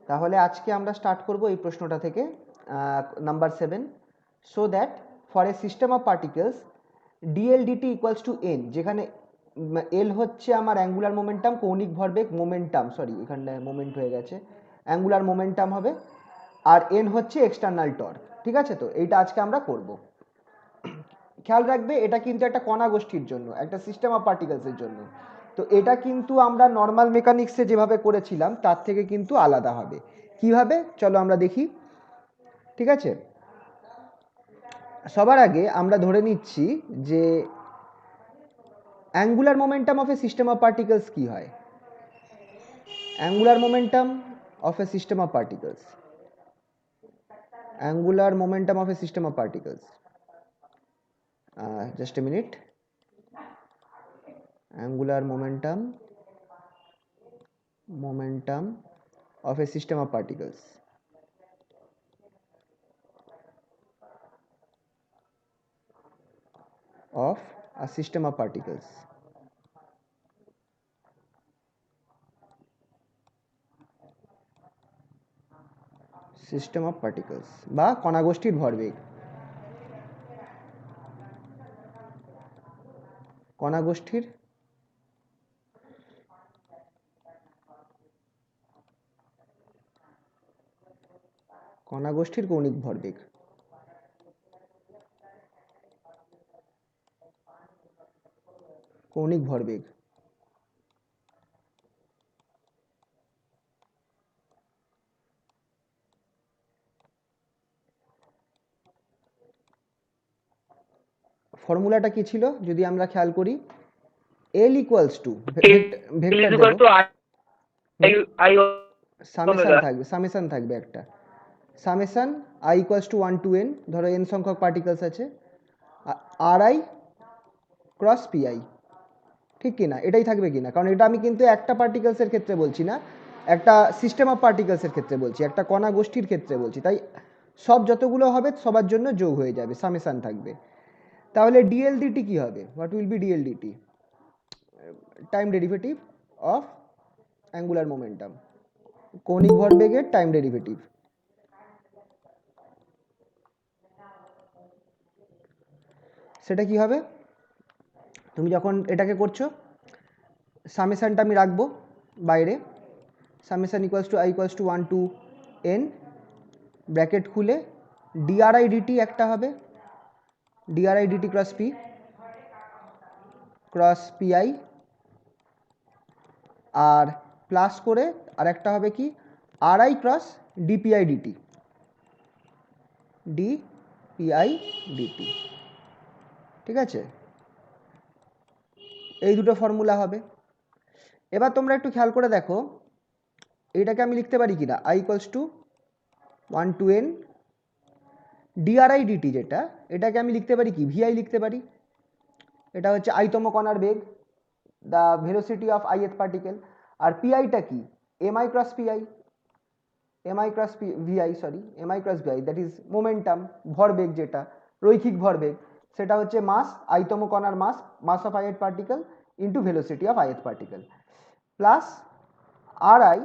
তাহলে আজকে আমরা স্টার্ট করব এই প্রশ্নটা থেকে, number 7। So that for a system of particles d l DT equals to n, যেখানে এল হচ্ছে আমার অ্যাঙ্গুলার মোমেন্টাম, কৌণিক ভরবেগ মোমেন্টাম, সরি এখানটায় মোমেন্ট হয়ে গেছে, অ্যাঙ্গুলার মোমেন্টাম হবে, আর এন হচ্ছে এক্সটার্নাল টর্ক। ঠিক আছে, তো এইটা আজকে আমরা করব। খেয়াল রাখবে এটা কিন্তু একটা কণা গোষ্ঠীর জন্য, একটা সিস্টেম অফ পার্টিকেলসের জন্য। তো এটা কিন্তু আমরা নর্মাল মেকানিক্সে যেভাবে করেছিলাম তার থেকে কিন্তু আলাদা হবে। কিভাবে চলো আমরা দেখি। ঠিক আছে, সবার আগে আমরা ধরে নিচ্ছি যে angular momentum of a system of particles কি হয়। Angular momentum of a system of particles, angular momentum of a system of particles, just a minute, angular momentum of a system of particles, of a system of particles, system of particles বা কণা গোষ্ঠীর ভরবেগ, কণা গোষ্ঠীর কৌণিক ভরবেগ। কৌণিক ভরবেগ ফর্মুলাটা কি ছিল যদি আমরা খেয়াল করি, L ইকুয়ালস টু ভেক্টর দেবো, সামেশন থাকবে একটা, summation i equals to 1 to n, ধরো n সংখ্যক পার্টিকেলস আছে, r I cross p i, ঠিক কি না? এটাই থাকবে কি না? কারণ এটা আমি কিন্তু একটা পার্টিকেলসের ক্ষেত্রে বলছি না, একটা সিস্টেম অফ পার্টিকেলসের ক্ষেত্রে বলছি, একটা কণা গোষ্ঠীর ক্ষেত্রে বলছি, তাই সব যতগুলো হবে সবার জন্য যোগ হয়ে যাবে, সামেশন থাকবে। তাহলে ডিএলডিটি কি হবে? What will be D L D T? Time derivative of angular momentum, কৌণিক ভরবেগের টাইম ডেরিভেটিভ। সেটা কি হবে? তুমি যখন এটাকে করছো, সামেশনটা আমি রাখবো বাইরে, summation equals to i equals to 1 to n, bracket খুলে ডিআরআই ডিটি একটা হবে, ডিআরআই ডিটি ক্রস পিআই, আর প্লাস করে আর একটা হবে কি r i cross d p i d t, d p i d t. ঠিক আছে, এই দুটো ফর্মুলা হবে। এবার তোমরা একটু খেয়াল করে দেখো, এইটাকে আমি লিখতে পারি কিনা, I equals to 1 to n D R I D T, যেটা এটাকে আমি লিখতে পারি কি, ভিআই লিখতে পারি। এটা হচ্ছে আইতম কণার বেগ, the velocity of ith particle. আর পিআইটা কি, M I cross P I, M I cross V I, sorry M I cross V I, that is momentum, ভরবেগ, যেটা রৈখিক ভরবেগ, সেটা হচ্ছে মাস, আইতম কণার mass, mass of ith particle into velocity of ith particle, plus R I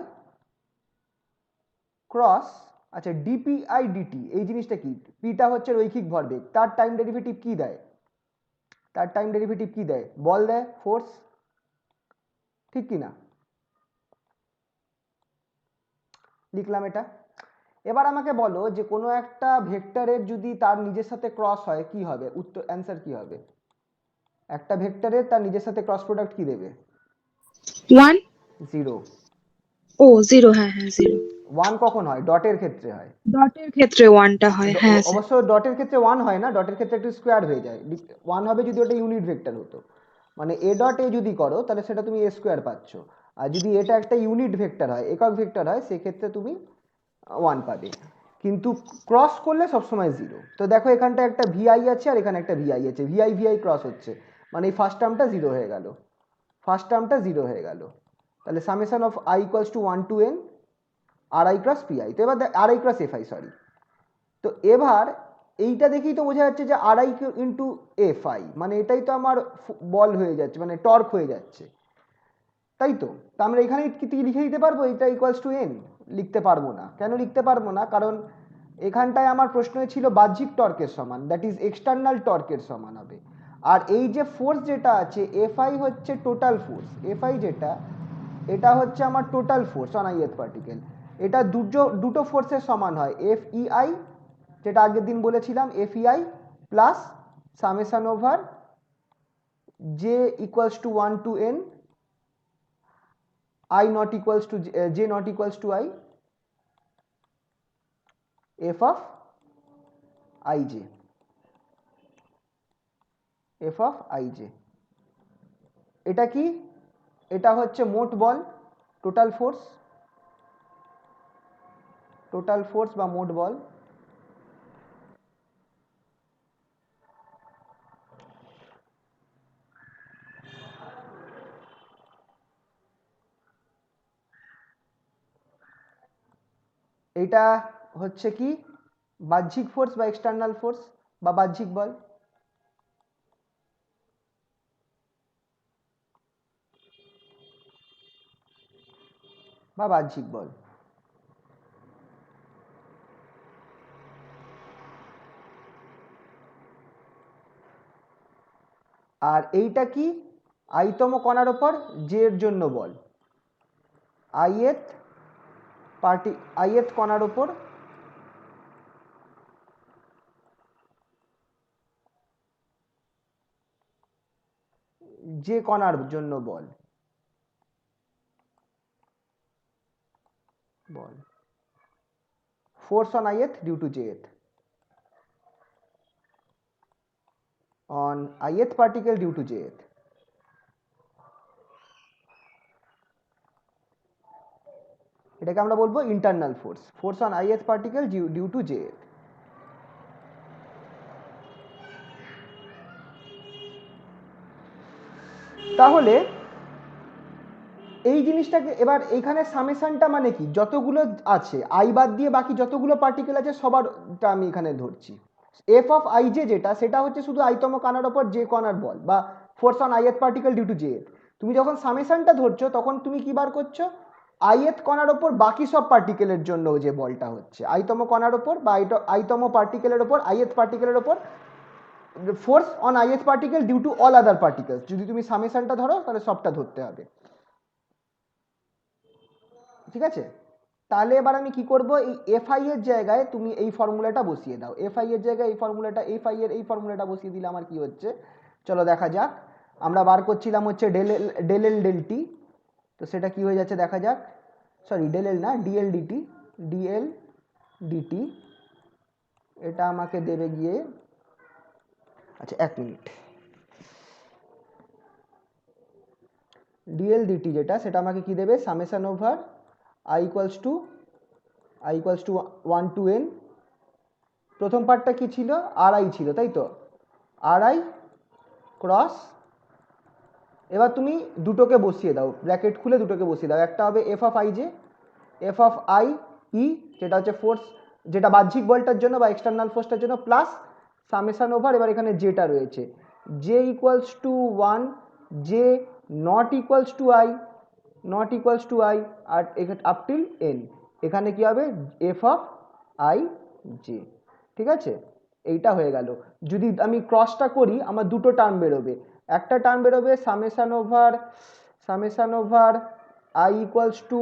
cross, আচ্ছা ডিপিআই ডিটি, এই জিনিসটা কি, পিটা হচ্ছে রৈখিক ভরবেগ, তার টাইম ডেরিভেটিভ কি দেয়, তার টাইম ডেরিভেটিভ কি দেয়, বল দেয়, ফোর্স, ঠিক কি না? লিখলাম এটা। এবার আমাকে বলো যে কোনো একটা ভেক্টরের যদি তার নিজের সাথে ক্রস হয় কি হবে, উত্তর অ্যান্সার কি হবে? একটা ভেক্টরের তার নিজের সাথে ক্রস প্রোডাক্ট কি দেবে? 1 0। ও 0, হ্যাঁ হ্যাঁ 0, 1 কখন হয়? ডটের ক্ষেত্রে হয়। ডটের ক্ষেত্রে 1টা হয়, হ্যাঁ স্যার। অবশ্য ডটের ক্ষেত্রে 1 হয় না, ডটের ক্ষেত্রে একটু স্কোয়ার হয়ে যায়, 1 হবে যদি ওটা ইউনিট ভেক্টর হতো, মানে এ ডট এ যদি করো তাহলে সেটা তুমি এ স্কোয়ার পাচ্ছ, আর যদি এটা একটা ইউনিট ভেক্টর হয়, একক ভেক্টর হয়, সেক্ষেত্রে তুমি 1 পাবে, কিন্তু ক্রস করলে সবসময় 0। তো দেখো এখানটা একটা ভিআই আছে আর এখানে একটা ভিআই আছে, ভিআই ভিআই ক্রস হচ্ছে, মানে এই ফার্স্ট টার্মটা 0 হয়ে গেল, ফার্স্ট টার্মটা 0 হয়ে গেল। তাহলে summation of I equals to 1 to n R I cross P I, তো এবার R I cross F I, sorry. তো এবার এইটা দেখেই তো বোঝা যাচ্ছে যে R I into F I, মানে এটাই তো আমার বল হয়ে যাচ্ছে, মানে টর্ক হয়ে যাচ্ছে। তাই তো? তা আমরা এখানে কি লিখে দিতে পারবো এটা ইকুয়ালস টু এন? লিখতে পারবো না। কেন লিখতে পারবো না? কারণ এখানটায় আমার প্রশ্ন ছিল বাহ্যিক টর্কের সমান, দ্যাট ইজ এক্সটার্নাল টর্কের সমান হবে। আর এই যে ফোর্স যেটা আছে এফআই হচ্ছে টোটাল ফোর্স, এফআই যেটা এটা হচ্ছে আমার টোটাল ফোর্স অন আইএথ পার্টিকেল। এটা দুটো ফোর্সের সমান হয়, এফ ইআই যেটা আগের দিন বলেছিলাম, F EI plus summation over J equals to 1 to n I not equals to j not equals to I f of ij, f of ij। এটা কি? এটা হচ্ছে মোট বল, টোটাল ফোর্স বা মোট বল। এটা হচ্ছে কি বাহ্যিক ফোর্স বা এক্সটার্নাল ফোর্স বা বাহ্যিক বল। বা বাহ্যিক বল। আর এইটা কি? আইতম কণার ওপর জে এর জন্য বল, আইএথ কণার ওপর যে কণার জন্য বল, force on ith due to jth, on ith particle due to jth। এটাকে আমরা বলবো internal force on ith particle due to jth। তাহলে এই জিনিসটাকে এবার এইখানে সামেশনটা মানে কি, যতগুলো আছে আই বাদ দিয়ে বাকি যতগুলো পার্টিকেল আছে সবারটা আমি এখানে ধরছি। এফ অফ আই জে যেটা, সেটা হচ্ছে শুধু আইতম কণার ওপর যে কণার বল বা force on ith particle due to jth। তুমি যখন সামেশনটা ধরছো তখন তুমি কি বার করছো? ith কণার ওপর বাকি সব পার্টিকেলের জন্য যে বলটা হচ্ছে আইতম কণার ওপর বা আইতম পার্টিকেলের ওপর ith পার্টিকেলের ওপর force on ith particle due to all other particles. যদি তুমি সামেশনটা ধরো তাহলে সবটা ধরতে হবে, ঠিক আছে? তাহলে এবার আমি কি করব, এই এফআই এর জায়গায় তুমি এই ফর্মুলাটা বসিয়ে দাও। এফআই এর জায়গায় এই ফর্মুলাটা, এফআই এর এই ফর্মুলাটা বসিয়ে দিলে আমার কি হচ্ছে চলো দেখা যাক। আমরা বার করছিলাম হচ্ছে ডেল এল ডেল টি, তো সেটা কি হয়ে যাচ্ছে দেখা যাক। সরি ডেল এল না, ডিএল ডিটি, ডিএল ডিটি এটা আমাকে দেবে গিয়ে, আচ্ছা এক মিনিট, ডিএল ডিটি যেটা সেটা আমাকে কি দেবে, summation over I equals to 1 to n। প্রথম পার্টটা কি ছিল, আর আই ছিল তাই তো, আর আই ক্রস, এবার তুমি দুটোকে বসিয়ে দাও, ব্র্যাকেট খুলে দুটোকে বসিয়ে দাও। একটা হবে F of I J, F of I ই যেটা হচ্ছে ফোর্স, যেটা বাহ্যিক বলটার জন্য বা এক্সটার্নাল ফোর্সটার জন্য, প্লাস সামেশন ওভার, এবার এখানে জেটা রয়েছে, j equals to 1, j not equals to i, আর আপ টিল এন। এখানে কি হবে, এফ অফ আই জে, ঠিক আছে? এইটা হয়ে গেল। যদি আমি ক্রসটা করি আমার দুটো টার্ম বেরোবে, একটা টার্ম বেরোবে summation over I equals to,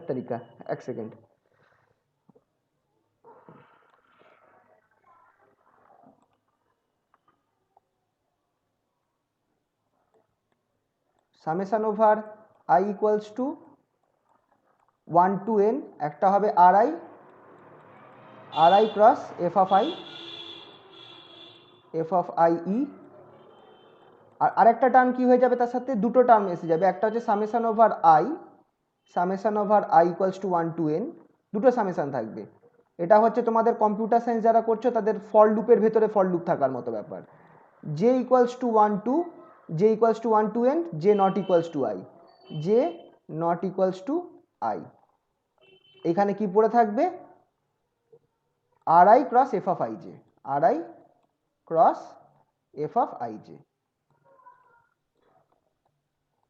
তারিকা এক second, summation over I equals to 1 to n, একটা হবে R I cross F of I E, আর আরেকটা টার্ম কি হয়ে যাবে, তার সাথে দুটো টার্ম এসে যাবে, একটা হচ্ছে summation over I equals to 1 to n, দুটো সামেশন থাকবে। এটা হচ্ছে তোমাদের কম্পিউটার সায়েন্স যারা করছো তাদের ফর লুপের ভেতরে ফর লুপ থাকার মতো ব্যাপার। J equals to 1 to n, J not equals to I, এখানে কি পড়ে থাকবে, R I cross F of I J, R I cross F of I J.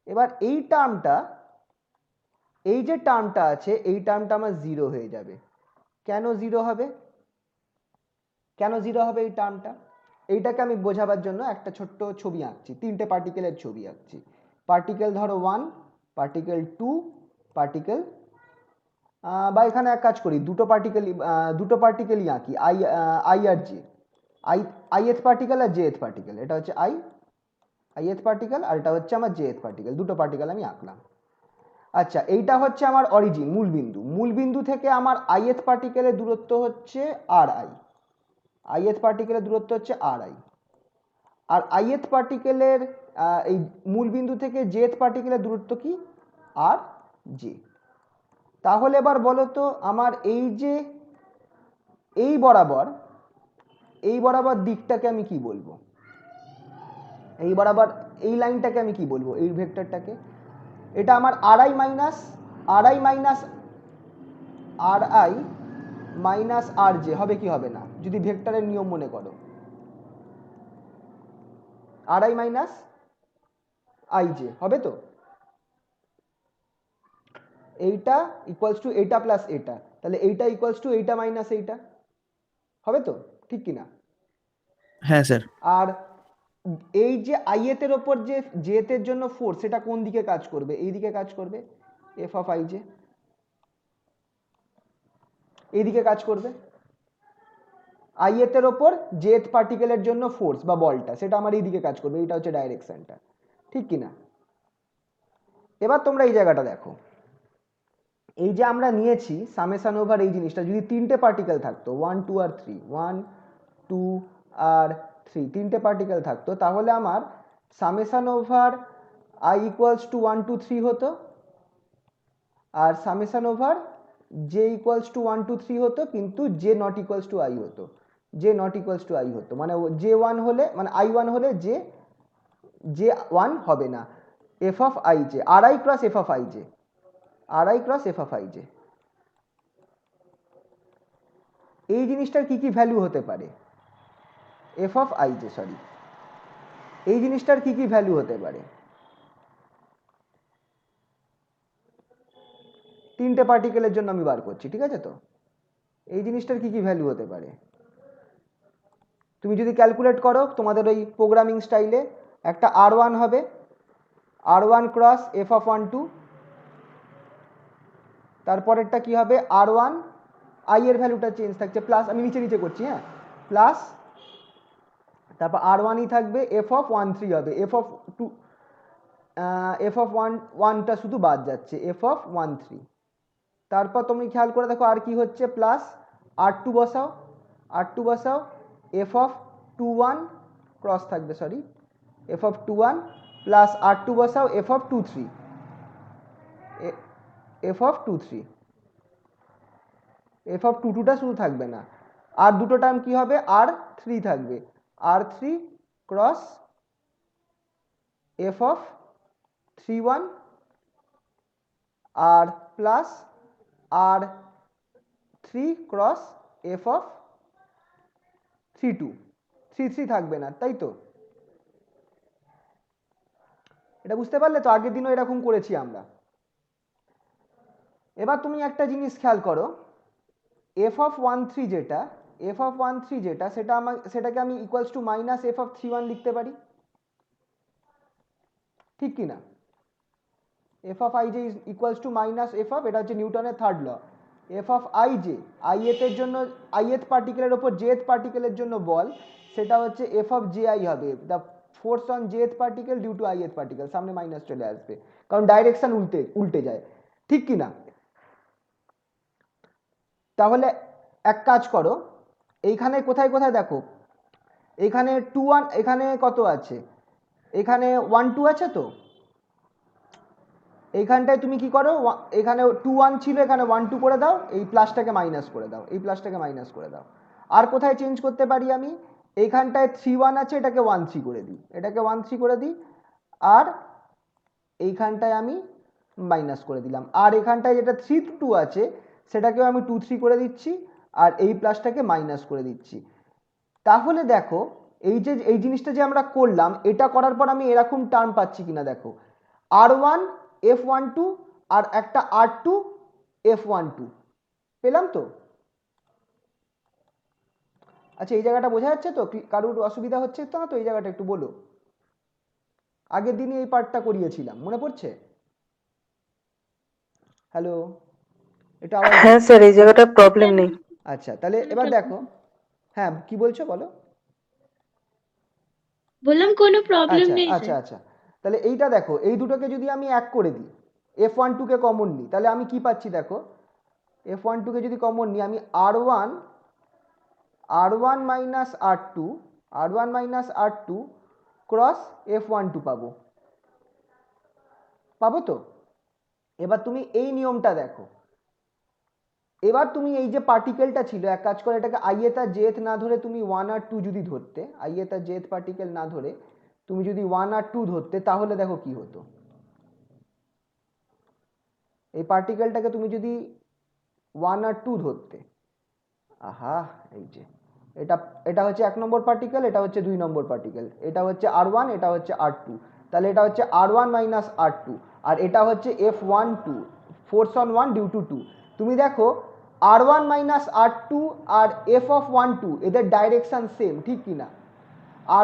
এবার এই যে টার্মটা আছে এই টার্মটা আমার জিরো হয়ে যাবে। কেন জিরো হবে? কেন জিরো হবে এই টার্মটা? এইটাকে আমি বোঝাবার জন্য একটা ছোট্ট ছবি আঁকছি, তিনটে পার্টিকেলের ছবি আঁকছি। পার্টিকেল ধরো 1, পার্টিকেল 2, পার্টিকেল বা এখানে এক কাজ করি, দুটো পার্টিকেলই আঁকি, আই আর জে। আইএথ পার্টিকেল আর জে এথ পার্টিকেল, এটা হচ্ছে আইএথ পার্টিকেল আর এটা হচ্ছে আমার জে এথ পার্টিকেল, দুটো পার্টিকেল আমি আঁকলাম। আচ্ছা, এইটা হচ্ছে আমার অরিজিন, মূলবিন্দু থেকে আমার আইএথ পার্টিকেলের দূরত্ব হচ্ছে আর আই। আইএথ পার্টিকেলের দূরত্ব হচ্ছে আর আই। আর আইএথ পার্টিকেলের এই মূলবিন্দু থেকে জেথ পার্টিকেলের দূরত্ব কি? আর জে। তাহলে এবার বলো তো আমার এই যে এই বরাবর দিকটাকে আমি কি বলবো? এই বরাবর এই লাইনটাকে আমি কি বলবো? এই ভেক্টরটাকে, এটা আমার আর আই মাইনাস আর জে হবে কি হবে না? যদি ভেক্টরের নিয়ম মনে করো, আর আই মাইনাস আই জে হবে তো? এইটা ইকুয়ালস টু এইটা প্লাস এটা, তাহলে এইটা ইকুয়ালস টু এইটা মাইনাস এইটা হবে তো? ঠিক কিনা? হ্যাঁ স্যার। আর এই যে আইএথ এর ওপর যে জেথ এর জন্য ফোর্স, সেটা কোন দিকে কাজ করবে? এই দিকে কাজ করবে, এফ অফ আই জে এইদিকে কাজ করবে। আইএথ এর ওপর জেথ পার্টিকেলের জন্য ফোর্স বা বলটা, সেটা আমার এই দিকে কাজ করবে, এটা হচ্ছে ডাইরেকশনটা, ঠিক কিনা? এবার তোমরা এই জায়গাটা দেখো, এই যে আমরা নিয়েছি সামেশন ওভার এই জিনিসটা, যদি তিনটে পার্টিকেল থাকতো 1 2 আর 3, 1 2 আর 3, তিনটে পার্টিকেল থাকতো, তাহলে আমার summation over I equals to 1 2 3 হতো, আর summation over J equals to 1 2 3 হতো, কিন্তু J not equals to I হতো। J not equals to I হতো, মানে জে 1 হলে, মানে আই 1 হলে জে 1 হবে না। F of I J, R I cross F of I J, R I cross F of I j. এই জিনিসটার কি কি ভ্যালু হতে পারে? F of I j, sorry, এই জিনিসটার কি কি ভ্যালু হতে পারে? তিনটে পার্টিকেলের জন্য আমি বার করছি, ঠিক আছে তো? এই জিনিসটার কি কি ভ্যালু হতে পারে? তুমি যদি ক্যালকুলেট করো তোমাদের ওই প্রোগ্রামিং স্টাইলে, একটা আর ওয়ান হবে, আর ওয়ান ক্রস এফ অফ 1 2, তারপরেরটা কি হবে? আর ওয়ান, আই এর ভ্যালুটা চেঞ্জ থাকছে প্লাস, আমি নিচে নিচে করছি, হ্যাঁ, প্লাস, তারপর আর ওয়ানই থাকবে, এফ অফ 1 3 হবে, এফ অফ 2, এফ অফ 1টা শুধু বাদ যাচ্ছে, এফ অফ 1 3। তারপর তুমি খেয়াল করে দেখো আর কি হচ্ছে, প্লাস আর টু বসাও, এফ অফ 2 1 ক্রস থাকবে, sorry, F of 2 1 plus R two বসাও, F of 2 3, F of 2 3, F of 2 2টা শুধু থাকবে না, আর দুটো টার্ম কি হবে? আর 3 থাকবে, আর 3 ক্রস এফ অফ 3 1 আর plus r 3 cross F of 3 2, 3 3 থাকবে না, তাই তো? এটা বুঝতে পারলে তো? আগের দিনও এরকম করেছি আমরা। এবার তুমি একটা জিনিস খেয়াল করো, এফ অফ 1 3 যেটা, সেটাকে আমি equals to minus F of 3 1 লিখতে পারি, ঠিক কি না? F of I J equals to minus F of, এটা হচ্ছে নিউটনের third law, F of I J, ith পার্টিকেলের ওপর জেথ পার্টিকেলের জন্য বল, সেটা হচ্ছে এফ অফ জে আই হবে, the force on jth particle due to ith particle, সামনে মাইনাস চলে আসবে কারণ ডাইরেকশন উল্টে যায়, ঠিক কি না? তাহলে এক কাজ করো, এইখানে কোথায় কোথায় দেখো, এখানে 2 1, এখানে কত আছে? এখানে 1 2 আছে তো? এইখানটায় তুমি কি করো, এখানে 2 1 ছিল, এখানে 1 2 করে দাও, এই প্লাসটাকে মাইনাস করে দাও, এই প্লাসটাকে মাইনাস করে দাও। আর কোথায় চেঞ্জ করতে পারি আমি? এইখানটায় 3 1 আছে, এটাকে 1 3 করে দিই, এটাকে 1 3 করে দিই, আর এইখানটায় আমি মাইনাস করে দিলাম, আর এখানটায় যেটা 3 2 আছে সেটাকেও আমি 2 3 করে দিচ্ছি, আর এই প্লাসটাকে মাইনাস করে দিচ্ছি। তাহলে দেখো এই যে এই জিনিসটা যে আমরা করলাম, এটা করার পর আমি এরকম টার্ম পাচ্ছি কিনা দেখো, R1 F12 আর একটা R2 F12 পেলাম তো? আচ্ছা এই জায়গাটা বোঝা যাচ্ছে তো? কারোর অসুবিধা হচ্ছে তো না তো? এই জায়গাটা একটু বলো। আগের দিনই এই পার্টটা করিয়েছিলাম, মনে পড়ছে? হ্যালো, এটা আওয়াজ হ্যাঁ স্যার, এই জায়গাটা প্রবলেম নেই। আচ্ছা তাহলে এবার দেখো, হ্যাঁ কি বলছো বলো। বললাম কোনো প্রবলেম আচ্ছা নেই আচ্ছা স্যার। আচ্ছা তাহলে এইটা দেখো, এই দুটোকে যদি আমি এক করে দিই, F12 কে কমন নিই, তাহলে আমি কি পাচ্ছি দেখো, F12 কে যদি কমন নিই আমি R1 minus R2 cross F12 পাবো তো? এবার তুমি এই নিয়মটা দেখো, এবার তুমি এই যে পার্টিকেলটা ছিল, এক কাজ করে এটাকে i এর jth না ধরে তুমি 1 আর 2 যদি ধরতে, i এর jth পার্টিকেল না ধরে তুমি যদি 1 আর 2 ধরতে, তাহলে দেখো কি হতো। এই পার্টিকেলটাকে তুমি যদি 1 আর 2 ধরতে, আহা এই যে এটা এটা হচ্ছে 1 নম্বর পার্টিকেল, এটা হচ্ছে 2 নম্বর পার্টিকেল, এটা হচ্ছে R1, এটা হচ্ছে R2, তাহলে এটা হচ্ছে R1 মাইনাস R2, আর এটা হচ্ছে F12 force on 1 due to 2। তুমি দেখো R1 মাইনাস R2 আর F12 এদের ডাইরেকশন সেম, ঠিক কি না?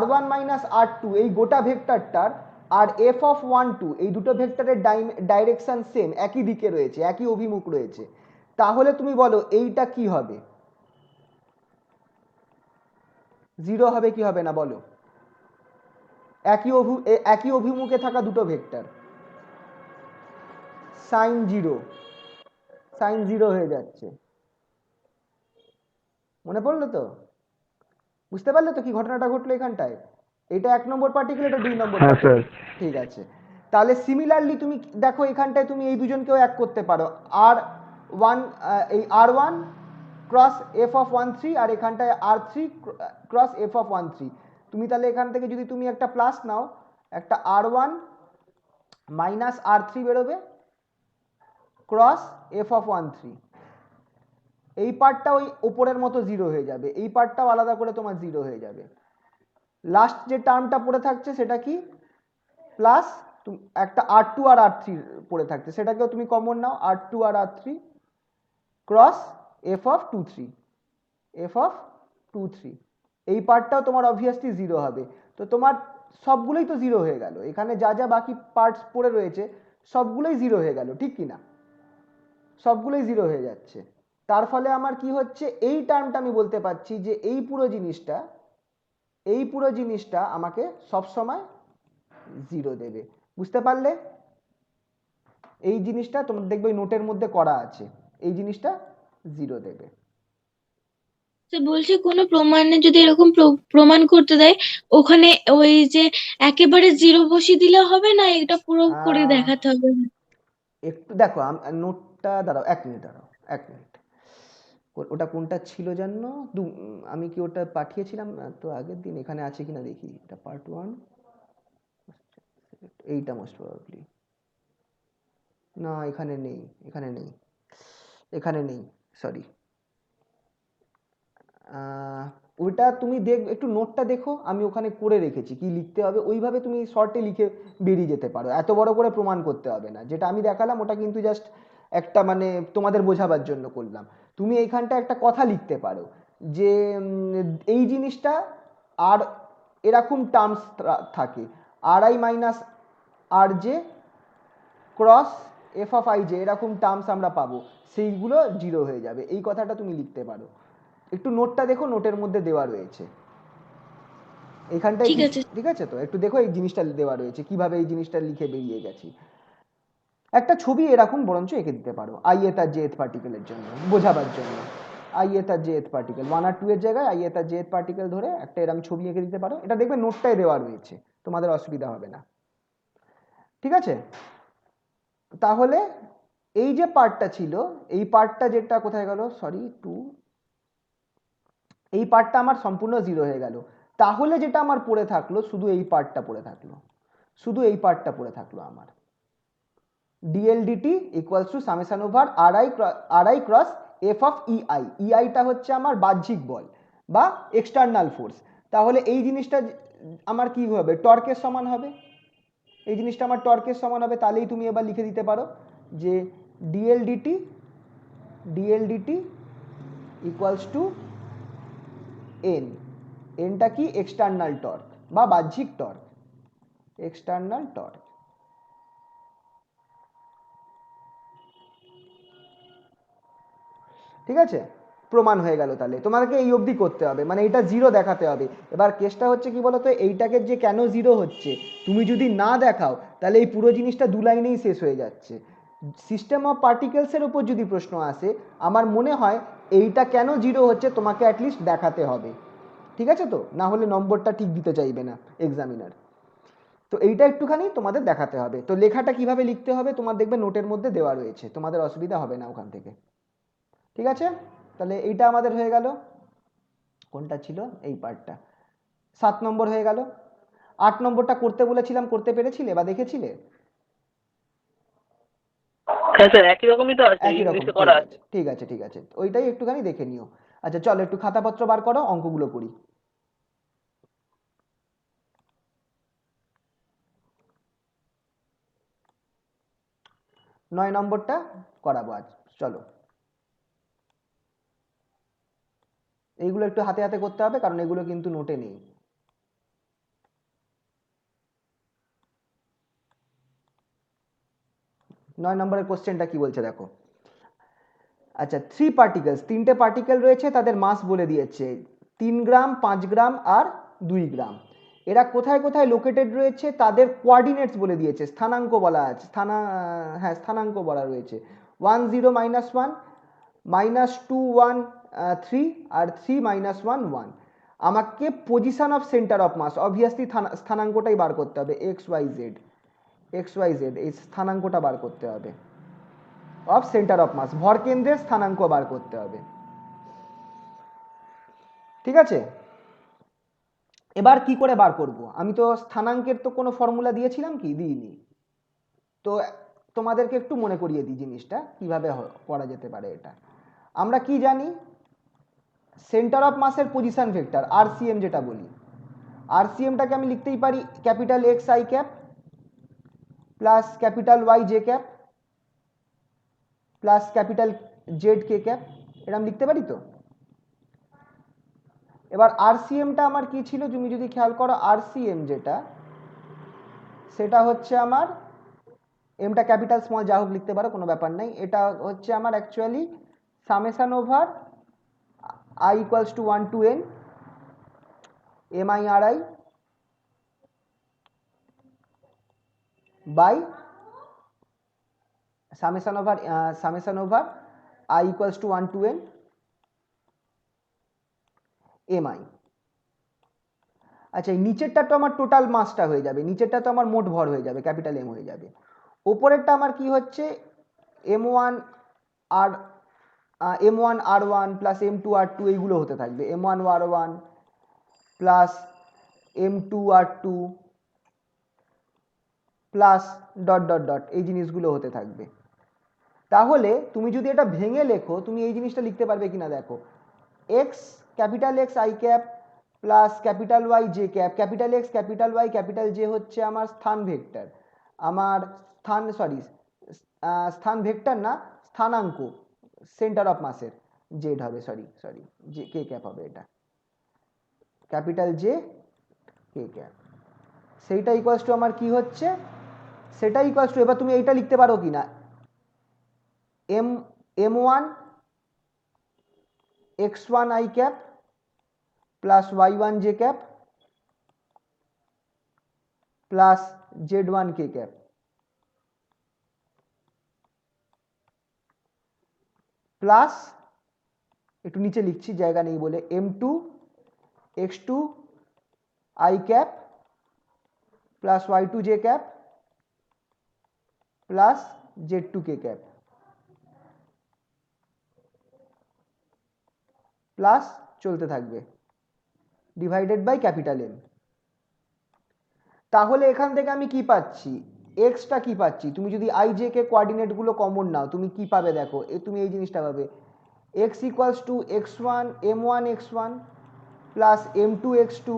R1 মাইনাস R2 এই গোটা ভেক্টরটার আর F12 এই দুটো ভেক্টরের ডাইরেকশন সেম, একই দিকে রয়েছে, একই অভিমুখ রয়েছে, তাহলে তুমি বলো এইটা কি হবে? জিরো হবে কি হবে না বলো? একই অভিমুখে থাকা দুটো ভেক্টর, সাইন জিরো হয়ে যাচ্ছে। মনে পড়লো তো? বুঝতে পারলে তো কি ঘটনাটা ঘটলো এখানটায়? এটা 1 নম্বর পার্টিকেল, এটা 2 নম্বর পার্টিকেল। ঠিক আছে, তাহলে সিমিলারলি তুমি দেখো এখানটায় তুমি এই দুজনকেও এক করতে পারো, R1 এই R1 ক্রস F13 আর এখানটায় R3 ক্রস F13। তুমি তাহলে এখান থেকে যদি তুমি একটা প্লাস নাও, একটা R1 মাইনাস R3 বেরোবে ক্রস F13। এই পার্টটা ওই উপরের মতো জিরো হয়ে যাবে, এই পার্টটাও আলাদা করে তোমার জিরো হয়ে যাবে। লাস্ট যে টার্মটা পড়ে থাকছে সেটা কি? প্লাস একটা R2 আর R3 পড়ে থাকছে, সেটাকেও তুমি কমন নাও, R2 আর R3 ক্রস F23। এই পার্টটাও তোমার অবভিয়াসলি জিরো হবে। তো তোমার সবগুলোই তো জিরো হয়ে গেল, এখানে যা যা বাকি পার্টস পড়ে রয়েছে সবগুলোই জিরো হয়ে গেল, ঠিক কি না? সবগুলোই জিরো হয়ে যাচ্ছে। তার ফলে আমার কি হচ্ছে, এই টার্মটা আমি বলতে পারছি যে এই পুরো জিনিসটা আমাকে সবসময় জিরো দেবে। বুঝতে পারলে? এই জিনিসটা তোমরা দেখবে নোটের মধ্যে করা আছে, এই জিনিসটা জিরো দেবে। তো বলছি কোনো প্রমাণে যদি এরকম প্রমাণ করতে দেয়, ওখানে ওই যে একেবারে জিরো বসিয়ে দিলে হবে না, এটা পুরো করে দেখাতে হবে? একটু দেখো নোটটা দাঁড়াও, 1 মিনিট দাঁড়াও, 1 মিনিট। ওটা কোনটা ছিল জানো? আমি কি ওটা পাঠিয়েছিলাম তো আগের দিন? এখানে আছে কিনা দেখি, এটা পার্ট 1, এইটা মোস্ট প্রবাবলি না, এখানে নেই, সরি। ওইটা তুমি একটু নোটটা দেখো, আমি ওখানে করে রেখেছি কি লিখতে হবে, ওইভাবে তুমি শর্টে লিখে বেরিয়ে যেতে পারো, এত বড় করে প্রমাণ করতে হবে না। যেটা আমি দেখালাম ওটা কিন্তু জাস্ট একটা মানে তোমাদের বোঝাবার জন্য করলাম। তুমি এইখানটা একটা কথা লিখতে পারো যে এই জিনিসটা আর এরকম টার্মস থাকে, RI minus RJ cross F(i)j এরকম টার্মস আমরা পাবো, সেইগুলো জিরো হয়ে যাবে, এই কথাটা তুমি লিখতে পারো। একটু নোটটা দেখো, নোটের মধ্যে দেওয়া রয়েছে এখানটায়, ঠিক আছে। ঠিক আছে তো? একটু দেখো এই জিনিসটা দেওয়া রয়েছে, কিভাবে এই জিনিসটা লিখে বেরিয়ে গেছি। একটা ছবি এরকম বরঞ্চ এঁকে দিতে পারো i এর তার jth পার্টিকেলের জন্য, বোঝাবার জন্য। i এর তার jth পার্টিকেল 1 আর 2 এর জায়গায় i এর তার jth পার্টিকেল ধরে একটা এরকম ছবি এঁকে দিতে পারো, এটা দেখবে নোটটায় দেওয়া রয়েছে, তোমাদের অসুবিধা হবে না। ঠিক আছে, তাহলে এই যে পার্টটা ছিল, এই পার্টটা যেটা কোথায় গেল, সরি 2, এই পার্টটা আমার সম্পূর্ণ জিরো হয়ে গেল। তাহলে যেটা আমার পড়ে থাকলো, শুধু এই পার্টটা পড়ে থাকলো আমার, dLdt equals to summation over RI cross F(ei)। টা হচ্ছে আমার বাহ্যিক বল বা এক্সটার্নাল ফোর্স, তাহলে এই জিনিসটা আমার কি হবে, টর্কের সমান হবে। এই জিনিসটা আমার টর্কের সমান হবে, তাহলেই তুমি এবার লিখে দিতে পারো যে DL DT equals to N. এনটা কি? এক্সটার্নাল টর্ক বা বাহ্যিক টর্ক, এক্সটার্নাল টর্ক। ঠিক আছে, প্রমাণ হয়ে গেল। তাহলে তোমাদেরকে এই অবধি করতে হবে, মানে এটা জিরো দেখাতে হবে। এবার কেসটা হচ্ছে কি বলতো, এইটাকে যে কেন জিরো হচ্ছে তুমি যদি না দেখাও তাহলে এই পুরো জিনিসটা দু লাইনেই শেষ হয়ে যাচ্ছে। সিস্টেম অফ পার্টিকেলসের উপর যদি প্রশ্ন আসে, আমার মনে হয় এইটা কেন জিরো হচ্ছে তোমাকে অ্যাটলিস্ট দেখাতে হবে। ঠিক আছে, তো না হলে নম্বরটা ঠিক দিতে চাইবে না এক্সামিনার। তো এইটা একটুখানি তোমাদের দেখাতে হবে। তো লেখাটা কিভাবে লিখতে হবে তোমার দেখবে নোটের মধ্যে দেওয়া রয়েছে, তোমাদের অসুবিধা হবে না ওখান থেকে। ঠিক আছে, তাহলে এইটা আমাদের হয়ে গেল। কোনটা ছিল? এই পার্টটা 7 নম্বর হয়ে গেল। 8 নম্বরটা করতে বলেছিলাম, করতে পেরেছিলে বা দেখেছিলে? হ্যাঁ স্যার, একই রকমই তো আছে, একই রকম, ইংলিশে ঠিক করা আছে। আছে ঠিক আছে ঠিক আছে, ওইটাই একটুখানি দেখে নিও। আচ্ছা চলো একটু খাতাপত্র বার করো, অঙ্কগুলো করি। 9 নম্বরটা করাবো আজ, চলো। এইগুলো একটু হাতে হাতে করতে হবে, কারণ এগুলো কিন্তু নোটে নেই। নয় নম্বরের কোশ্চেনটা কি বলছে দেখো। আচ্ছা, 3 পার্টিকেলস, 3টে পার্টিকেল রয়েছে, তাদের মাস বলে দিয়েছে 3 গ্রাম, 5 গ্রাম আর 2 গ্রাম। এরা কোথায় কোথায় লোকেটেড রয়েছে তাদের কোঅর্ডিনেটস বলে দিয়েছে, স্থানাঙ্ক বলা আছে, স্থানাঙ্ক বলা রয়েছে 1 0 -1 -2 1 3 আর 3 -1 1। আমাকে position of centre of mass, obviously স্থানাঙ্কটাই বার করতে হবে, এক্স ওয়াই জেড এই স্থানাঙ্কটা বার করতে হবে। অফ সেন্টার অফ মাস, ভর কেন্দ্রের স্থানাঙ্ক বার করতে হবে। ঠিক আছে, এবার কি করে বার করব? আমি তো স্থানাঙ্কের তো কোনো ফর্মুলা দিয়েছিলাম কি? দিইনি। তো তোমাদেরকে একটু মনে করিয়ে দিই জিনিসটা কিভাবে করা যেতে পারে। এটা আমরা কি জানি, সেন্টার অফ মাসের পজিশন ভেক্টর আরসিএম যেটা বলি, আরসিএমটাকে আমি লিখতেই পারি capital x i cap plus capital y j cap plus capital z k cap, এরকম লিখতে পারি তো। এবার আরসিএমটা আমার কি ছিল তুমি যদি খেয়াল করো, আরসিএম যেটা সেটা হচ্ছে আমার, এমটা ক্যাপিটাল স্মল যা হোক লিখতে পারো, কোনো ব্যাপার নাই। এটা হচ্ছে আমার actually summation over I equals to 1 to n m i r i by summation over I equals to 1 to n m i. আচ্ছা, এই নিচেরটা তো আমার টোটাল মাসটা হয়ে যাবে, নিচেরটা তো আমার মোট ভর হয়ে যাবে, ক্যাপিটাল এম হয়ে যাবে। ওপরেরটা আমার কি হচ্ছে, m1 আর m1 r1 plus m2 r2 এইগুলো হতে থাকবে, m1 r1 plus m2 r2 plus dot dot dot এই জিনিসগুলো হতে থাকবে। তাহলে তুমি যদি এটা ভেঙে লেখো, তুমি এই জিনিসটা লিখতে পারবে কিনা দেখো, x capital x i cap plus capital y j cap, capital x capital Y capital j হচ্ছে আমার স্থান ভেক্টর, আমার স্থান ভেক্টর না, স্থানাঙ্ক সেন্টার অফ মাসের, জেড হবে, সরি জে কে ক্যাপ হবে, এটা ক্যাপিটাল জে কে ক্যাপ। সেইটা ইকুয়ালস টু আমার কি হচ্ছে, সেটা ইকুয়ালস টু, এবার তুমি এইটা লিখতে পারো কিনা, m1 x1 i cap plus y1 j cap plus z1 k cap plus, একটু নিচে লিখছি জায়গা নেই বলে, m2 x2 i cap plus y2 j cap plus z2 k cap plus চলতে থাকবে ডিভাইডেড বাই ক্যাপিটাল এম। তাহলে এখান থেকে আমি কি পাচ্ছি, এক্সটা কি পাচ্ছি, তুমি যদি আই জে কে কোঅর্ডিনেটগুলো কমন নাও তুমি কি পাবে দেখো, তুমি এই জিনিসটা পাবে, X equals to x1 m1 x1 plus m2 x2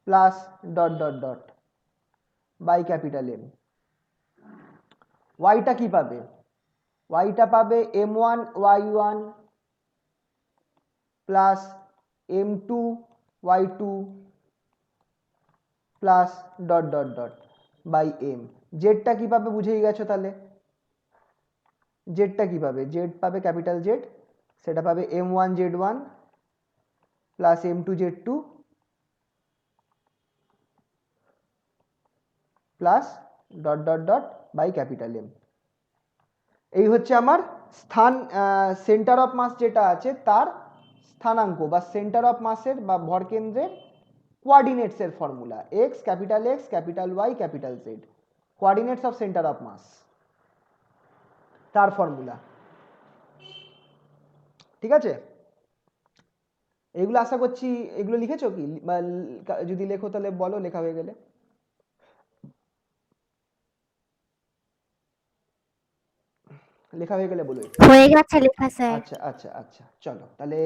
plus dot dot dot by capital M. ওয়াইটা কি পাবে? ওয়াইটা পাবে m1 y1 plus m2 y2 plus dot dot dot by M. জেডটা কি পাবে বুঝেই গেছো তাহলে। জেডটা কি পাবে? জেড পাবে ক্যাপিটাল জেড, সেটা পাবে m1 z1 plus m2 z2 plus dot dot dot by capital M. এই হচ্ছে আমার স্থান, সেন্টার অফ মাস যেটা আছে তার স্থানাঙ্ক বা সেন্টার অফ মাসের বা ভরকেন্দ্রের কোয়ার্ডিনেটসের formula. X capital Y capital Z, coordinates of centre of mass, তার ফর্মুলা। ঠিক আছে, এগুলো আশা করছি এগুলো লিখেছো কি, বা যদি লেখো তাহলে বলো, লেখা হয়ে গেলে। লেখা হয়ে গেলে বলো। হয়ে গেছে লেখা স্যার। আচ্ছা আচ্ছা আচ্ছা, চলো তাহলে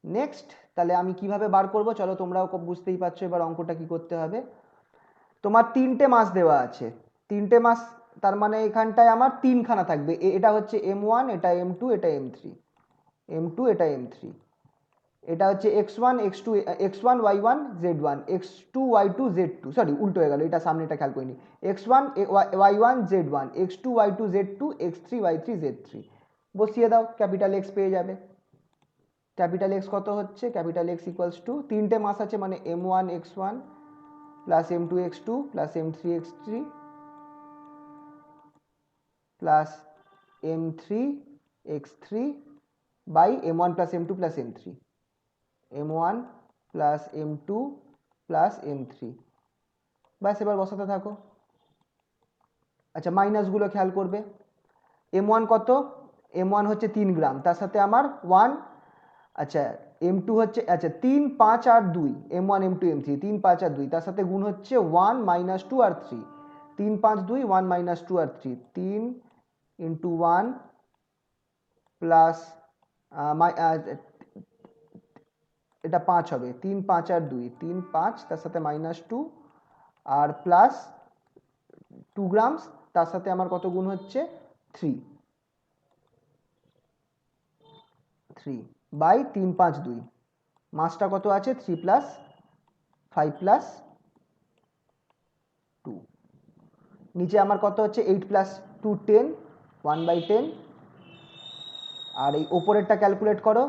নেক্সট। তাহলে আমি কিভাবে বার করব, চলো তোমরাও বুঝতেই পারছো এবার অঙ্কটা কি করতে হবে। তোমার তিনটে মাস দেওয়া আছে, তিনটে মাস, তার মানে এখানটায় আমার তিনখানা থাকবে। এটা হচ্ছে m1, এটা m2, এটা m3, m2 এটা m3, এটা হচ্ছে x1 x2 x1 y1 z1 x2 y2 z2, sorry উল্টো হয়ে গেল, এটা সামনে এটা খেয়াল করিনি। x1 y1 z1 x2 y2 z2 x3 y3 z3 বসিয়ে দাও, ক্যাপিটাল এক্স পেয়ে যাবে। ক্যাপিটাল এক্স কত হচ্ছে? ক্যাপিটাল এক্স ইকুয়ালস টু, তিনটে মাস আছে মানে m1 x1 plus m2 x2 plus m3 x3 plus m3 x3 by m1 plus m2 plus m3, m1 plus m2 plus m3। ব্যাস, এবার বসাতে থাকো। আচ্ছা, মাইনাসগুলো খেয়াল করবে। m1 কত? m1 হচ্ছে 3 গ্রাম, তার সাথে আমার 1, আচ্ছা m2 হচ্ছে, আচ্ছা 3 5 আর 2, m1 m2 m3 3 5 আর 2, তার সাথে গুণ হচ্ছে 1 মাইনাস 2 আর 3, 3 5 2 1 মাইনাস 2 আর 3, 3 ইন্টু 1 প্লাস এটা 5 হবে, 3 5 আর 2 3 5, তার সাথে মাইনাস 2 আর প্লাস 2 গ্রামস, তার সাথে আমার কত গুণ হচ্ছে 3 বাই 3 5 2, মাসটা কত আছে 3 প্লাস 5 প্লাস 2, নিচে আমার কত হচ্ছে 8 প্লাস 2 10, 1/10, আর এই ওপরেরটা ক্যালকুলেট করো,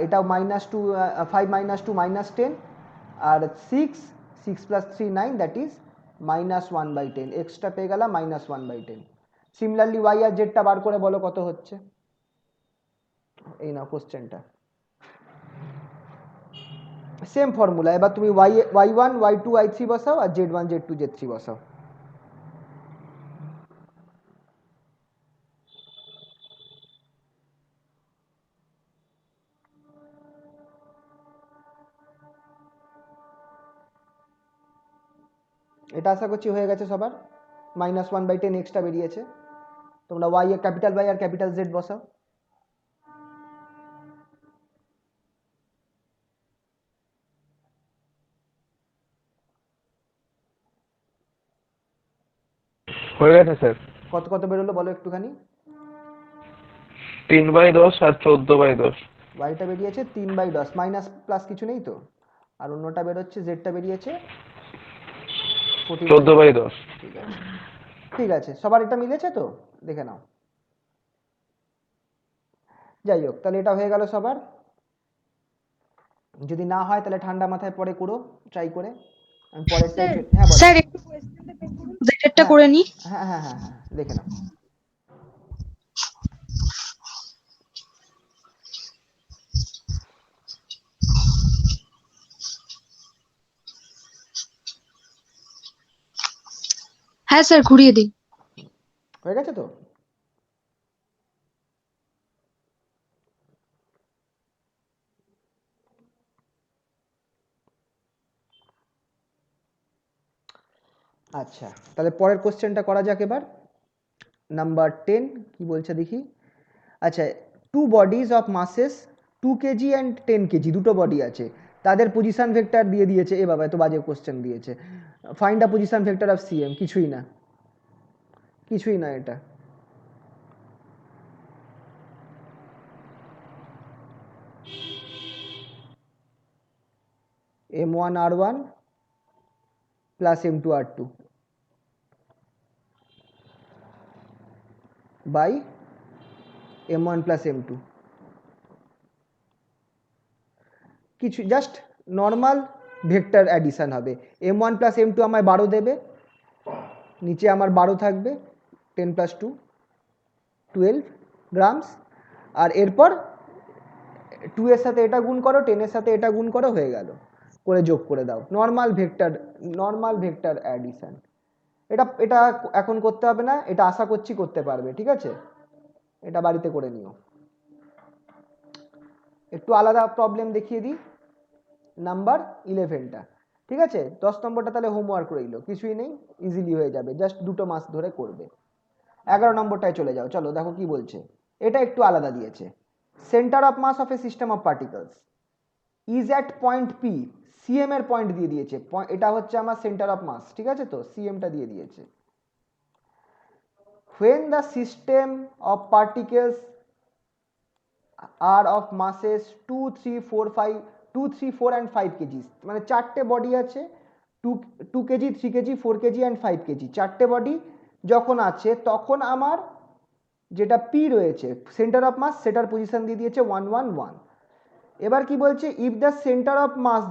এটাও মাইনাস 2 5 মাইনাস 2 মাইনাস 10, আর 6 plus 3 9, that is minus 1/10, extra পেয়ে গেলাম মাইনাস 1/10। সিমিলারলি ওয়াই আর জেডটা বার করে বলো কত হচ্ছে। এই নাও কোশ্চেনটা, সেম ফর্মুলা। এবার তুমি y1 y2 y3 বসাও আর z1 z2 z3 বসাও। এটা আশা করছি হয়ে গেছে সবার। মাইনাস 1/10 এক্সট্রা বেরিয়েছে, তোমরা Y A capital Y R capital Z বসাও। হয়ে গেছে স্যার। কত কত বেরোলো বলো একটুখানি। 3/10 আর 14/10। ওয়াইটা বেরিয়েছে 3/10, মাইনাস প্লাস কিছু নেই তো, আর অন্যটা বেরোচ্ছে জেডটা বেরিয়েছে 14/10। ঠিক আছে, ঠিক আছে, সবার এটা মিলেছে তো, দেখে নাও। যাই হোক, তাহলে এটা হয়ে গেল সবার। যদি না হয় তাহলে ঠান্ডা মাথায় পরে করো, ট্রাই করে। আমি পরেরটা, হ্যাঁ বলো। স্যার একটু কোয়েশ্চেনটা বের করুন, জেডেরটা করে নি। হ্যাঁ হ্যাঁ হ্যাঁ হ্যাঁ, দেখে নাও। হ্যাঁ স্যার, ঘুরিয়ে দিন। হয়ে গেছে তো? আচ্ছা, তাহলে পরের কোশ্চেনটা করা যাক এবার। নাম্বার 10 কি বলছে দেখি। আচ্ছা, two bodies of masses 2 KG and 10 KG, দুটো বডি আছে, তাদের পজিশন ভেক্টর দিয়ে দিয়েছে। এ বাবা, এত বাজে কোশ্চেন দিয়েছে। Find the position vector of CM. কিছুই না, কিছুই না এটা। M1R1 plus M2R2 by M1 plus M2। কিছু জাস্ট নর্মাল ভেক্টর অ্যাডিশন হবে। M1 প্লাস M2 আমায় 12 দেবে, নিচে আমার 12 থাকবে, 10 প্লাস 2 12 গ্রামস। আর এরপর 2 এর সাথে এটা গুণ করো, 10 এর সাথে এটা গুণ করো, হয়ে গেল, করে যোগ করে দাও। Normal vector addition. এটা এটা এখন করতে হবে না, এটা আশা করছি করতে পারবে। ঠিক আছে, এটা বাড়িতে করে নিও। একটু আলাদা প্রবলেম দেখিয়ে দিই, নাম্বার 11টা। ঠিক আছে, 10 নম্বরটা তাহলে হোমওয়ার্ক রইল, কিছুই নেই, ইজিলি হয়ে যাবে, জাস্ট দুটো মাস ধরে করবে। 11 নম্বরটায় চলে যাও, চলো দেখো কি বলছে। এটা একটু আলাদা দিয়েছে। Centre of mass of a system of particles is at point P. CM এর পয়েন্ট দিয়ে দিয়েছে, এটা হচ্ছে আমার সেন্টার অফ মাস। ঠিক আছে, তো সিএমটা দিয়ে দিয়েছে। when the system of particles are of masses 2 3 4 5 2 3 4 and 5 KG, মানে চারটে বডি আছে, 2 KG 3 KG 4 KG and 5 KG, চারটে বডি যখন আছে তখন আমার যেটা পি রয়েছে সেন্টার অফ মাস, সেটার পজিশন দিয়ে দিয়েছে 1 1 1। এবার কি বলছে, if the centre of mass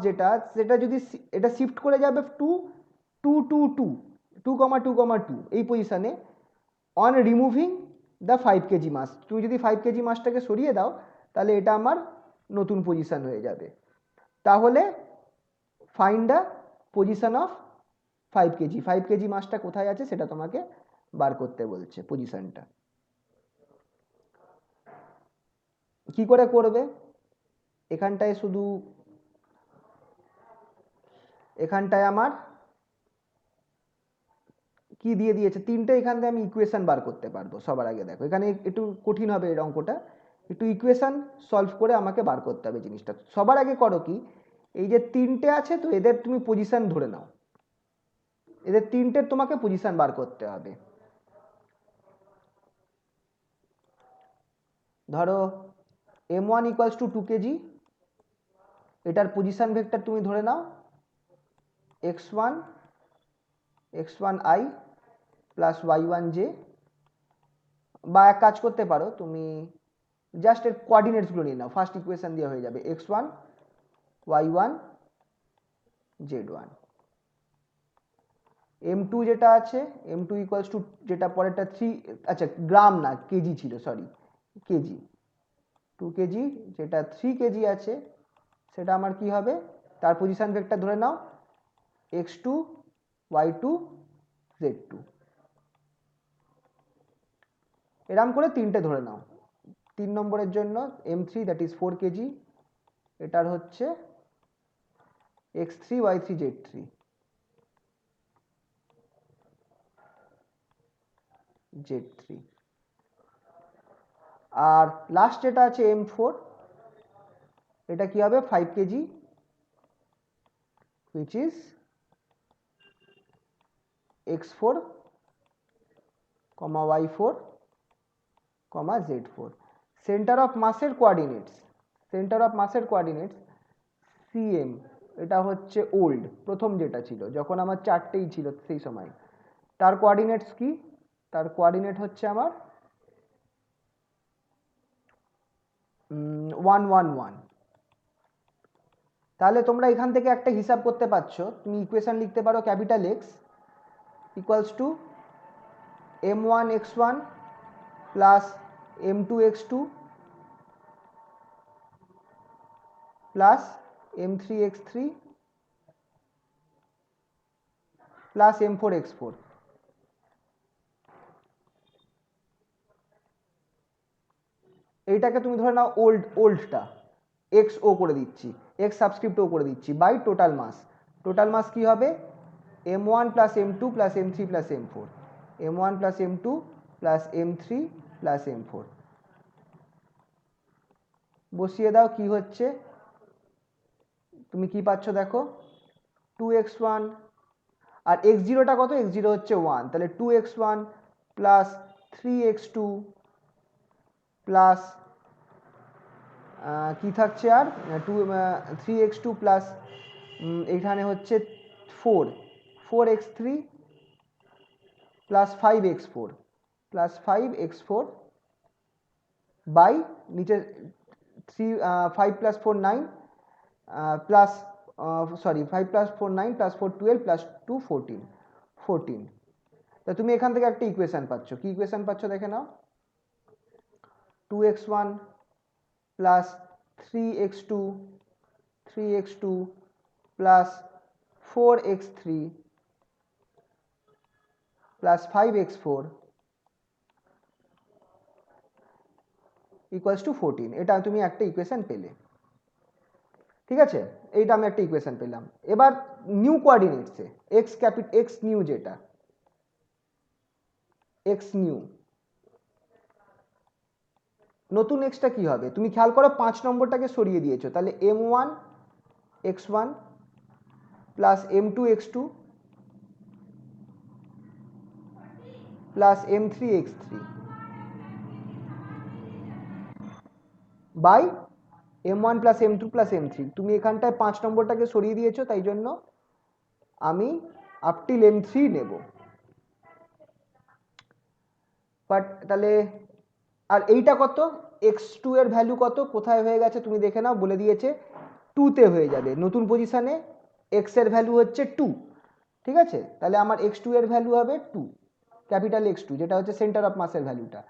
সেটা যদি এটা শিফট করে যাবে 2 2 2 2 2 2 2 এই পজিশনে অন রিমুভিং দ্য 5 কেজি মাস। তুমি যদি 5 কেজি মাসটাকে সরিয়ে দাও তাহলে এটা আমার নতুন পজিশন হয়ে যাবে। তাহলে find the position of 5 KG. 5 KG মাসটা কোথায় আছে সেটা তোমাকে বার করতে বলছে, পজিশনটা। কি করে করবে, এখানটায় শুধু এখানটায় আমার কি দিয়ে দিয়েছে, তিনটে এখান থেকে আমি ইকুয়েশন বার করতে পারবো। সবার আগে দেখো, এখানে একটু কঠিন হবে এই অঙ্কটা, একটু ইকুয়েশন সলভ করে আমাকে বার করতে হবে জিনিসটা। সবার আগে করো কি, এই যে তিনটে আছে তো এদের তুমি পজিশন ধরে নাও, এদের তিনটের তোমাকে পজিশন বার করতে হবে। ধরো M1 ইকুয়ালস টু 2 কেজি, এটার পজিশন ভেক্টর তুমি ধরে নাও x1 x1i প্লাস y1j, বা এক কাজ করতে পারো তুমি, জাস্ট এর কোঅর্ডিনেটসগুলো নিয়ে নাও, ফার্স্ট ইকুয়েশন দিয়ে হয়ে যাবে x1 y1 z1। m2 যেটা আছে, m2 ইকুয়ালস টু যেটা পরেরটা 3, আচ্ছা গ্রাম না কেজি ছিল, সরি কেজি, 2 কেজি, যেটা 3 কেজি আছে সেটা আমার কি হবে, তার পজিশন ভেক্টর ধরে নাও x2 y2 z2। এরম করে তিনটে ধরে নাও। 3 নম্বরের জন্য m3 দ্যাট ইজ 4 কেজি, এটার হচ্ছে x3 y3 z3, z3। আর লাস্ট যেটা আছে m4, এটা কি হবে 5 KG, which is x4 y4 z4। Centre of মাসের কোঅর্ডিনেটস, সেন্টার অফ মাসের কোঅর্ডিনেটস সিএম, এটা হচ্ছে ওল্ড, প্রথম যেটা ছিল যখন আমার চারটেই ছিল সেই সময়, তার কোঅর্ডিনেটস কি, তার কোঅর্ডিনেট হচ্ছে আমার 1 1 1। তাহলে তোমরা এখান থেকে একটা হিসাব করতে পারছো, তুমি ইকুয়েশন লিখতে পারো capital x equals two m1 x1 plus m2 x2 plus m3 x3 plus m4 x4। এইটাকে তুমি ধরে নাও ওল্ডটা, এক্স ও করে দিচ্ছি, এক্স সাবস্ক্রিপ্ট ও করে দিচ্ছি, by total mass. Total mass কি হবে, m1 plus m2 plus m3 plus m4, m1 plus m2 plus m3 plus m4। বসিয়ে দাও, কি হচ্ছে তুমি কি পাচ্ছ দেখো, 2x1 আর x0টা কত, x0 হচ্ছে 1, তাহলে 2x1 প্লাস 3x2 প্লাস কি থাকছে আর 3x2 প্লাস এখানে হচ্ছে 4x3 plus 5x4 plus 5x4 by নিচে 5 plus 4 9 plus sorry 5 plus 4 9 plus 4 12 plus 2 14। তা তুমি এখান থেকে একটা ইকুয়েশন পাচ্ছ, কি ইকুয়েশন পাচ্ছ দেখে নাও, 2x1 plus 3x2 plus 4x3 plus 5x4 equals to 14। এটা তুমি একটা ইকুয়েশন পেলে, ঠিক আছে, এইটা আমি একটা ইকুয়েশন পেলাম। এবার নিউ কোঅর্ডিনেটসে এক্স নিউ, যেটা এক্স নিউ, নতুন এক্সটা কি হবে, তুমি খেয়াল করো 5 নম্বরটাকে সরিয়ে দিয়েছো, তাহলে m1 x1 plus m2 x2 plus m3 x3 by m1 plus m2 plus m3। তুমি এখানটায় 5 নম্বরটাকে সরিয়ে দিয়েছো, তাই জন্য আমি আপ টিল m3 নেব। বাট তাহলে আর এইটা কত, x2 এর ভ্যালু কত, কোথায় হয়ে গেছে তুমি দেখে নাও, বলে দিয়েছে 2 তে হয়ে যাবে, নতুন পজিশনে x এর ভ্যালু হচ্ছে 2, ঠিক আছে, তাহলে আমার x2 এর ভ্যালু হবে 2, ক্যাপিটাল x2, যেটা হচ্ছে সেন্টার অফ মাসের ভ্যালুটা।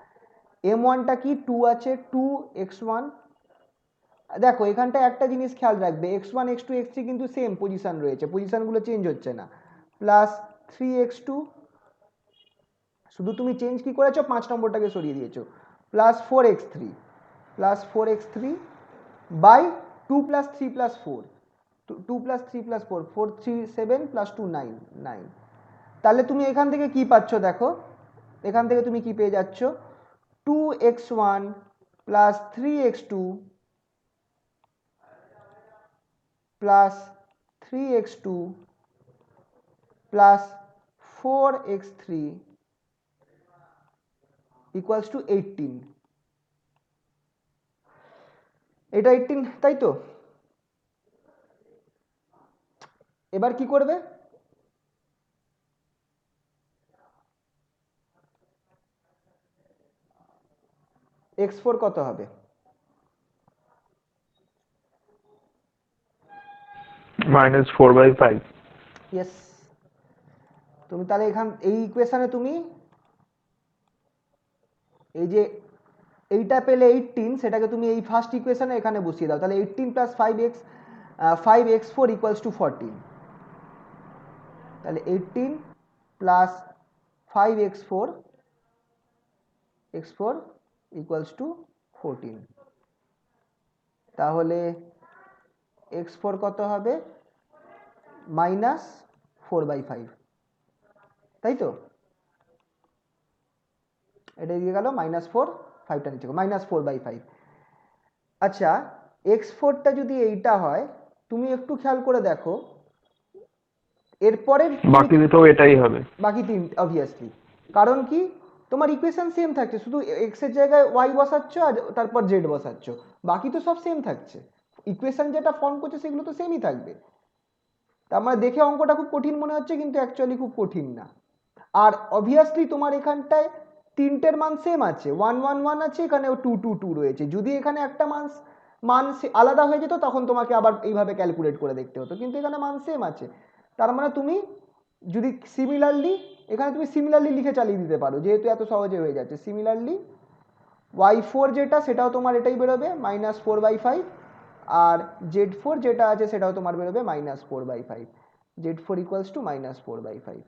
m1টা কি 2 আছে, 2x1, দেখো এখানটা একটা জিনিস খেয়াল রাখবে, x1 x2 x3 কিন্তু সেম পজিশন রয়েছে, পজিশনগুলো চেঞ্জ হচ্ছে না, প্লাস 3x2, শুধু তুমি চেঞ্জ কি করেছো, 5 নম্বরটাকে সরিয়ে দিয়েছো, plus 4x3 by 2 plus 3 plus 4, 2 plus 3 plus 4, 4 3 7 plus 2 9। তাহলে তুমি এখান থেকে কি পাচ্ছ দেখো, এখান থেকে তুমি কি পেয়ে যাচ্ছ, 2x1 plus 3x2 plus 3x2 plus 4x3 equals to 18। এটা 18, তাই তো? এবার কি করবে, x4 কত হবে, -4/5। ইয়েস। তুমি তাহলে এই ইকুয়েশনে তুমি এই যে এইটা পেলে 18, সেটাকে তুমি এই ফার্স্ট ইকুয়েশনে এখানে বসিয়ে দাও, তাহলে 18 প্লাস 5x4 ইকুয়ালস টু 14, তাহলে 18 প্লাস 5x4 ইকুয়ালস টু 14, তাহলে x4 কত হবে, -4/5, তাই তো, এটা দিয়ে গেল -4, 5টা নিচে -4/5। আচ্ছা, x4টা যদি এইটা হয়, তুমি একটু খেয়াল করে দেখো, এরপরে বাকি দুটো এটাই হবে। বাকি তিন অবভিয়াসলি, কারণ কি তোমার ইকুয়েশন সেম থাকছে, শুধু x এর জায়গায় y বসাচ্ছ আর তারপর z বসাচ্ছ, বাকি তো সব সেম থাকছে, ইকুয়েশন যেটা ফর্ম করছে সেগুলো তো সেমই থাকবে। তার মানে দেখে অঙ্কটা খুব কঠিন মনে হচ্ছে, কিন্তু অ্যাকচুয়ালি খুব কঠিন না। আর অবভিয়াসলি তোমার এখানটায় তিনটের মান সেম আছে, 1 1 1 আছে, এখানেও 2 2 2 রয়েছে, যদি এখানে একটা মান আলাদা হয়ে যেত তখন তোমাকে আবার এইভাবে ক্যালকুলেট করে দেখতে হতো, কিন্তু এখানে মান সেম আছে, তার মানে তুমি যদি এখানে তুমি সিমিলারলি লিখে চালিয়ে দিতে পারো, যেহেতু এত সহজে হয়ে যাচ্ছে। সিমিলারলি y4 যেটা, সেটাও তোমার এটাই বেরোবে -4/5, আর z4 যেটা আছে সেটাও তোমার বেরোবে -4/5, z4 ইকুয়ালস টু -4/5।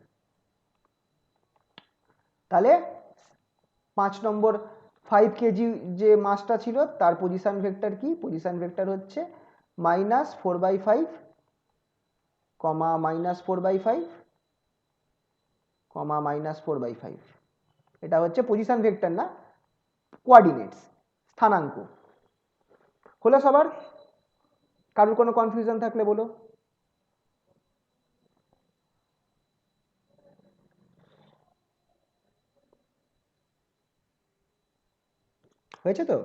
তাহলে 5 নম্বর 5 কেজি যে মাসটা ছিল তার পজিশন ভেক্টর কি, পজিশন ভেক্টর হচ্ছে -4/5, -4/5, -4/5, এটা হচ্ছে পজিশন ভেক্টর না, কোঅর্ডিনেটস, স্থানাঙ্ক। হলো সবার? কারোর কোনো কনফিউশন থাকলে বলো। হয়েছে তো?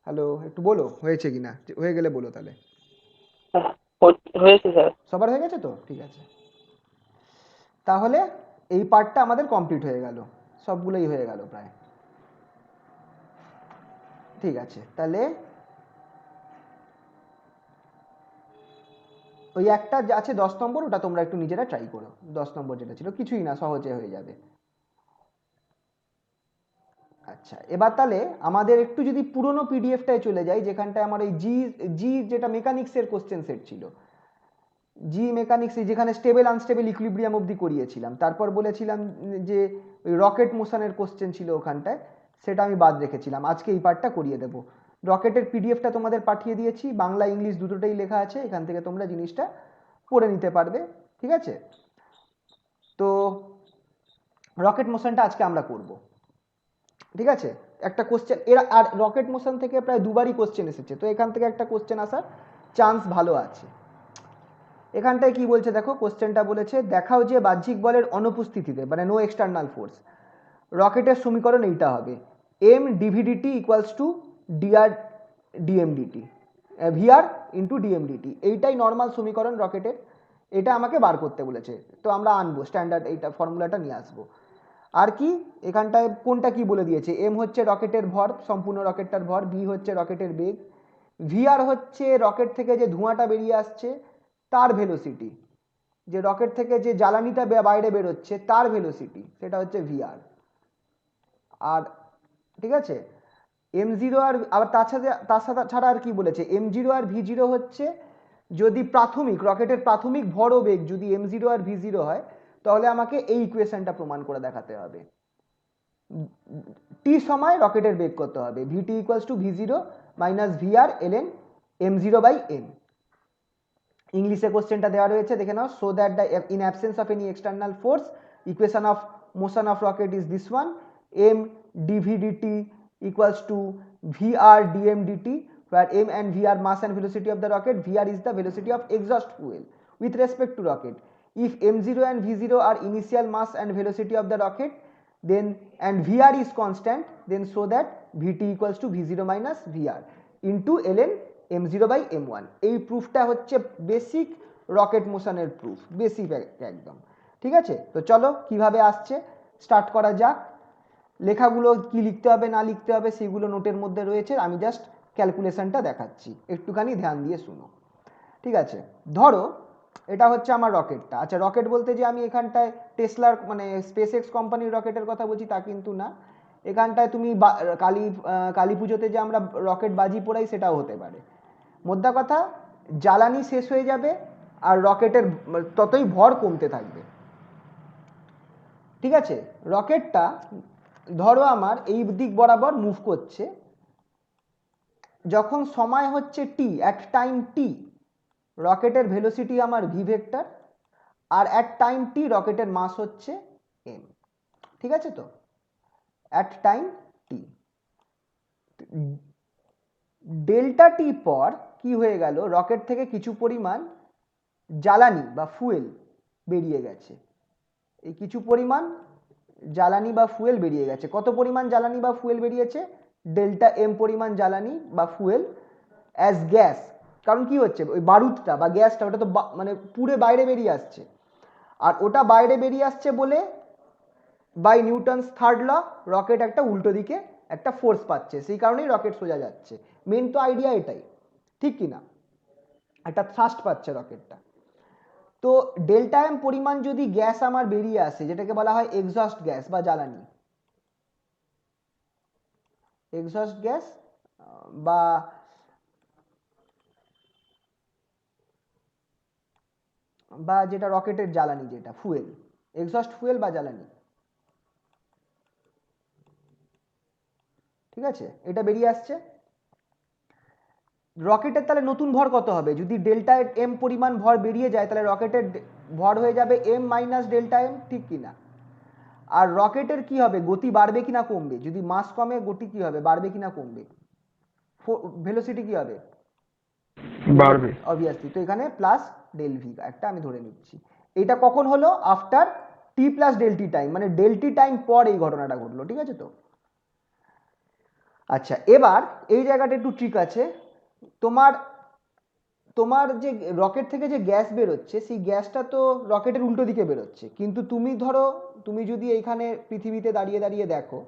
হ্যালো, একটু বলো হয়েছে কিনা, হয়ে গেলে বলো তাহলে। হয়েছে স্যার। সবার হয়ে গেছে তো? ঠিক আছে, তাহলে এই পার্টটা আমাদের কমপ্লিট হয়ে গেল, সবগুলোই হয়ে গেল প্রায়। ঠিক আছে, তাহলে ওই একটা যে আছে 10 নম্বর, ওটা তোমরা একটু নিজেরা ট্রাই করো। 10 নম্বর যেটা ছিল, কিছুই না, সহজে হয়ে যাবে। আচ্ছা, এবার তাহলে আমাদের একটু যদি পুরোনো পিডিএফটায় চলে যাই, যেখানটায় আমার এই জি যেটা মেকানিক্সের কোশ্চেন সেট ছিল, জি মেকানিক্স, যেখানে স্টেবল আনস্টেবল ইকুইলিব্রিয়াম অবধি করিয়েছিলাম, তারপর বলেছিলাম যে ওই রকেট মোশনের কোশ্চেন ছিল ওখানটায়, সেটা আমি বাদ রেখেছিলাম। আজকে এই পার্টটা করিয়ে দেবো। রকেটের পিডিএফটা তোমাদের পাঠিয়ে দিয়েছি, বাংলা ইংলিশ দুটোটাই লেখা আছে, এখান থেকে তোমরা জিনিসটা পড়ে নিতে পারবে। ঠিক আছে, তো রকেট মোশনটা আজকে আমরা করব। ঠিক আছে, একটা কোশ্চেন এরা, আর রকেট মোশন থেকে প্রায় দুবারই কোশ্চেন এসেছে, তো এখান থেকে একটা কোশ্চেন আসার চান্স ভালো আছে। এখানটায় কি বলছে দেখো, কোশ্চেনটা বলেছে দেখাও যে বাহ্যিক বলের অনুপস্থিতিতে, মানে নো এক্সটার্নাল ফোর্স, রকেটের সমীকরণ এইটা হবে, M DVDT equals to DR DMDT, VR into DMDT. এইটাই নর্মাল সমীকরণ রকেটের, এটা আমাকে বার করতে বলেছে, তো আমরা আনবো স্ট্যান্ডার্ড, এইটা ফর্মুলাটা নিয়ে আসবো। আর কি এখানটায় কোনটা কি বলে দিয়েছে, এম হচ্ছে রকেটের ভর, সম্পূর্ণ রকেটটার ভর, ভি হচ্ছে রকেটের বেগ, ভিআর হচ্ছে রকেট থেকে যে ধোঁয়াটা বেরিয়ে আসছে তার ভেলোসিটি, যে রকেট থেকে যে জ্বালানিটা বাইরে বেরোচ্ছে তার ভেলোসিটি, সেটা হচ্ছে ভিআর। আর ঠিক আছে, এম জিরো আর আবার তার সাথে ছাড়া আর কি বলেছে, এম জিরো আর ভি জিরো হচ্ছে যদি প্রাথমিক রকেটের প্রাথমিক ভর ও বেগ যদি এম জিরো আর ভি জিরো হয়, তাহলে আমাকে এই ইকুয়েশনটা প্রমাণ করে দেখাতে হবে। টি সময় রকেটের বেগ কত হবে, VT equals to V zero minus VR LN M zero by M. ইংলিশে কোশ্চেনটা দেওয়া রয়েছে, দেখে নাও। So that the in absence of any external force equation of motion of rocket is this one, M DVDT equals to vr dm dt, where m and v are mass and velocity of the rocket, vr is the velocity of exhaust fuel with respect to rocket. If m0 and v0 are initial mass and velocity of the rocket, then and vr is constant, then so that vt equals to v0 minus vr into ln m0 by m1। এই প্রুফটা হচ্ছে basic rocket মোশনের proof, basic একদম। ঠিক আছে, তো চলো কিভাবে আসছে start করা যাক। লেখাগুলো কি লিখতে হবে না লিখতে হবে সেগুলো নোটের মধ্যে রয়েছে, আমি জাস্ট ক্যালকুলেশনটা দেখাচ্ছি, একটুখানি ধ্যান দিয়ে শুনো। ঠিক আছে, ধরো এটা হচ্ছে আমার রকেটটা। আচ্ছা, রকেট বলতে যে আমি এখানটায় টেসলার মানে স্পেস এক্স কোম্পানির রকেটের কথা বলছি তা কিন্তু না, এখানটায় তুমি কালী পুজোতে যে আমরা রকেট বাজি পোড়াই সেটাও হতে পারে। মোদ্দা কথা, জ্বালানি শেষ হয়ে যাবে আর রকেটের ততই ভর কমতে থাকবে। ঠিক আছে, রকেটটা ধরো আমার এই দিক বরাবর মুভ করছে, যখন সময় হচ্ছে টি, অ্যাট টাইম টি রকেটের ভেলোসিটি আমার ভি ভেক্টর, আর অ্যাট টাইম টি রকেটের মাস হচ্ছে এম। ঠিক আছে, তো at time T delta T পর কি হয়ে গেল, রকেট থেকে কিছু পরিমাণ জ্বালানি বা ফুয়েল বেরিয়ে গেছে, এই কিছু পরিমাণ জ্বালানি বা ফুয়েল বেরিয়ে গেছে। কত পরিমাণ জ্বালানি বা ফুয়েল বেরিয়েছে, ডেল্টা এম পরিমাণ জ্বালানি বা ফুয়েল অ্যাজ গ্যাস। কারণ কি হচ্ছে, ওই বারুদটা বা গ্যাসটা ওটা তো মানে পুরে বাইরে বেরিয়ে আসছে, আর ওটা বাইরে বেরিয়ে আসছে বলে by Newton's third law rocket একটা উল্টো দিকে একটা ফোর্স পাচ্ছে, সেই কারণেই রকেট সোজা যাচ্ছে। মেন তো আইডিয়া এটাই, ঠিক কি না? একটা থ্রাস্ট পাচ্ছে রকেটটা। তো ডেল্টা এম পরিমাণ যদি গ্যাস আমার বেরিয়ে আসে, যেটাকে বলা হয় এক্সস্ট গ্যাস বা জ্বালানি, এক্সস্ট গ্যাস বা যেটা রকেটের জ্বালানি, যেটা ফুয়েল, এক্সস্ট ফুয়েল বা জ্বালানি। ঠিক আছে, এটা বেরিয়ে আসছে, রকেটের তাহলে নতুন ভর কত হবে, যদি ডেল্টা এম পরিমাণ ভর বেরিয়ে যায় তাহলে রকেটের ভর হয়ে যাবে এম মাইনাস ডেল্টা এম, ঠিক কি না? আর রকেটের কি হবে, গতি বাড়বে কি না কমবে? যদি মাস কমে গতি কি হবে, বাড়বে কি না কমবে? ভেলোসিটি কি হবে? বাড়বে। অবভিয়াসলি। তো এখানে প্লাস ডেল ভি একটা আমি ধরে নিচ্ছি। এটা কখন হলো? আফটার টি প্লাস ডেল টি টাইম, মানে ডেল টি টাইম পর এই ঘটনাটা ঘটলো, ঠিক আছে তো? আচ্ছা, এবার এই জায়গাটা একটু ট্রিক আছে। তোমার তোমার যে রকেট থেকে যে গ্যাস বেরোচ্ছে, সেই গ্যাসটা তো রকেটের উল্টো দিকে বেরোচ্ছে, কিন্তু তুমি ধরো তুমি যদি এইখানে পৃথিবীতে দাঁড়িয়ে দাঁড়িয়ে দেখো,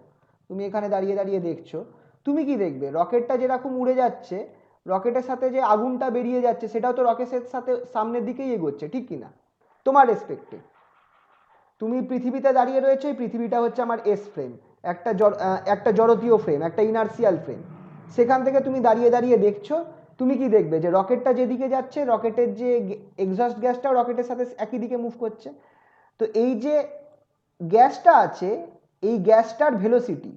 তুমি এখানে দাঁড়িয়ে দাঁড়িয়ে দেখছো, তুমি কি দেখবে? রকেটটা যেরকম উড়ে যাচ্ছে, রকেটের সাথে যে আগুনটা বেরিয়ে যাচ্ছে সেটাও তো রকেটের সাথে সামনের দিকেই এগোচ্ছে, ঠিক কি না? তোমার রেসপেক্টে তুমি পৃথিবীতে দাঁড়িয়ে রয়েছে, এই পৃথিবীটা হচ্ছে আমার এস ফ্রেম, একটা জড়তীয় ফ্রেম, একটা ইনার্সিয়াল ফ্রেম। সেখান থেকে তুমি দাঁড়িয়ে দাঁড়িয়ে দেখছো, তুমি কি দেখবে? যে রকেটটা যেদিকে যাচ্ছে, রকেটের যে এক্সস্ট গ্যাসটাও রকেটের সাথে একই দিকে মুভ করছে। তো এই যে গ্যাসটা আছে, এই গ্যাসটার ভেলোসিটি,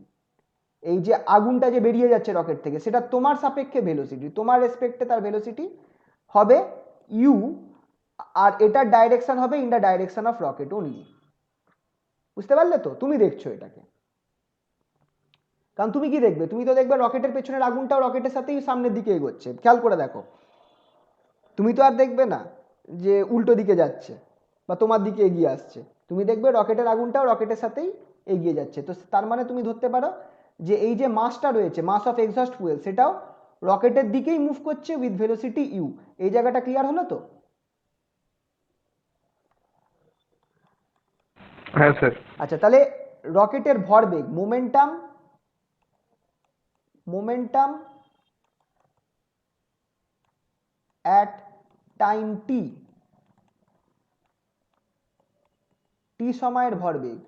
এই যে আগুনটা যে বেরিয়ে যাচ্ছে রকেট থেকে, সেটা তোমার সাপেক্ষে ভেলোসিটি, তোমার রেসপেক্টে তার ভেলোসিটি হবে ইউ, আর এটার ডাইরেকশন হবে in the direction of rocket only. বুঝতে পারলে তো? তুমি দেখছো এটাকে, কারণ তুমি কি দেখবে? তুমি তো দেখবে রকেটের পেছনের আগুনটাও রকেটের সাথেই সামনের দিকে এগোচ্ছে, খেয়াল করে দেখো। তুমি তো আর দেখবে না যে উল্টো দিকে যাচ্ছে বা তোমার দিকে এগিয়ে আসছে, তুমি দেখবে রকেটের আগুনটাও রকেটের সাথেই এগিয়ে যাচ্ছে। তো তার মানে তুমি ধরতে পারো যে এই যে মাসটা রয়েছে, মাস অফ এক্সস্ট ফুয়েল, সেটাও রকেটের দিকেই মুভ করছে উইথ ভেলোসিটি ইউ। এই জায়গাটা ক্লিয়ার হলো তো? হ্যাঁ স্যার। আচ্ছা, তাহলে রকেটের ভরবেগ, মোমেন্টাম at time t, টি সময়ের ভরবেগ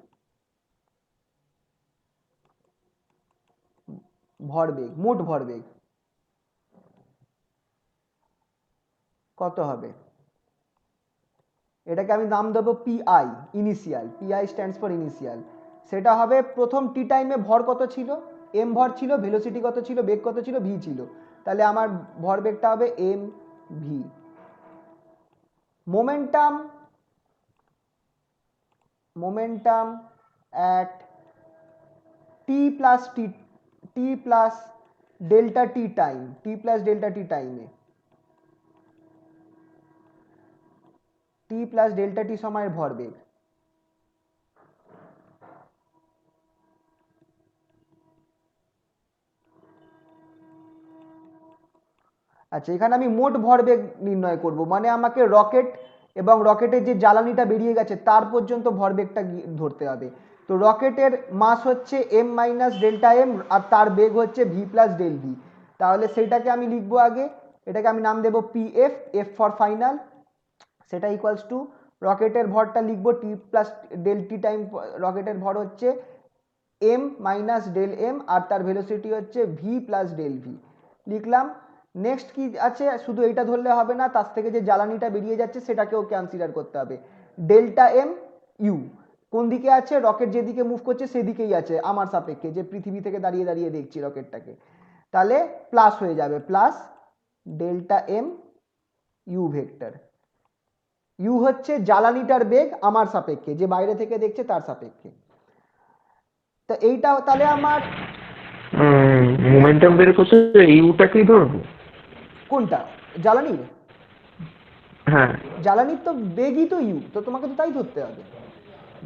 মোট ভরবেগ কত হবে? এটাকে আমি নাম দেবো PI, initial. PI stands for initial. সেটা হবে প্রথম টি টাইমে ভর কত ছিল? এম ভর ছিল, ভেলোসিটি কত ছিল, বেগ কত ছিল, ভি ছিল। তাহলে আমার ভরবেগটা হবে M V. Momentum at T plus delta T time, T plus delta T টাইমে, টি প্লাস ডেল্টা টি সময়ের ভরবেগ আচ্ছা, এখানে আমি মোট ভরবেগ নির্ণয় করব, মানে আমাকে রকেট এবং রকেটের যে জ্বালানিটা বেরিয়ে গেছে তার পর্যন্ত ভরবেগটা ধরতে হবে। তো রকেটের মাস হচ্ছে এম মাইনাস ডেল্টা এম, আর তার বেগ হচ্ছে ভি প্লাস ডেল ভি। তাহলে সেইটাকে আমি লিখবো আগে, এটাকে আমি নাম দেবো P F, F for final. সেটা ইকুয়ালস টু রকেটের ভরটা লিখবো টি প্লাস ডেল টি টাইম, রকেটের ভর হচ্ছে এম মাইনাস ডেল এম, আর তার ভেলোসিটি হচ্ছে ভি প্লাস ডেল ভি, লিখলাম। নেক্সট কি আছে? শুধু এইটা ধরলে হবে না, তার থেকে যে জ্বালানিটা বেরিয়ে যাচ্ছে সেটাকেও কনসিডার করতে হবে। ডেল্টা এম ইউ কোন দিকে আছে? রকেট যেদিকে মুভ করছে সেদিকেই আছে আমার সাপেক্ষে, যে পৃথিবী থেকে দাঁড়িয়ে দাঁড়িয়ে দেখছি রকেটটাকে। তাহলে প্লাস হয়ে যাবে, plus delta M U vector. U হচ্ছে জ্বালানিটার বেগ আমার সাপেক্ষে, যে বাইরে থেকে দেখছে তার সাপেক্ষে। তো এইটা তাহলে আমার মোমেন্টাম বের করতে ইউটাকেই ধরবো? কোনটা? জ্বালানির? হ্যাঁ। জ্বালানির তো বেগই তো ইউ, তো তোমাকে তো তাই ধরতে হবে।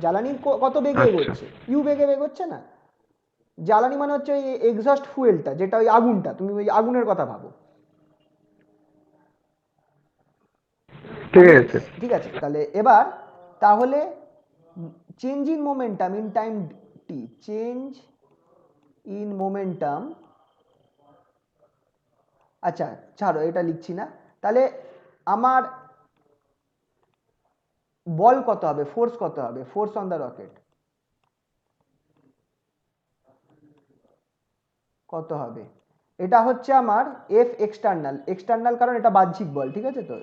জ্বালানির কত বেগে আচ্ছা। এগোচ্ছে? ইউ বেগে এগোচ্ছে না? জ্বালানি মানে হচ্ছে ওই এক্সস্ট ফুয়েলটা, যেটা ওই আগুনটা, তুমি ওই আগুনের কথা ভাবো। ঠিক আছে। ঠিক আছে, তাহলে এবার তাহলে change in momentum in time T, change in momentum, আচ্ছা ছাড়ো এটা লিখছি না। তাহলে আমার বল কত হবে, ফোর্স কত হবে, ফোর্স অন দ্য রকেট কত হবে? এটা হচ্ছে আমার এফ এক্সটার্নাল, এক্সটার্নাল কারণ এটা বাহ্যিক বল, ঠিক আছে তো,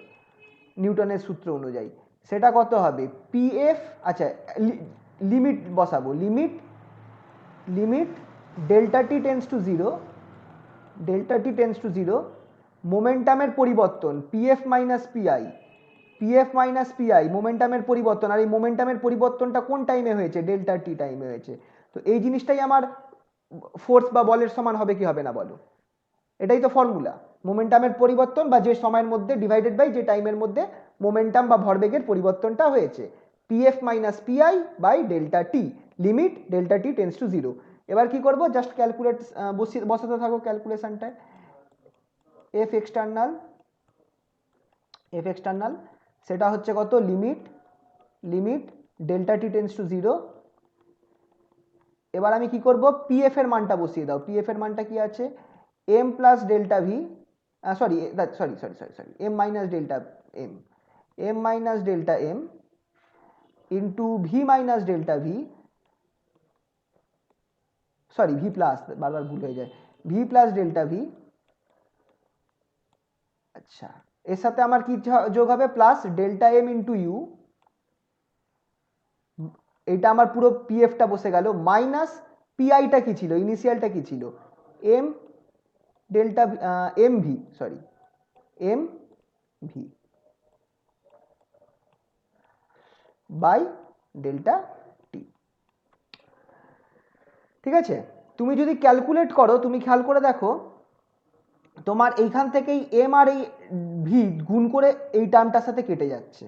নিউটনের সূত্র অনুযায়ী। সেটা কত হবে? পি এফ, আচ্ছা লিমিট বসাবো, limit delta T tends to zero, মোমেন্টামের পরিবর্তন P F minus PI, PF minus PI মোমেন্টামের পরিবর্তন, আর এই মোমেন্টামের পরিবর্তনটা কোন টাইমে হয়েছে? ডেল্টা টি টাইমে হয়েছে। তো এই জিনিসটাই আমার ফোর্স বা বলের সমান হবে কি হবে না বলো? এটাই তো ফর্মুলা, মোমেন্টামের পরিবর্তন বা যে সময়ের মধ্যে ডিভাইডেড বাই যে টাইমের মধ্যে মোমেন্টাম বা ভরবেগের পরিবর্তনটা হয়েছে, PF minus PI by delta T, limit delta T tends to zero. এবার কি করব? জাস্ট ক্যালকুলেট বসাতে থাকো ক্যালকুলেশনটায়। এফ এক্সটার্নাল সেটা হচ্ছে কত? Limit delta T tends to zero. এবার আমি কি করব? পিএফ এর মানটা বসিয়ে দাও। পিএফ এর মানটা কি আছে? M plus delta V, sorry M minus delta M into V minus delta V, sorry V plus, বারবার ভুল হয়ে যায়, ভি প্লাস ডেল্টা ভি। আচ্ছা, এর সাথে আমার কি যোগ হবে? Plus delta M into U, এটা আমার পুরো পিএফটা বসে গেল, মাইনাস পিআইটা কি ছিল? ইনিশিয়ালটা কি ছিল? M delta M V by delta T. ঠিক আছে, তুমি যদি ক্যালকুলেট করো, তুমি খেয়াল করে দেখো, তোমার এইখান থেকেই এম আর এই ভি গুণ করে এই টার্মটার সাথে কেটে যাচ্ছে,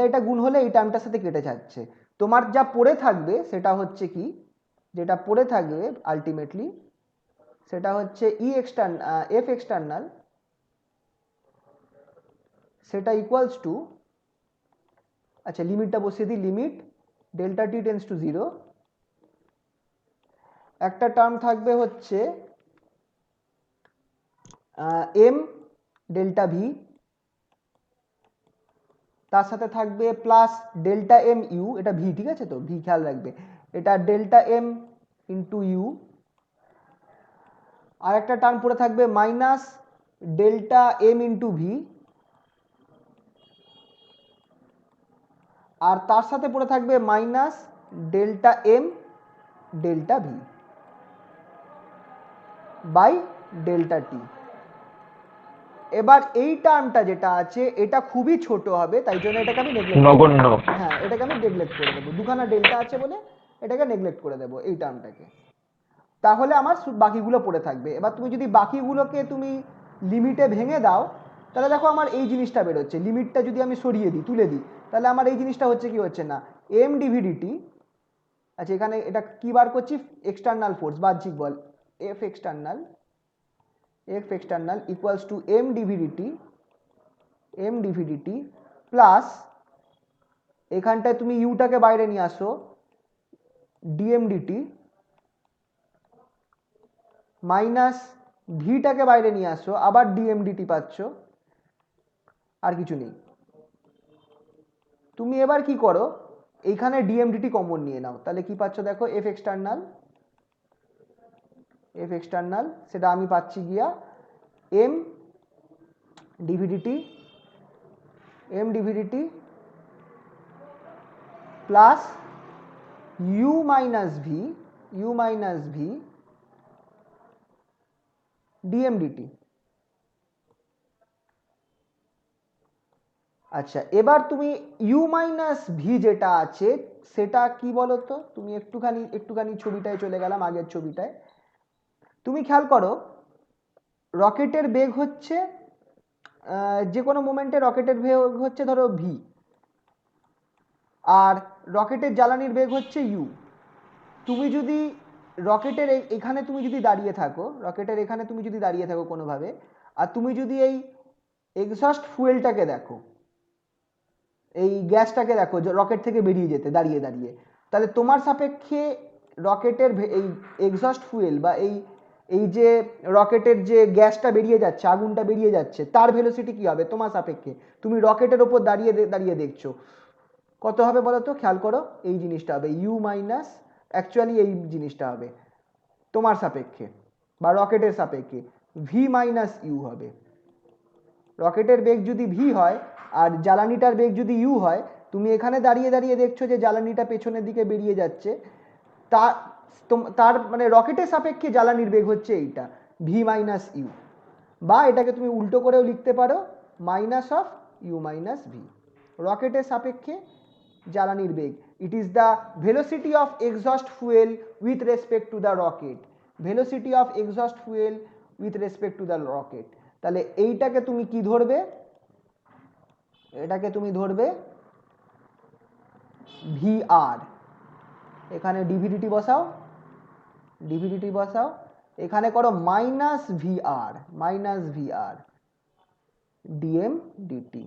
এটা গুণ হলে এই টার্মটার সাথে কেটে যাচ্ছে। তোমার যা পড়ে থাকবে সেটা হচ্ছে কি, যেটা পড়ে থাকবে আলটিমেটলি সেটা হচ্ছে এফ এক্সটার্নাল, সেটা ইকুয়ালস টু, আচ্ছা লিমিটটা বসিয়ে দিই, limit delta T tends to zero, একটা টার্ম থাকবে হচ্ছে এম ডেল্টা ভি, তার সাথে থাকবে প্লাস ডেল্টা এম ইউ, এটা ভি, ঠিক আছে তো, ভি খেয়াল রাখবে, এটা ডেল্টা এম ইন্টু ইউ, আর একটা টার্ম পড়ে থাকবে minus delta M into V, আর তার সাথে পড়ে থাকবে minus delta M delta V by delta T. এবার এই টার্মটা যেটা আছে এটা খুবই ছোট হবে, তাই জন্য এটাকে আমি নগণ্য। হ্যাঁ এটাকে আমি নেগলেক্ট করে দেবো, দুখানা ডেল্টা আছে বলে এটাকে নেগলেক্ট করে দেবো এই টার্মটাকে। তাহলে আমার বাকিগুলো পড়ে থাকবে। এবার তুমি যদি বাকিগুলোকে তুমি লিমিটে ভেঙে দাও, তাহলে দেখো আমার এই জিনিসটা বেরোচ্ছে, লিমিটটা যদি আমি সরিয়ে দিই, তুলে দিই, তাহলে আমার এই জিনিসটা হচ্ছে কি, হচ্ছে না এম ডিভিডিটি। আচ্ছা এখানে এটা কি বার করছি? এক্সটার্নাল ফোর্স, বাহ্যিক বল, F external equals to M DVDT plus, এখানটায় তুমি ইউটাকে বাইরে নিয়ে আসো, ডিএমডিটি মাইনাস ভিটাকে বাইরে নিয়ে আসো, আবার ডিএমডিটি পাচ্ছ, আর কিছু নেই। তুমি এবার কি করো, এইখানে ডিএমডিটি কমন নিয়ে নাও, তাহলে কি পাচ্ছ দেখো? এফ এক্সটার্নাল সেটা আমি পাচ্ছি গিয়া M DVDT plus U minus V DMDT. আচ্ছা এবার তুমি ইউ মাইনাস ভি যেটা আছে সেটা কি বলো তো? তুমি একটুখানি ছবিটায় চলে গেলাম, আগের ছবিটায়। তুমি খেয়াল করো, রকেটের বেগ হচ্ছে যে কোনো মোমেন্টে রকেটের বেগ হচ্ছে ধরো ভি, আর রকেটের জ্বালানির বেগ হচ্ছে ইউ। তুমি যদি রকেটের এখানে তুমি যদি দাঁড়িয়ে থাকো কোনোভাবে, আর তুমি যদি এই এক্সস্ট ফুয়েলটাকে দেখো, এই গ্যাসটাকে দেখো রকেট থেকে বেরিয়ে যেতে দাঁড়িয়ে, তাহলে তোমার সাপেক্ষে রকেটের এই এক্সস্ট ফুয়েল বা এই যে রকেটের যে গ্যাসটা বেরিয়ে যাচ্ছে, আগুনটা বেরিয়ে যাচ্ছে, তার ভেলোসিটি কি হবে তোমার সাপেক্ষে? তুমি রকেটের ওপর দাঁড়িয়ে দেখছো, কত হবে বলো তো? খেয়াল করো, এই জিনিসটা হবে ইউ মাইনাস, অ্যাকচুয়ালি এই জিনিসটা হবে তোমার সাপেক্ষে বা রকেটের সাপেক্ষে ভি মাইনাস ইউ হবে। রকেটের বেগ যদি ভি হয় আর জ্বালানিটার বেগ যদি ইউ হয়, তুমি এখানে দাঁড়িয়ে দেখছো যে জ্বালানিটা পেছনের দিকে বেরিয়ে যাচ্ছে, তার মানে রকেটের সাপেক্ষে জ্বালানির বেগ হচ্ছে এইটা ভি মাইনাস ইউ, বা এটাকে তুমি উল্টো করেও লিখতে পারো minus of U minus V. রকেটের সাপেক্ষে জ্বালানির বেগ, it is the velocity of exhaust fuel with respect to the rocket, velocity of exhaust fuel with respect to the rocket. তাহলে এইটাকে তুমি কি ধরবে, এটাকে তুমি ধরবে ভি আর, এখানে ডিভিডিটি বসাও, ডিভিডিটি বসাও, এখানে করো minus V R, minus V R DM DT.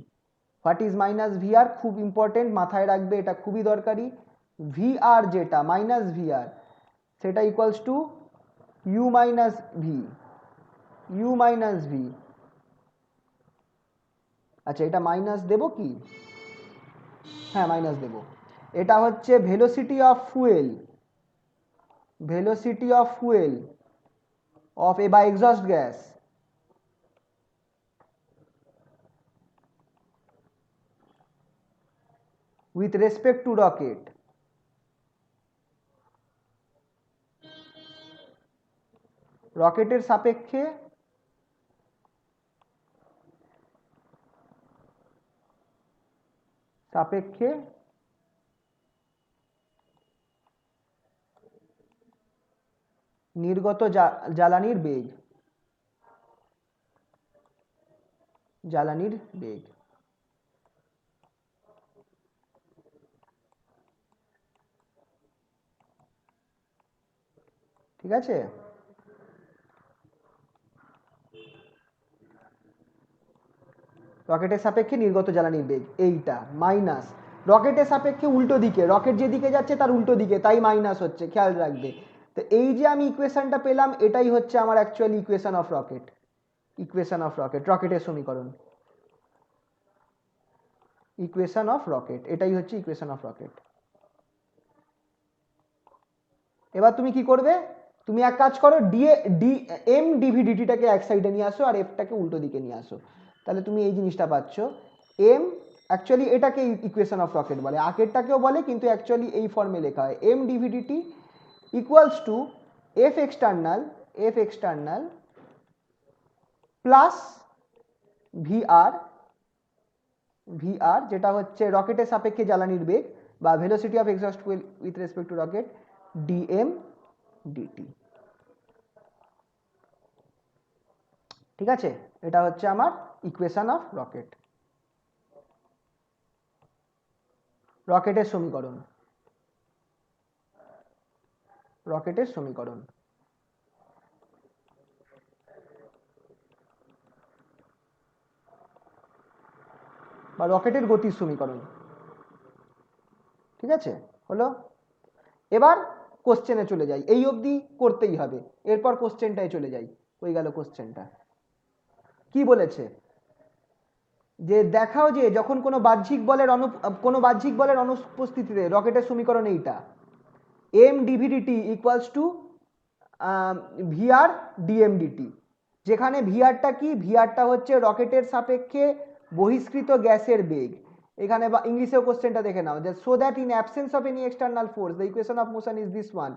What is minus V R? খুব ইম্পর্টেন্ট, মাথায় রাখবে, এটা খুবই দরকারি। ভি আর যেটা মাইনাস ভি আর, সেটা equals to U minus V, U minus V. আচ্ছা, এটা মাইনাস দেবো কি? হ্যাঁ, মাইনাস দেবো। এটা হচ্ছে velocity of fuel, velocity of fuel of a বা exhaust gas with respect to rocket, রকেটের সাপেক্ষে সাপেক্ষে নির্গত জ্বালানির বেগ, জ্বালানির বেগ। ঠিক আছে? রকেটের সাপেক্ষে নির্গত জ্বালানির বেগ এইটা মাইনাস, রকেটের সাপেক্ষে উল্টো দিকে, রকেট যেদিকে যাচ্ছে তার উল্টো দিকে, তাই মাইনাস হচ্ছে, খেয়াল রাখবে। তো এই যে আমি ইকুয়েশনটা পেলাম, এটাই হচ্ছে আমার actually equation of rocket, equation of rocket, রকেটের সমীকরণ, ইকুয়েশন অফ রকেট, এটাই হচ্ছে ইকুয়েশন অফ রকেট। এবার তুমি কি করবে? তুমি এক কাজ করো, এম ডিভিডিটিটাকে এক সাইডে নিয়ে আসো আর এফটাকে উল্টো দিকে নিয়ে আসো, তাহলে তুমি এই জিনিসটা পাচ্ছ। এম অ্যাকচুয়ালি এটাকে ইকুয়েশন অফ রকেট বলে, আগেরটাকেও বলে, কিন্তু অ্যাকচুয়ালি এই ফর্মে লেখা হয় M DVDT equals to F external, F external plus V R, V R যেটা হচ্ছে রকেটের সাপেক্ষে জ্বালানির বেগ বা velocity of exhaust fuel with respect to rocket, DM DT. ঠিক আছে? এটা হচ্ছে আমার ইকুয়েশন অফ রকেট, রকেটের সমীকরণ, রকেটের সমীকরণ। বা রকেটের গতির সমীকরণ। ঠিক আছে? হলো? এবার কোশ্চেনে চলে যাই, এই অবধি করতেই হবে, এরপর কোশ্চেনটায় চলে যাই। হয়ে গেল কোশ্চেনটা। কি বলেছে? যে দেখাও যে যখন কোনো বাহ্যিক বলের অনুপস্থিতিতে রকেটের সমীকরণ এইটা, M DVDT equals two VR ডিএমডিটি, যেখানে ভিআরটা কি? ভিআরটা হচ্ছে রকেটের সাপেক্ষে বহিষ্কৃত গ্যাসের বেগ। এখানে বা ইংলিশেও কোশ্চেনটা দেখে নাও, যে so that in absence of any external force the equation of motion is this one,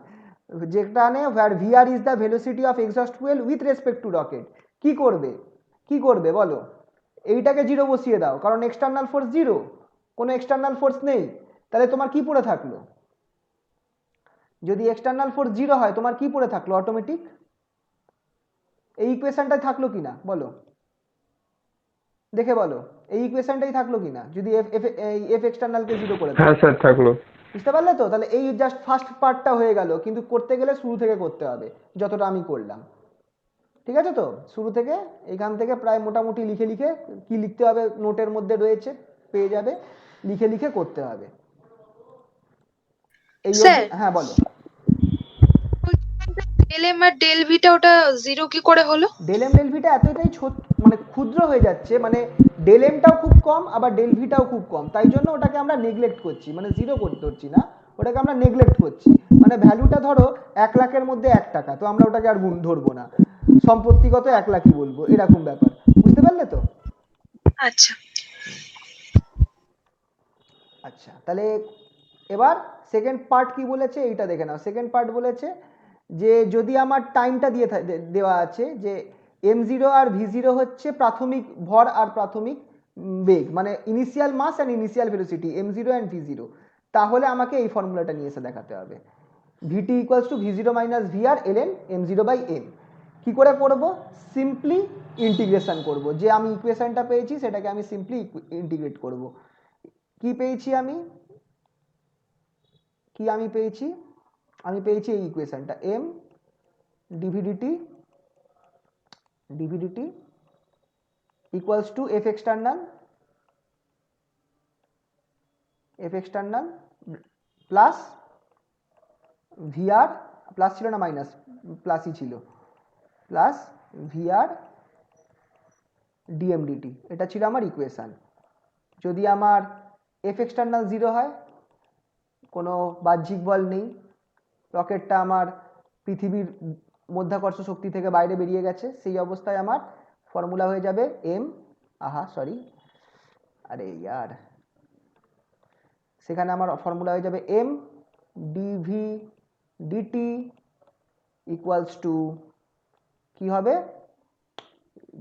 যেখানে where VR is the velocity of exhaust fuel with respect to rocket. কি করবে? কি করবে বলো? এইটাকে জিরো বসিয়ে দাও, কারণ এক্সটার্নাল ফোর্স জিরো, কোনো এক্সটার্নাল ফোর্স নেই, তাহলে তোমার কি পড়ে থাকলো? যদি এক্সটার্নাল ফোর্স জিরো হয়, তোমার কি পড়ে থাকলো? অটোমেটিক। এই ইকুয়েশনটাই থাকলো কিনা বলো, দেখে বলো, এই ইকুয়েশনটাই থাকলো কিনা যদি এফ এক্সটার্নালকে জিরো করে দাও? হ্যাঁ স্যার, থাকলো। বুঝতে পারলে তো? তাহলে এই জাস্ট ফার্স্ট পার্টটা হয়ে গেল, কিন্তু করতে গেলে শুরু থেকে করতে হবে, যতটা আমি করলাম। ঠিক আছে তো? শুরু থেকে এখান থেকে প্রায় মোটামুটি লিখে লিখে, কি লিখতে হবে নোটের মধ্যে রয়েছে, পেয়ে যাবে, লিখে লিখে করতে হবে। এই স্যার, হ্যাঁ বলো। ডেল এম আর ডেল ভিটা ওটা জিরো কি করে হলো? ডেল এম ডেল ভিটা এতটাই মানে ক্ষুদ্র হয়ে যাচ্ছে, মানে ডেল এমটাও খুব কম আবার ডেল ভিটাও খুব কম, তাই জন্য ওটাকে আমরা নেগলেক্ট করছি, মানে জিরো করতে হচ্ছি না, ওটাকে আমরা নেগলেক্ট করছি। মানে ভ্যালুটা ধরো 1 লাখের মধ্যে 1 টাকা, তো আমরা ওটাকে আর গুণ ধরবো না, সম্পত্তিগত 1 লাখই বলবো, এরকম ব্যাপার। বুঝতে পারলে তো? আচ্ছা। আচ্ছা, তাহলে এবার সেকেন্ড পার্ট কি বলেছে এইটা দেখে নাও। সেকেন্ড পার্ট বলেছে যে যদি আমার টাইমটা দেওয়া আছে যে m0 আর v0 হচ্ছে প্রাথমিক ভর আর প্রাথমিক বেগ মানে initial mass and initial velocity M zero and V zero, তাহলে আমাকে এই ফর্মুলাটা নিয়ে এসে দেখাতে হবে। VT equals to V zero minus V R L N M zero by M. কী করে করব? সিম্পলি ইন্টিগ্রেশন করব। যে আমি ইকুয়েশনটা পেয়েছি সেটাকে আমি সিম্পলি ইন্টিগ্রেট করব। কি পেয়েছি আমি? আমি পেয়েছি এই ইকুয়েশনটা M DVDT equals to F external plus VR, plus ছিল না মাইনাস, প্লাসই ছিল, প্লাস ভিআর ডিএমডিটি। এটা ছিল আমার ইকুয়েশান। যদি আমার এফ এক্সটার্নাল 0 হয়, কোনো বাহ্যিক বল নেই, রকেটটা আমার পৃথিবীর মধ্যাকর্ষ শক্তি থেকে বাইরে বেরিয়ে গেছে, সেই অবস্থায় আমার ফর্মুলা হয়ে যাবে এম, সেখানে আমার ফর্মুলা হয়ে যাবে M DV DT equals to কি হবে?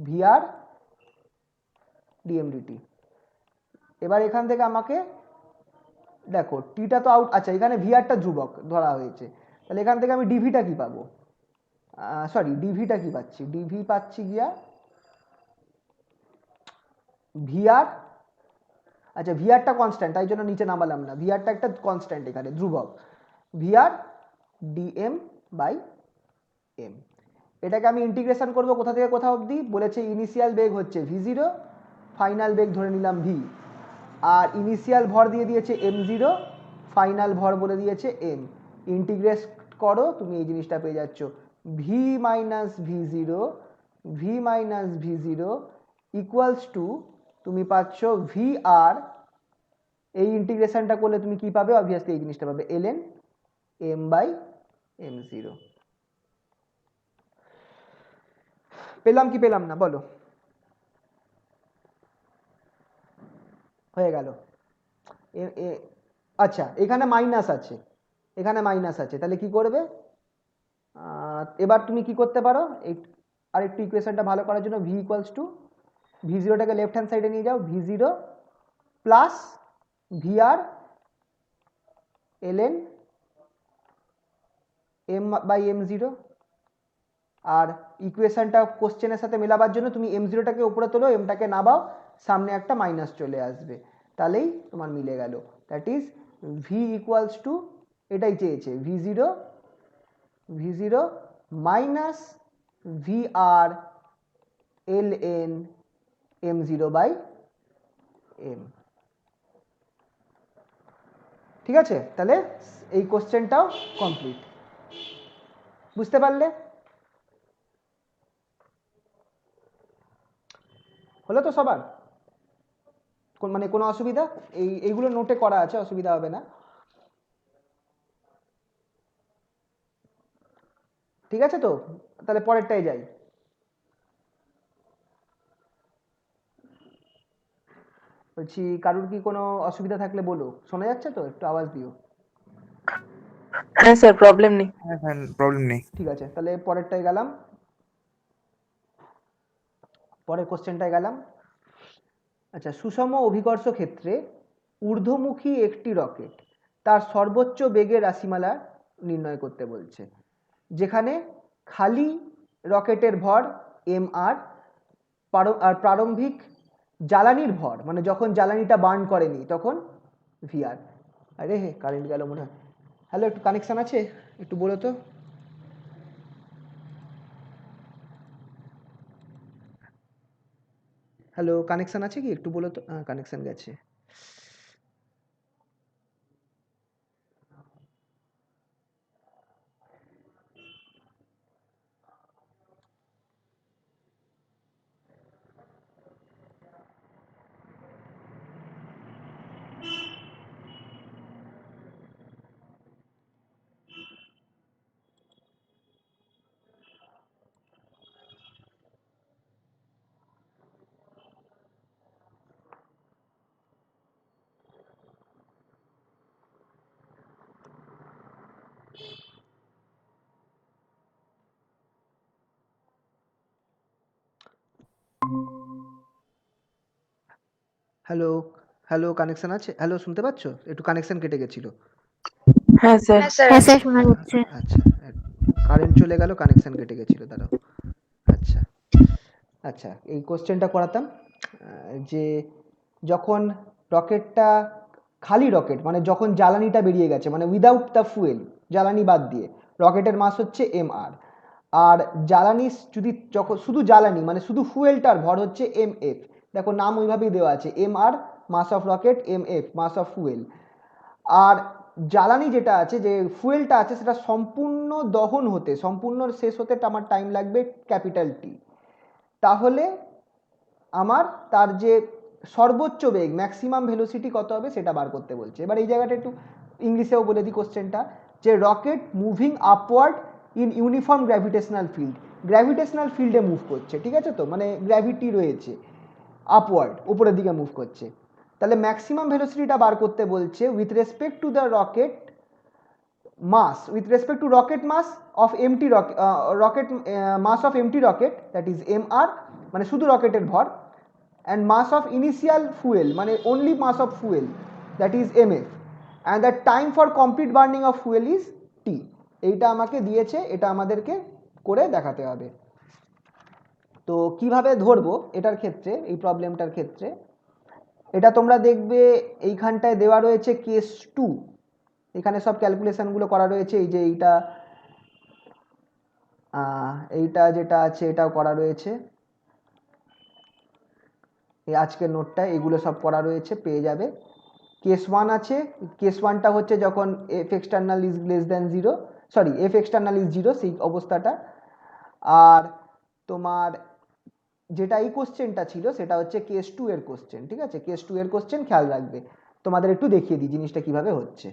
VR DMDT. এবার এখান থেকে আমাকে দেখো টিটা তো আউট, আচ্ছা এখানে ভিআরটা ধ্রুবক ধরা হয়েছে, তাহলে এখান থেকে আমি ডিভিটা কি পাবো? ডিভিটা কি পাচ্ছি? ডিভি পাচ্ছি গিয়া ভিআর, আচ্ছা ভিআরটা কনস্ট্যান্ট তাই জন্য নিচে নামালাম না, ভিআরটা একটা কনস্ট্যান্ট এখানে ধ্রুবক, ভিআর ডিএম বাই এম। এটাকে আমি ইন্টিগ্রেশন করব কোথা থেকে কোথা অবধি? বলেছে ইনিশিয়াল বেগ হচ্ছে ভি জিরো, ফাইনাল বেগ ধরে নিলাম ভি, আর ইনিশিয়াল ভর দিয়ে দিয়েছে এম জিরো, ফাইনাল ভর বলে দিয়েছে এম। ইন্টিগ্রেট করো, তুমি এই জিনিসটা পেয়ে যাচ্ছ V minus V zero equals to, তুমি পাচ্ছ ভি আর, এই ইন্টিগ্রেশনটা করলে তুমি কি পাবে? অবভিয়াসলি এই জিনিসটা পাবে L N M by M zero. পেলাম কি পেলাম না বলো? হয়ে গেল। আচ্ছা এখানে মাইনাস আছে, তাহলে কি করবে? এবার তুমি কি করতে পারো আর একটু ইকুয়েশনটা ভালো করার জন্য, ভি ইকুয়ালস টু ভি জিরোটাকে লেফট হ্যান্ড সাইডে নিয়ে যাও, V zero plus VR L N M by M zero. আর ইকুয়েশনটা কোশ্চেনের সাথে মেলাবার জন্য তুমি এম জিরোটাকে উপরে তোলো, এমটাকে নামাও, সামনে একটা মাইনাস চলে আসবে, তাহলেই তোমার মিলে গেল। That is V equals to, এটাই চেয়েছে, V zero minus V R L N M zero by M. ঠিক আছে, তাহলে এই কোশ্চেনটাও কমপ্লিট। বুঝতে পারলে? হলো তো সবার? মানে কোনো অসুবিধা? এইগুলো নোটে করা আছে, অসুবিধা হবে না। ঠিক আছে তো, তাহলে পরেরটাই যাই। বলছি কারুর কি কোনো অসুবিধা থাকলে বলো। শোনা যাচ্ছে তো? একটু আওয়াজ দিও। হ্যাঁ স্যার, প্রবলেম নেই। হ্যাঁ হ্যাঁ, প্রবলেম নেই। ঠিক আছে, তাহলে পরেরটায় গেলাম, পরের কোশ্চেনটায় গেলাম। আচ্ছা, সুষম অভিকর্ষ ক্ষেত্রে ঊর্ধ্বমুখী একটি রকেট তার সর্বোচ্চ বেগের রাশিমালা নির্ণয় করতে বলছে, যেখানে খালি রকেটের ভর এম আর, আর প্রারম্ভিক জ্বালানির ভর মানে যখন জ্বালানিটা বার্ন করেনি তখন ভি আর। আরে হে কারেন্ট গেল মনে হয়। হ্যালো, একটু কানেকশান আছে? একটু বলো তো। হ্যালো, কানেকশান আছে কি? একটু বলো তো। কানেকশান গেছে। হ্যালো, হ্যালো, কানেকশন আছে? হ্যালো, শুনতে পাচ্ছ? একটু কানেকশন কেটে গেছিল। হ্যাঁ স্যার। হ্যাঁ স্যার হ্যাঁ আছে। স্যার শোনা যাচ্ছে। আচ্ছা, কারেন্ট চলে গেল, কানেকশন কেটে গেছিল, দাঁড়াও। আচ্ছা, আচ্ছা, এই কোশ্চেনটা করাতাম যে যখন রকেটটা খালি রকেট, মানে যখন জ্বালানিটা বেরিয়ে গেছে, মানে উইদাউট দ্য ফুয়েল, জ্বালানি বাদ দিয়ে, রকেটের মাস হচ্ছে mr। আর জ্বালানি যদি যখন শুধু জ্বালানি মানে শুধু ফুয়েলটার ভর হচ্ছে mf। দেখো নাম ওইভাবেই দেওয়া আছে, mr mass of rocket, mf mass of fuel. আর জ্বালানি যেটা আছে, যে ফুয়েলটা আছে, সেটা সম্পূর্ণ দহন হতে, সম্পূর্ণ শেষ হতে আমার টাইম লাগবে ক্যাপিটাল টি। তাহলে আমার তার যে সর্বোচ্চ বেগ, ম্যাক্সিমাম ভেলোসিটি কত হবে সেটা বার করতে বলছে। এবার এই জায়গাটা একটু ইংলিশেও বলে দিই কোশ্চেনটা, যে rocket moving upward in uniform gravitational field, gravitational ফিল্ডে মুভ করছে, ঠিক আছে তো, মানে গ্র্যাভিটি রয়েছে, আপওয়ার্ড উপরের দিকে মুভ করছে। তাহলে ম্যাক্সিমাম ভেলোসিটিটা বার করতে বলছে with respect to the rocket mass, with respect to rocket mass of empty rocket mass of empty rocket, that is mr মানে শুধু রকেটের ভর, and mass of initial fuel মানে only mass of fuel, that is mf, and the time for complete burning of fuel is t। এইটা আমাকে দিয়েছে, এটা আমাদেরকে করে দেখাতে হবে। তো কিভাবে ধরবো এটার ক্ষেত্রে, এই প্রবলেমটার ক্ষেত্রে, এটা তোমরা দেখবে এইখানটায় দেওয়া রয়েছে কেস 2, এখানে সব ক্যালকুলেশনগুলো করা রয়েছে। এই যে এইটা যেটা আছে এটাও করা রয়েছে, এই আজকের নোটটায় এগুলো সব করা রয়েছে, পেয়ে যাবে। কেস 1 আছে, কেস 1টা হচ্ছে যখন F external is less than 0, sorry F external is 0, সেই অবস্থাটা। আর তোমার যেটা এই কোশ্চেনটা ছিল সেটা হচ্ছে কেস 2 এর কোশ্চেন, ঠিক আছে? কেস 2 এর কোশ্চেন খেয়াল রাখবে। তোমাদের একটু দেখিয়ে দিই জিনিসটা কিভাবে হচ্ছে।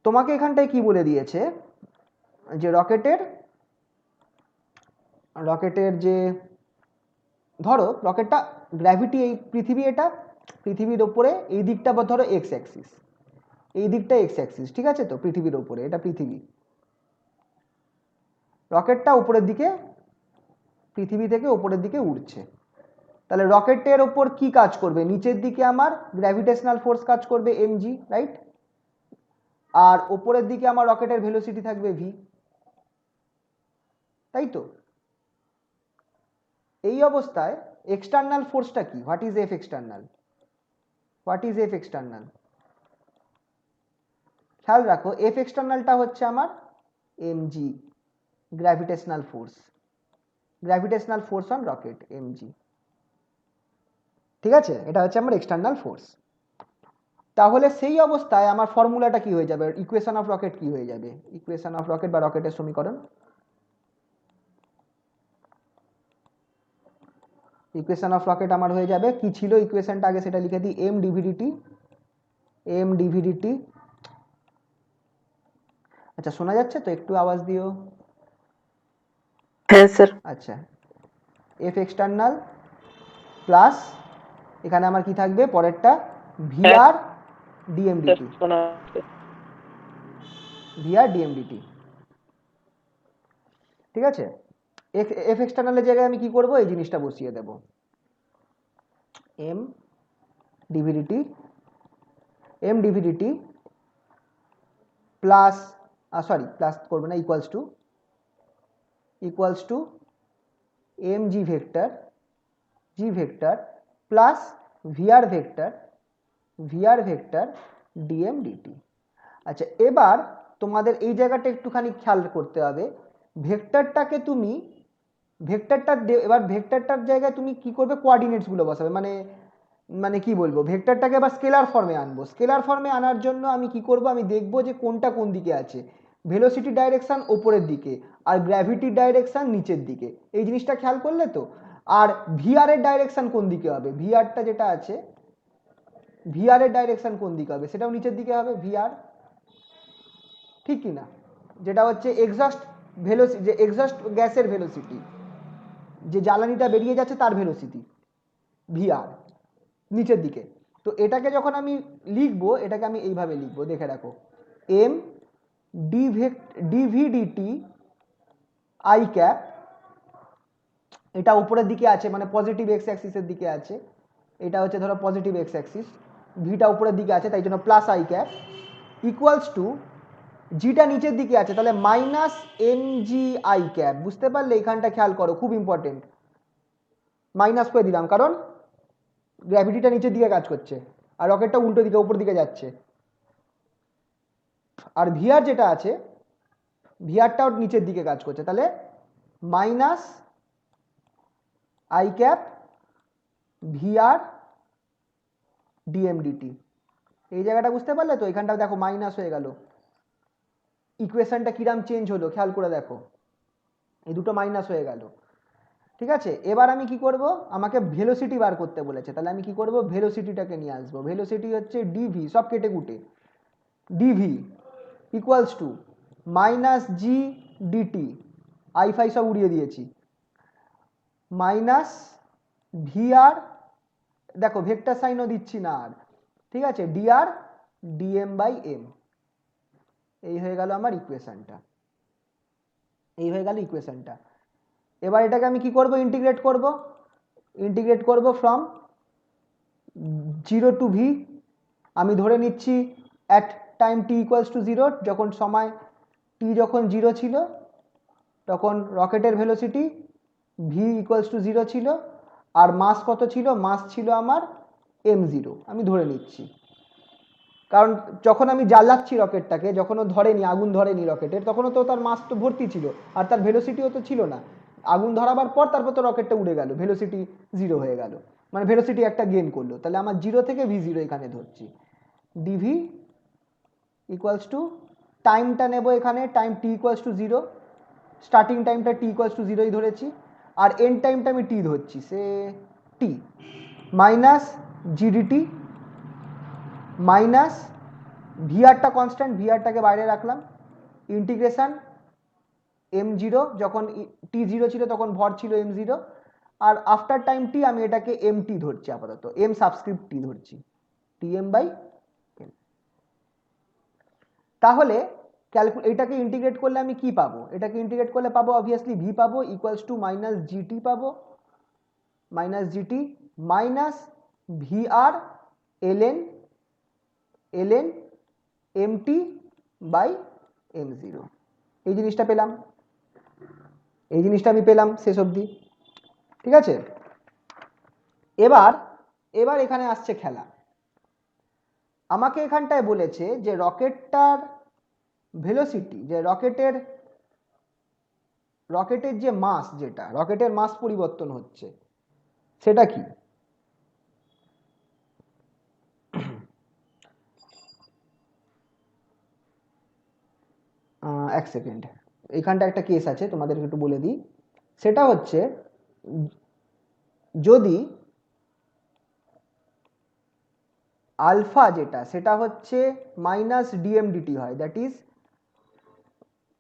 তোমাকে এখানটায় কি বলে দিয়েছে, যে রকেটের যে ধরো রকেটটা গ্র্যাভিটি, এই পৃথিবী, এটা পৃথিবীর ওপরে, এই দিকটা ধরো এক্স অ্যাক্সিস, এই দিকটা এক্স অ্যাক্সিস, ঠিক আছে তো, পৃথিবীর ওপরে এটা পৃথিবী, রকেটটা উপরের দিকে, পৃথিবী থেকে উপরের দিকে উঠছে। তাহলে রকেটের ওপর কি কাজ করবে, নিচের দিকে আমার গ্র্যাভিটেশনাল ফোর্স কাজ করবে mg, রাইট? আর ওপরের দিকে আমার রকেটের ভেলোসিটি থাকবে v, তাই তো? এই অবস্থায় এক্সটার্নাল ফোর্সটা কি, what is F external, what is F external? খেয়াল রাখো, এফ এক্সটার্নালটা হচ্ছে আমার mg, gravitational force, gravitational force on rocket mg, ঠিক আছে? এটা হচ্ছে আমার এক্সটার্নাল ফোর্স। তাহলে সেই অবস্থায় আমার ফর্মুলাটা কি হয়ে যাবে, ইকুয়েশন অফ রকেট কি হয়ে যাবে, ইকুয়েশন অফ রকেট বা রকেটের সমীকরণ, ইকুয়েশন অফ রকেট আমার হয়ে যাবে, কি ছিল ইকুয়েশনটা আগে সেটা লিখে দিই, m dvdt। আচ্ছা শোনা যাচ্ছে তো? একটু আওয়াজ দিও। হ্যাঁ স্যার। আচ্ছা, এফ এক্সটার্নাল প্লাস, এখানে আমার কি থাকবে পরেরটা, ভিআর ডিএমডিটি, ভিআর ডিএমডিটি, ঠিক আছে? এফ এক্সটার্নালের জায়গায় আমি কি করব, এই জিনিসটা বসিয়ে দেব, M DVDT plus, sorry plus করবো না, equals to M G vector plus VR vector DM DT. আচ্ছা, এবার তোমাদের এই জায়গাটা একটুখানি খেয়াল করতে হবে, ভেক্টরটাকে তুমি এবার ভেক্টরটার জায়গায় তুমি কি করবে, কোঅর্ডিনেটস গুলো বসাবে, মানে কি বলবো, ভেক্টরটাকে এবার স্কেলার ফর্মে আনবো। স্কেলার ফর্মে আনার জন্য আমি কি করব, আমি দেখবো যে কোনটা কোন দিকে আছে, ভেলোসিটি ডাইরেকশন ওপরের দিকে আর গ্র্যাভিটির ডাইরেকশন নিচের দিকে, এই জিনিসটা খেয়াল করলে তো? আর ভিআর এর ডাইরেকশন কোন দিকে হবে, ভিআরটা যেটা আছে, ভিআর এর ডাইরেকশন কোন দিকে হবে, সেটাও নিচের দিকে হবে ভিআর, ঠিক কি না? যেটা হচ্ছে এক্সস্ট ভেলোসিটি, যে এক্সস্ট গ্যাসের ভেলোসিটি, যে জ্বালানিটা বেরিয়ে যাচ্ছে তার ভেলোসিটি, ভিআর নিচের দিকে। তো এটাকে যখন আমি লিখবো, এটাকে আমি এইভাবে লিখবো, দেখে রাখো, এম ডিভিডিটি আই ক্যাপ, এটা উপরের দিকে আছে, মানে পজিটিভ এক্স অ্যাক্সিসের দিকে আছে, এটা হচ্ছে ধরো পজিটিভ এক্স অ্যাক্সিস, ভিটা উপরের দিকে আছে তাই জন্য plus I cap equals to জিটা নিচের দিকে আছে তাহলে minus M G I cap. বুঝতে পারলে? এখানটা খেয়াল করো, খুব ইম্পর্টেন্ট। মাইনাস করে দিলাম কারণ গ্র্যাভিটিটা নিচের দিকে কাজ করছে আর রকেটটা উল্টো দিকে উপর দিকে যাচ্ছে। আর ভিআর যেটা আছে, ভিআরটাও নিচের দিকে কাজ করছে, তাহলে মাইনাস আই ক্যাপ ভিআর ডিএমডিটি। এই জায়গাটা বুঝতে পারলে তো? এখানটা দেখো মাইনাস হয়ে গেল, ইকুয়েশনটা কিরাম চেঞ্জ হলো খেয়াল করে দেখো, এই দুটো মাইনাস হয়ে গেল। ঠিক আছে, এবার আমি কি করব, আমাকে ভেলোসিটি বার করতে বলেছে, তাহলে আমি কি করব, ভেলোসিটিটাকে নিয়ে আসবো। ভেলোসিটি হচ্ছে ডিভি, সব কেটে কুটে, DV equals to minus G DT, আই ফাই সব উড়িয়ে দিয়েছি, মাইনাস ভিআর, দেখো ভেক্টর সাইনও দিচ্ছি না আর, ঠিক আছে, ডিআর ডিএম বাই এম। এই হয়ে গেল আমার ইকুয়েশনটা, এই হয়ে গেল ইকুয়েশনটা। এবার এটাকে আমি কি করব, ইন্টিগ্রেট করব। ইন্টিগ্রেট করব ফ্রম 0 টু ভি। আমি ধরে নিচ্ছি at time T equals to 0, যখন সময় টি যখন 0 ছিল তখন রকেটের ভেলোসিটি ভি ইকুয়ালস টু 0 ছিল, আর মাস কত ছিল, মাস ছিল আমার m0, আমি ধরে নিচ্ছি। কারণ যখন আমি জ্বালাচ্ছি রকেটটাকে, যখন ও ধরেনি, আগুন ধরেনি রকেটের, তখনও তো তার মাস তো ভর্তি ছিল আর তার ভেলোসিটিও তো ছিল না। আগুন ধরাবার পর তারপর তো রকেটটা উড়ে গেল, ভেলোসিটি 0 হয়ে গেল, মানে ভেলোসিটি একটা গেইন করলো। তাহলে আমার 0 থেকে v0 এখানে ধরছি, ডিভি ইকুয়ালস টু টাইমটা নেব এখানে, time T equals to 0, starting টাইমটা টি ইকুয়ালস টু 0ই ধরেছি, আর এন্ড টাইমটা আমি টি ধরছি, সে টি, মাইনাস জিডিটি মাইনাস ভিআরটা কনস্ট্যান্ট, ভিআরটাকে বাইরে রাখলাম, ইন্টিগ্রেশন m0, যখন t0 ছিল তখন ভর ছিল m0, আর আফটার টাইম টি আমি এটাকে mt ধরছি, আপাতত m সাবস্ক্রিপ্ট টি ধরছি, tm বাই m। তাহলে এটাকে ইন্টিগ্রেট করলে আমি কি পাবো, এটাকে ইন্টিগ্রেট করলে পাবো অবভিয়াসলি ভি পাবো ইকুয়ালস টু মাইনাস জিটি পাবো, minus GT minus VR LN LN MT by m0। এই জিনিসটা পেলাম, এই জিনিসটা আমি পেলাম শেষ অবধি। ঠিক আছে, এবার এবার এখানে আসছে খেলা। আমাকে এখানটায় বলেছে যে রকেটটার ভেলোসিটি, যে রকেটের যে মাস, যেটা রকেটের মাস পরিবর্তন হচ্ছে সেটা কি। এক সেকেন্ড, এইখানটা একটা কেস আছে তোমাদেরকে একটু বলে দিই। সেটা হচ্ছে যদি আলফা যেটা সেটা হচ্ছে মাইনাস ডিএমডিটি হয়, দ্যাট ইজ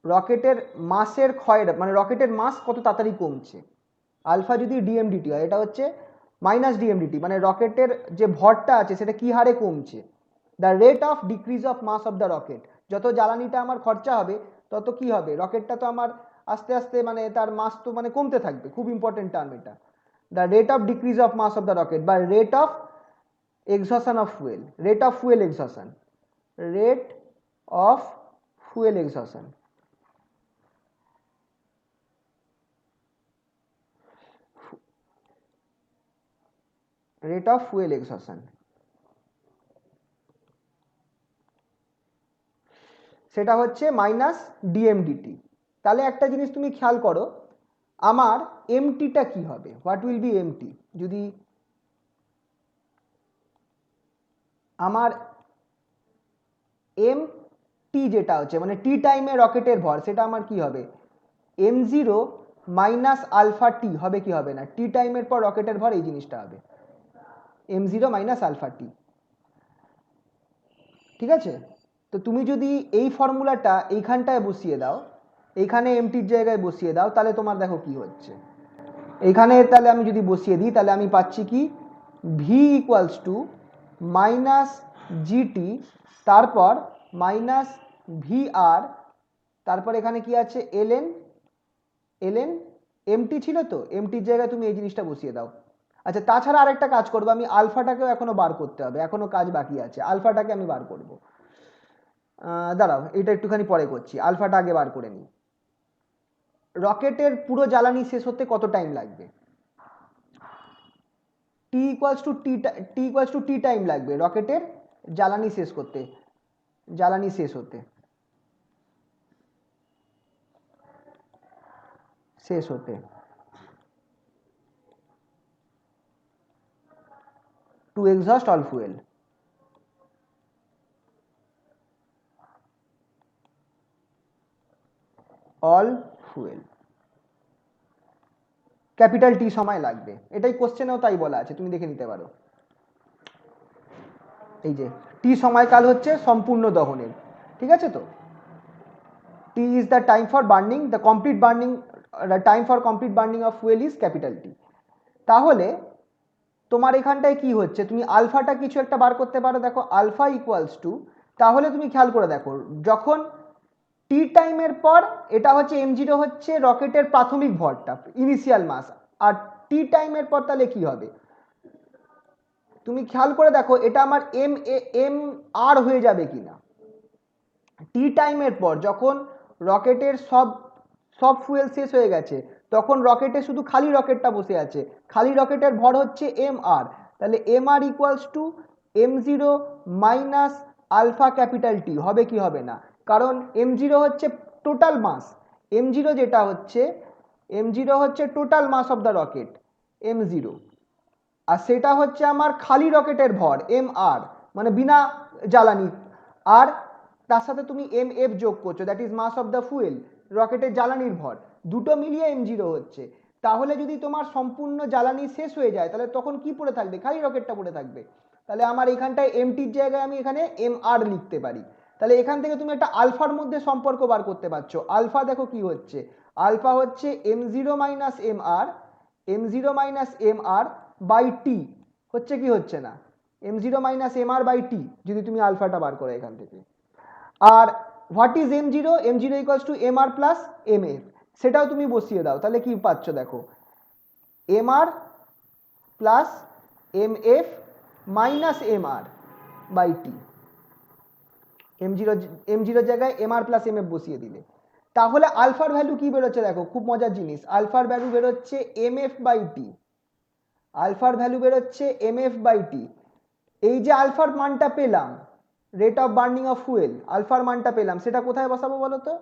রকেটের মাসের ক্ষয়ের, মানে রকেটের মাস কত তাড়াতাড়ি কমছে, আলফা যদি ডিএমডিটি হয়, এটা হচ্ছে মাইনাস ডিএমডিটি, মানে রকেটের যে ভরটা আছে সেটা কি হারে কমছে, the rate of decrease of mass of the rocket. যত জ্বালানিটা আমার খরচা হবে তত কি হবে, রকেটটা তো আমার আস্তে আস্তে মানে তার মাস তো মানে কমতে থাকবে, খুব ইম্পর্টেন্ট টার্ম এটা, the rate of decrease of mass of the rocket বা rate of exhaustion of fuel, rate of fuel exhaustion, rate of fuel exhaustion, rate of fuel exhaustion, সেটা হচ্ছে মাইনাস ডিএমডিটি। তাহলে একটা জিনিস তুমি খেয়াল করো, আমার এমটিটা কি হবে, হোয়াট উইল বি এমটি, যদি আমার এম টি যেটা হচ্ছে মানে টি টাইমে রকেটের ভর, সেটা আমার কি হবে, m0 মাইনাস আলফা টি হবে কি হবে না, টি টাইমের পর রকেটের ভর, এই জিনিসটা হবে m0 মাইনাস আলফা টি। ঠিক আছে, তো তুমি যদি এই ফর্মুলাটা এইখানটায় বসিয়ে দাও, এইখানে এমটির জায়গায় বসিয়ে দাও, তাহলে তোমার দেখো কি হচ্ছে, এইখানে তাহলে আমি যদি বসিয়ে দিই তাহলে আমি পাচ্ছি কি, V equals to minus GT, তারপর মাইনাস ভিআর, তারপর এখানে কি আছে এলএন এলএন, এমটি ছিল তো, এমটির জায়গায় তুমি এই জিনিসটা বসিয়ে দাও, আচ্ছা, তাছাড়া আরেকটা কাজ করবো, আমি আলফাটাকেও এখনো বার করতে হবে, এখনো কাজ বাকি আছে। আলফাটাকে আমি বার করব, দাঁড়াও এটা একটুখানি পরে করছি, আলফাটা আগে বার করে নিই। রকেটের পুরো জ্বালানি শেষ হতে কত টাইম লাগবে? টি টাইম লাগবে রকেটের জ্বালানি শেষ করতে, জ্বালানি শেষ হতে, শেষ হতে to exhaust all fuel. All fuel capital T সময় লাগবে, এটাই কোশ্চেনেও তাই বলা আছে, তুমি দেখে নিতে পারো। এই যে টি সময়কাল হচ্ছে সম্পূর্ণ দহনের, ঠিক আছে তো। T is the time for burning, the complete burning, the time for complete burning of fuel is capital T. তাহলে তোমার এখানটায় কি হচ্ছে, তুমি আলফাটা কিছু একটা বার করতে পারো, দেখো আলফা ইকুয়ালস টু, তাহলে তুমি খেয়াল করে দেখো, যখন টি টাইমের পর, এটা হচ্ছে m0 হচ্ছে রকেটের প্রাথমিক ভরটা, ইনিশিয়াল মাস, আর টি টাইমের পর তাহলে কি হবে, তুমি খেয়াল করে দেখো এটা আমার এম আর হয়ে যাবে কিনা। টি টাইমের পর যখন রকেটের সব সব ফুয়েল শেষ হয়ে গেছে, তখন রকেটে শুধু খালি রকেটটা বসে আছে, খালি রকেটের ভর হচ্ছে এম আর, তাহলে M R equals to m0 minus alpha capital T, হবে কি হবে না, কারণ m0 হচ্ছে টোটাল মাস, m0 যেটা হচ্ছে, m0 হচ্ছে total mass of the rocket m0, আর সেটা হচ্ছে আমার খালি রকেটের ভর এম আর, মানে বিনা জ্বালানি, আর তার সাথে তুমি এম এফ যোগ করছো, that is mass of the fuel, রকেটের জ্বালানির ভর, দুটো মিলিয়ে m0 হচ্ছে। তাহলে যদি তোমার সম্পূর্ণ জ্বালানি শেষ হয়ে যায়, তাহলে তখন কি পড়ে থাকবে, খালি রকেটটা পড়ে থাকবে। তাহলে আমার এখানটায় এমটির জায়গায় আমি এখানে এম আর লিখতে পারি। তাহলে এখান থেকে তুমি একটা আলফার মধ্যে সম্পর্ক বার করতে পারছো। আলফা দেখো কি হচ্ছে, আলফা হচ্ছে m0 minus M R, m0 minus M R by T, হচ্ছে কি হচ্ছে না, m0 minus M R by T, যদি তুমি আলফাটা বার করো এখান থেকে। আর what is m0, m0 equals to M R plus M F, সেটাও তুমি বসিয়ে দাও, তাহলে কি পাচ্ছ দেখো, M R plus M F minus M R by T, m0 জায়গায় M R plus M F বসিয়ে দিলে, তাহলে আলফার ভ্যালু কি বেরোচ্ছে দেখো, খুব মজার জিনিস, আলফার ভ্যালু বেরোচ্ছে এম এফ বাই টি, আলফার ভ্যালু বেরোচ্ছে এম এফ বাই টি। এই যে আলফার মানটা পেলাম, rate of burning of fuel, আলফার মানটা পেলাম, সেটা কোথায় বসাবো বলো তো,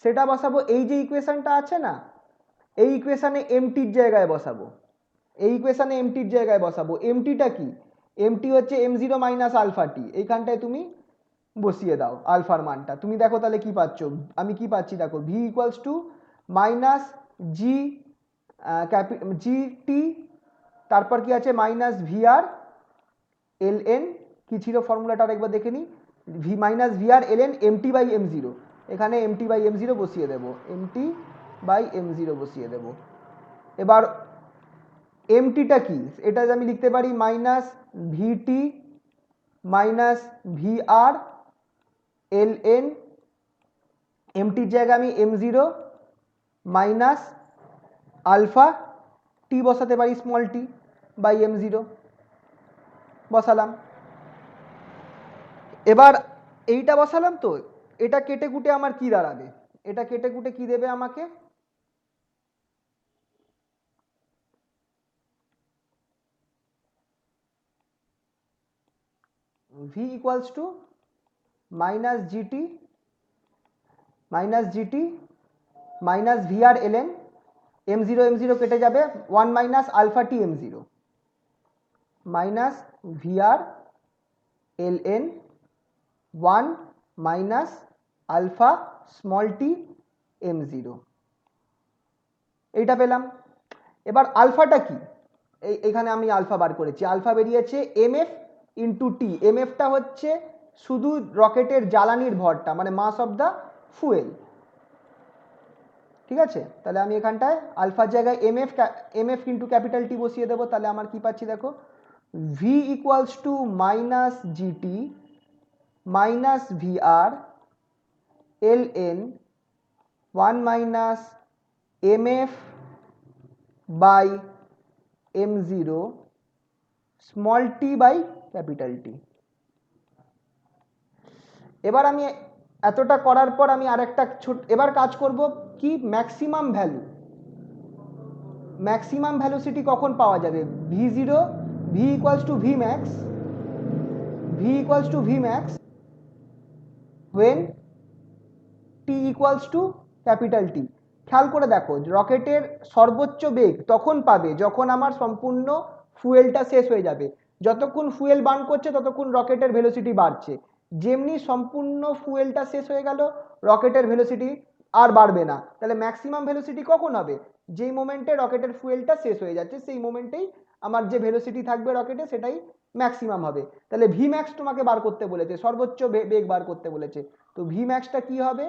সেটা বসাবো এই যে ইকুয়েশনটা আছে না, এই ইকুয়েশনে এমটির জায়গায় বসাবো, এই ইকুয়েশনে এমটির জায়গায় বসাবো। এমটিটা কি, এমটি হচ্ছে m0 মাইনাস আলফা টি, এইখানটায় তুমি বসিয়ে দাও আলফার মানটা, তুমি দেখো তাহলে কি পাচ্ছ, আমি কি পাচ্ছি দেখো, V equals to minus G G T, তারপর কি আছে minus V R L N, কি ছিল ফর্মুলাটা আরেকবার দেখে নিই, V minus V R L N MT by m0, এখানে এমটি বাই m0 বসিয়ে দেবো, এমটি বাই m0 বসিয়ে দেবো। এবার এমটিটা কি, এটা আমি লিখতে পারি মাইনাস ভিটি minus V R L N, এমটির জায়গায় আমি m0 মাইনাস আলফা টি বসাতে পারি, স্মল টি বাই m0 বসালাম। এবার এইটা বসালাম তো, এটা কেটে কুটে আমার কি দাঁড়াবে, এটা কেটে কুটে কি দেবে আমাকে, V equals to minus GT minus V R L N, m0 কেটে যাবে, 1 minus alpha T m0 minus V R L N 1 minus alpha small T m0, এইটা পেলাম। এবার আলফাটা কি, এখানে আমি আলফা বার করেছি, আলফা বেরিয়েছে M F into T, M এফটা হচ্ছে শুধু রকেটের জ্বালানির ভরটা, মানে মাস অফ দ্য ফুয়েল, ঠিক আছে। তাহলে আমি এখানটায় আলফার জায়গায় M F into capital T বসিয়ে দেবো, তাহলে আমার কি পাচ্ছি দেখো, V equals to minus GT minus V R L N 1 minus M F by m0 small T by capital T. এবার আমি এতটা করার পর আমি আরেকটা এবার কাজ করব কি, ম্যাক্সিমাম ভ্যালু। ম্যাক্সিমাম ভ্যালোসিটি কখন পাওয়া যাবে? v0 v equals to vmax, v equals to vmax when t equals to capital T. খেয়াল করে দেখো, রকেটের সর্বোচ্চ বেগ তখন পাবে যখন আমার সম্পূর্ণ ফুয়েলটা শেষ হয়ে যাবে। যতক্ষণ ফুয়েল বার্ন করছে ততক্ষণ রকেটের ভেলোসিটি বাড়ছে। যেমনি সম্পূর্ণ ফুয়েলটা শেষ হয়ে গেল, রকেটের ভেলোসিটি আর বাড়বে না। তাহলে ম্যাক্সিমাম ভেলোসিটি কখন হবে? যেই মোমেন্টে রকেটের ফুয়েলটা শেষ হয়ে যাচ্ছে সেই মোমেন্টেই আমার যে ভেলোসিটি থাকবে রকেটে সেটাই ম্যাক্সিমাম হবে। তাহলে ভি ম্যাক্স তোমাকে বার করতে বলেছে, সর্বোচ্চ বেগ বার করতে বলেছে। তো ভি ম্যাক্সটা কি হবে?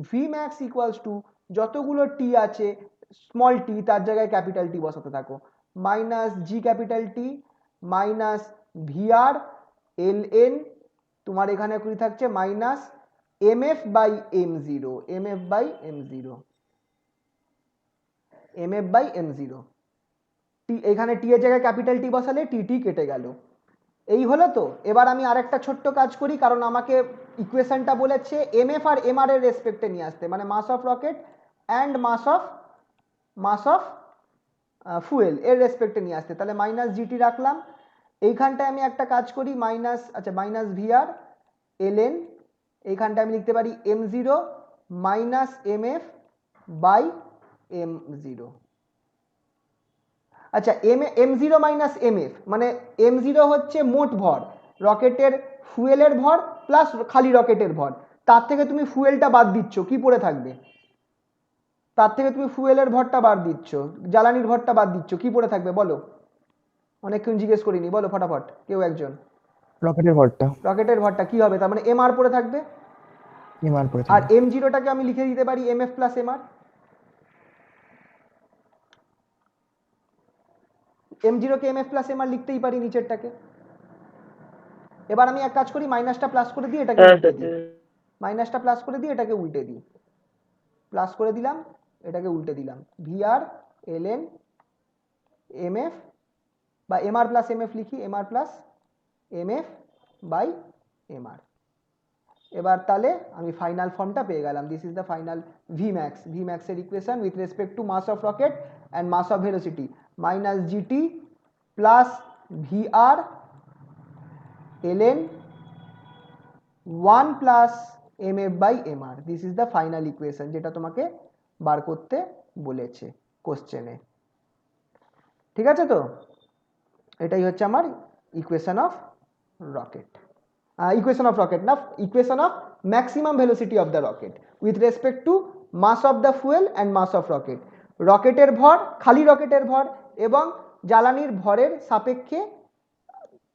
ভি ম্যাক্স ইকুয়ালস টু যতগুলো টি আছে স্মল টি তার জায়গায় ক্যাপিটাল টি বসাতে থাকো, minus G capital T minus VR L N, তোমার এখানে কি থাকছে minus M F by M zero, M F by M zero, M F by M zero. T এখানে টি এর জায়গায় ক্যাপিটাল টি বসালে টি টি কেটে গেল। এই হলো তো। এবার আমি আরেকটা ছোট্ট কাজ করি, কারণ আমাকে ইকুয়েশনটা বলেছে এম এফ আর এম আর এর রেসপেক্টে নিয়ে আসতে, মানে mass of rocket and mass of fuel এর রেসপেক্টে নিয়ে আসতে। তাহলে মাইনাস জিটি রাখলাম। এইখানটায় আমি একটা কাজ করি, minus minus VR L N, এইখানটায় আমি লিখতে পারি M zero minus M F by M zero. আচ্ছা, M zero minus M F মানে এম জিরো হচ্ছে মোট ভর, রকেটের ফুয়েলের ভর প্লাস খালি রকেটের ভর। তার থেকে তুমি ফুয়েলটা বাদ দিচ্ছ, কি পড়ে থাকবে? তার থেকে তুমি ফুয়েলের ভরটা বাদ দিচ্ছ, জ্বালানির ভরটা বাদ দিচ্ছ, কি পড়ে থাকবে বলো? অনেকক্ষণ জিজ্ঞেস করিনি, বলো ফটাফট কেউ একজন। রকেটের ভরটা রকেটের ভরটা কি হবে? তার মানে এম আর পড়ে থাকবে। এমআর পড়ে আর থাকবে। এম জিরোটাকে আমি লিখে দিতে পারি M F plus M R. M জিরোকে M F plus M R লিখতেই পারি নিচেরটাকে। এবার আমি এক কাজ করি, মাইনাসটা প্লাস করে দিই, এটাকে উল্টে দিই, মাইনাসটা প্লাস করে দিই, এটাকে উল্টে দিই, প্লাস করে দিলাম, এটাকে উল্টে দিলাম, VR L N M F বা M R plus M F লিখি, M R plus M F by M R. এবার তাহলে আমি ফাইনাল ফর্মটা পেয়ে গেলাম। This is the final V max, V ম্যাক্সের equation with respect to mass of rocket and mass of velocity, minus GT plus VR ln 1 plus M F by M R. This is the final equation যেটা তোমাকে বার করতে বলেছে কোশ্চেনে। ঠিক আছে তো? এটাই হচ্ছে আমার equation of rocket, equation of rocket না, equation of maximum velocity of the rocket with respect to mass of the fuel and mass of rocket. রকেটের ভর, খালি রকেটের ভর এবং জ্বালানির ভরের সাপেক্ষে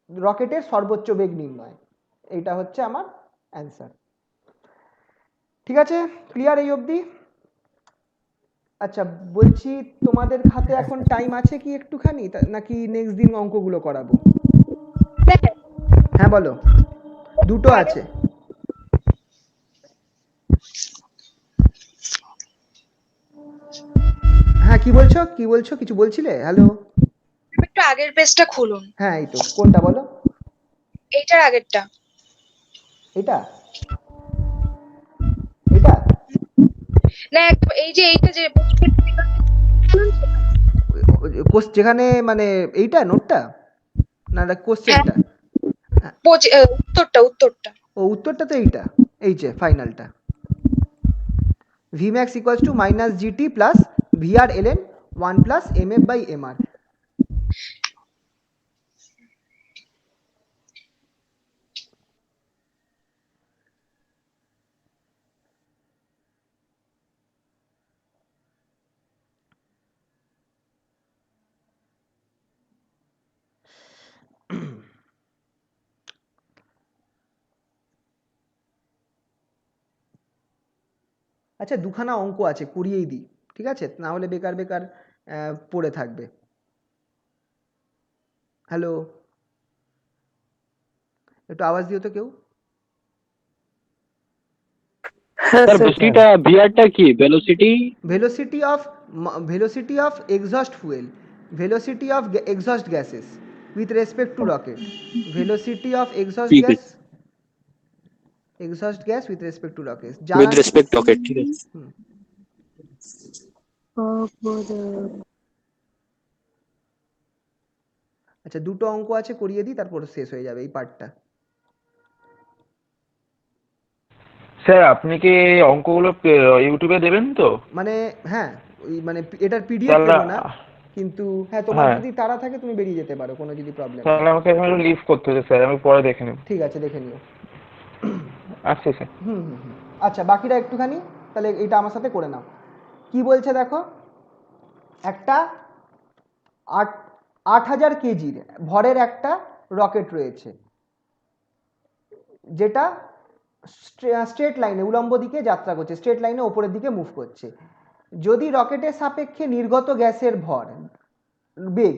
রকেটের সর্বোচ্চ বেগ নির্ণয়, এইটা হচ্ছে আমার অ্যান্সার। ঠিক আছে, ক্লিয়ার এই অবধি? আচ্ছা বলছি, তোমাদের হাতে এখন টাইম আছে কি একটুখানি, নাকি নেক্সট দিন অঙ্কগুলো করাবো? হ্যাঁ বলো, দুটো আছে। হ্যাঁ কি বলছো, কি বলছো, কিছু বলছিলে? হ্যালো, একটু আগের পেজটা খুলুন। হ্যাঁ এই তো, কোনটা বলো? এইটার আগেরটা। এটা এটা না, এই যে এইটা যে যেখানে মানে এইটা নোটটা না কোশ্চেনটা? উত্তরটা ও উত্তরটা তো এইটা, এই যে ফাইনালটা, Vmax equals to minus GT plus VR ln 1 plus MF by MR. আচ্ছা দুখানা অঙ্ক আছে, করিয়েই দিই, ঠিক আছে? না হলে বেকার বেকার পড়ে থাকবে। হ্যালো, একটু আওয়াজ দিও তো কেউ। হ্যাঁ স্যার স্যার। ভেলোসিটিটা ভিআরটা কি velocity velocity of exhaust fuel, velocity of exhaust gases with respect to rocket. Velocity of ठीक है exhaust gas with respect to rocket. With জানা रेस्पेक्ट रॉकेट ठीक है হুম, আচ্ছা দুটো অঙ্ক আছে করিয়ে দিই তারপর শেষ হয়ে যাবে এই পার্টটা। স্যার আপনি কি অঙ্কগুলো ইউটিউবে দেবেন তো? মানে হ্যাঁ ওই মানে এটার পিডিএফ তাহলে দেবো না, কিন্তু হ্যাঁ তোমার হ্যাঁ যদি তাড়া থাকে তুমি বেরিয়ে যেতে পারো, কোনো যদি প্রবলেম তাহলে আমাকে এখন লিভ করতে হবে স্যার, আমি পরে দেখে নেব। ঠিক আছে দেখে নিও। আচ্ছা স্যার। আচ্ছা বাকিটা একটুখানি তাহলে এটা আমার সাথে করে নাও। কি বলছে দেখো, একটা 8,000 কেজির ভরের একটা রকেট রয়েছে যেটা স্ট্রেট লাইনে উলম্ব দিকে যাত্রা করছে, স্ট্রেট লাইনে ওপরের দিকে মুভ করছে। যদি রকেটের সাপেক্ষে নির্গত গ্যাসের ভর বেগ,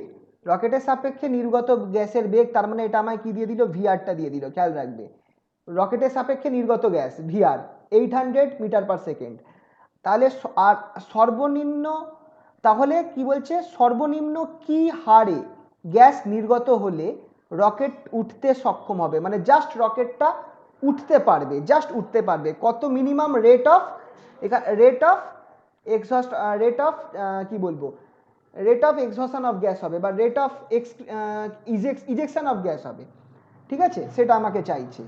রকেটের সাপেক্ষে নির্গত গ্যাসের বেগ, তার মানে এটা আমায় কি দিয়ে দিল, ভিআরটা দিয়ে দিল, খেয়াল রাখবে রকেটের সাপেক্ষে নির্গত gas VR 800 metre per second. তাহলে আর সর্বনিম্ন, তাহলে কি বলছে সর্বনিম্ন কি হারে গ্যাস নির্গত হলে রকেট উঠতে সক্ষম হবে, মানে জাস্ট রকেটটা উঠতে পারবে, জাস্ট উঠতে পারবে কত minimum rate of exhaust rate of কি বলবো rate of exhaustion of gas হবে বা rate of ejection of gas হবে, ঠিক আছে সেটা আমাকে চাইছে।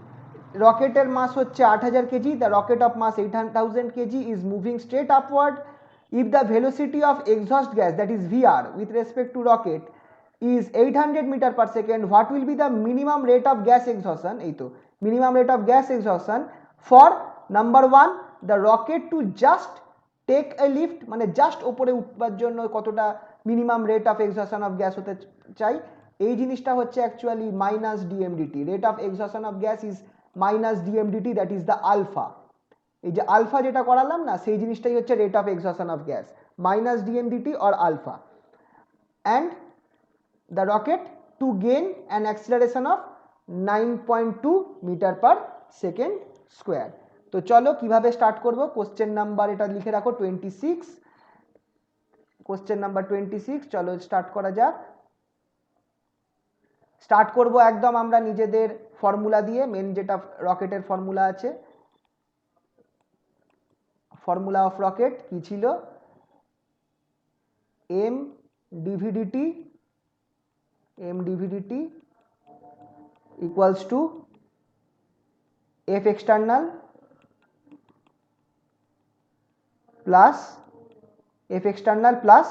রকেটের মাস হচ্ছে 8,000 KG, the rocket of mass 8,000 KG is moving straight upward if the velocity of exhaust gas, that is VR, with respect to rocket is 800 meter per second, what will be the minimum rate of gas exhaustion, এই তো minimum rate of gas exhaustion for number 1 the rocket to just take a lift, মানে just উপরে উঠবার জন্য কতটা minimum rate of exhaustion of gas হতে চাই, এই জিনিসটা হচ্ছে actually minus ডিএমডিটি, rate of exhaustion of gas is minus DMDT, that is the alpha. এই যে আলফা যেটা করালাম না সেই জিনিসটাই হচ্ছে rate of exhaustion of gas, minus DMDT or alpha, and the rocket to gain an acceleration of 9.2 metre per second square. তো চলো কিভাবে স্টার্ট করব, কোশ্চেন নাম্বার এটা লিখে রাখো 26, কোশ্চেন নাম্বার 26, চলো স্টার্ট করা যাক। স্টার্ট করব একদম আমরা নিজেদের ফর্মুলা দিয়ে, মেন যেটা রকেটের ফর্মুলা আছে, ফর্মুলা অফ রকেট কি ছিল, M DVDT equals to F external plus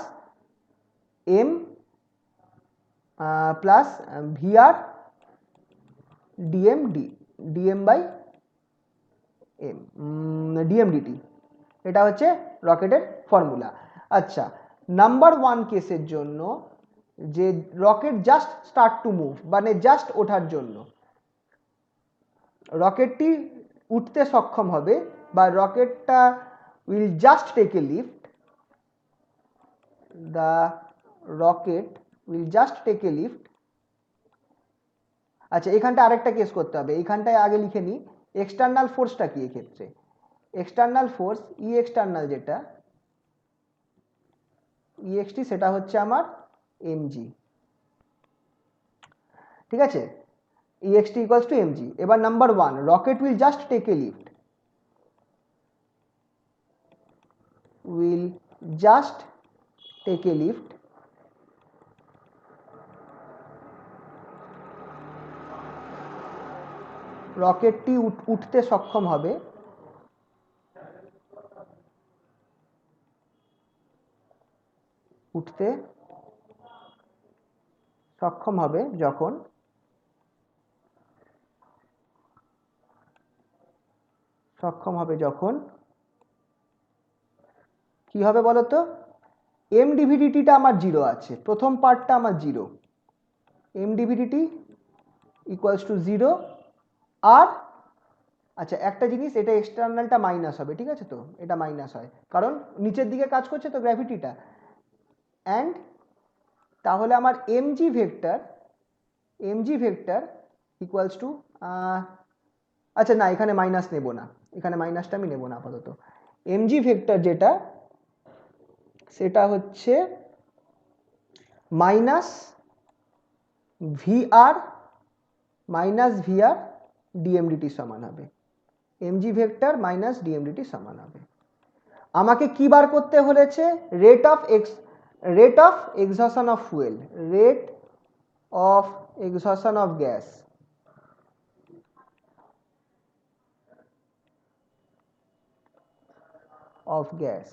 M plus VR DM by M DMDT, এটা হচ্ছে রকেটের ফর্মুলা। আচ্ছা নাম্বার 1 কেসের জন্য যে rocket just start to move, মানে জাস্ট ওঠার জন্য, রকেটটি উঠতে সক্ষম হবে বা রকেটটা will just take a lift, the rocket will just take a lift. আচ্ছা এখানটা আরেকটা কেস করতে হবে, এইখানটায় আগে লিখে নিই এক্সটার্নাল ফোর্সটা কি এক্ষেত্রে, এক্সটার্নাল ফোর্স ই এক্সটার্নাল যেটা ইএক্সটি সেটা হচ্ছে আমার এমজি, ঠিক আছে ইএক্সটি ইকুয়ালস টু এমজি। এবার number 1 rocket will just take a lift, রকেটটি উঠতে সক্ষম হবে যখন কি হবে বলতো, এম ডিভিডিটিটা আমার 0 আছে, প্রথম পার্টটা আমার 0, এম ডিভিডিটি ইকুয়ালস টু 0, আর আচ্ছা একটা জিনিস, এটা এক্সটার্নালটা মাইনাস হবে, ঠিক আছে তো এটা মাইনাস হয় কারণ নিচের দিকে কাজ করছে তো গ্র্যাভিটিটা, অ্যান্ড তাহলে আমার এমজি ভেক্টর ইকুয়ালস টু আচ্ছা না এখানে মাইনাস নেব না, এখানে মাইনাসটা আমি নেব না আপাতত, এমজি ভেক্টর যেটা সেটা হচ্ছে মাইনাস ভিআর ডিএমডিটি সমান হবে, এমজি ভেক্টর মাইনাস ডিএমডিটি সমান হবে। আমাকে কি বার করতে বলেছে? Rate of exhaustion of fuel, rate of exhaustion of gas,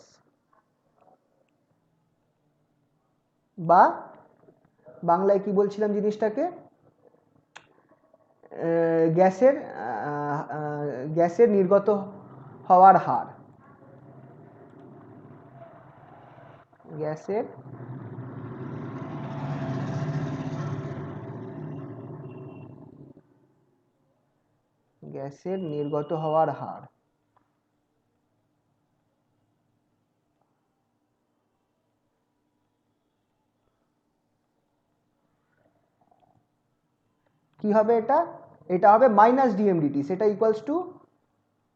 বা বাংলায় কি বলছিলাম জিনিসটাকে, গ্যাসের নির্গত হওয়ার হার, গ্যাসের নির্গত হওয়ার হার। কি হবে এটা? এটা হবে মাইনাস ডিএমডিটি, সেটা ইকুয়ালস টু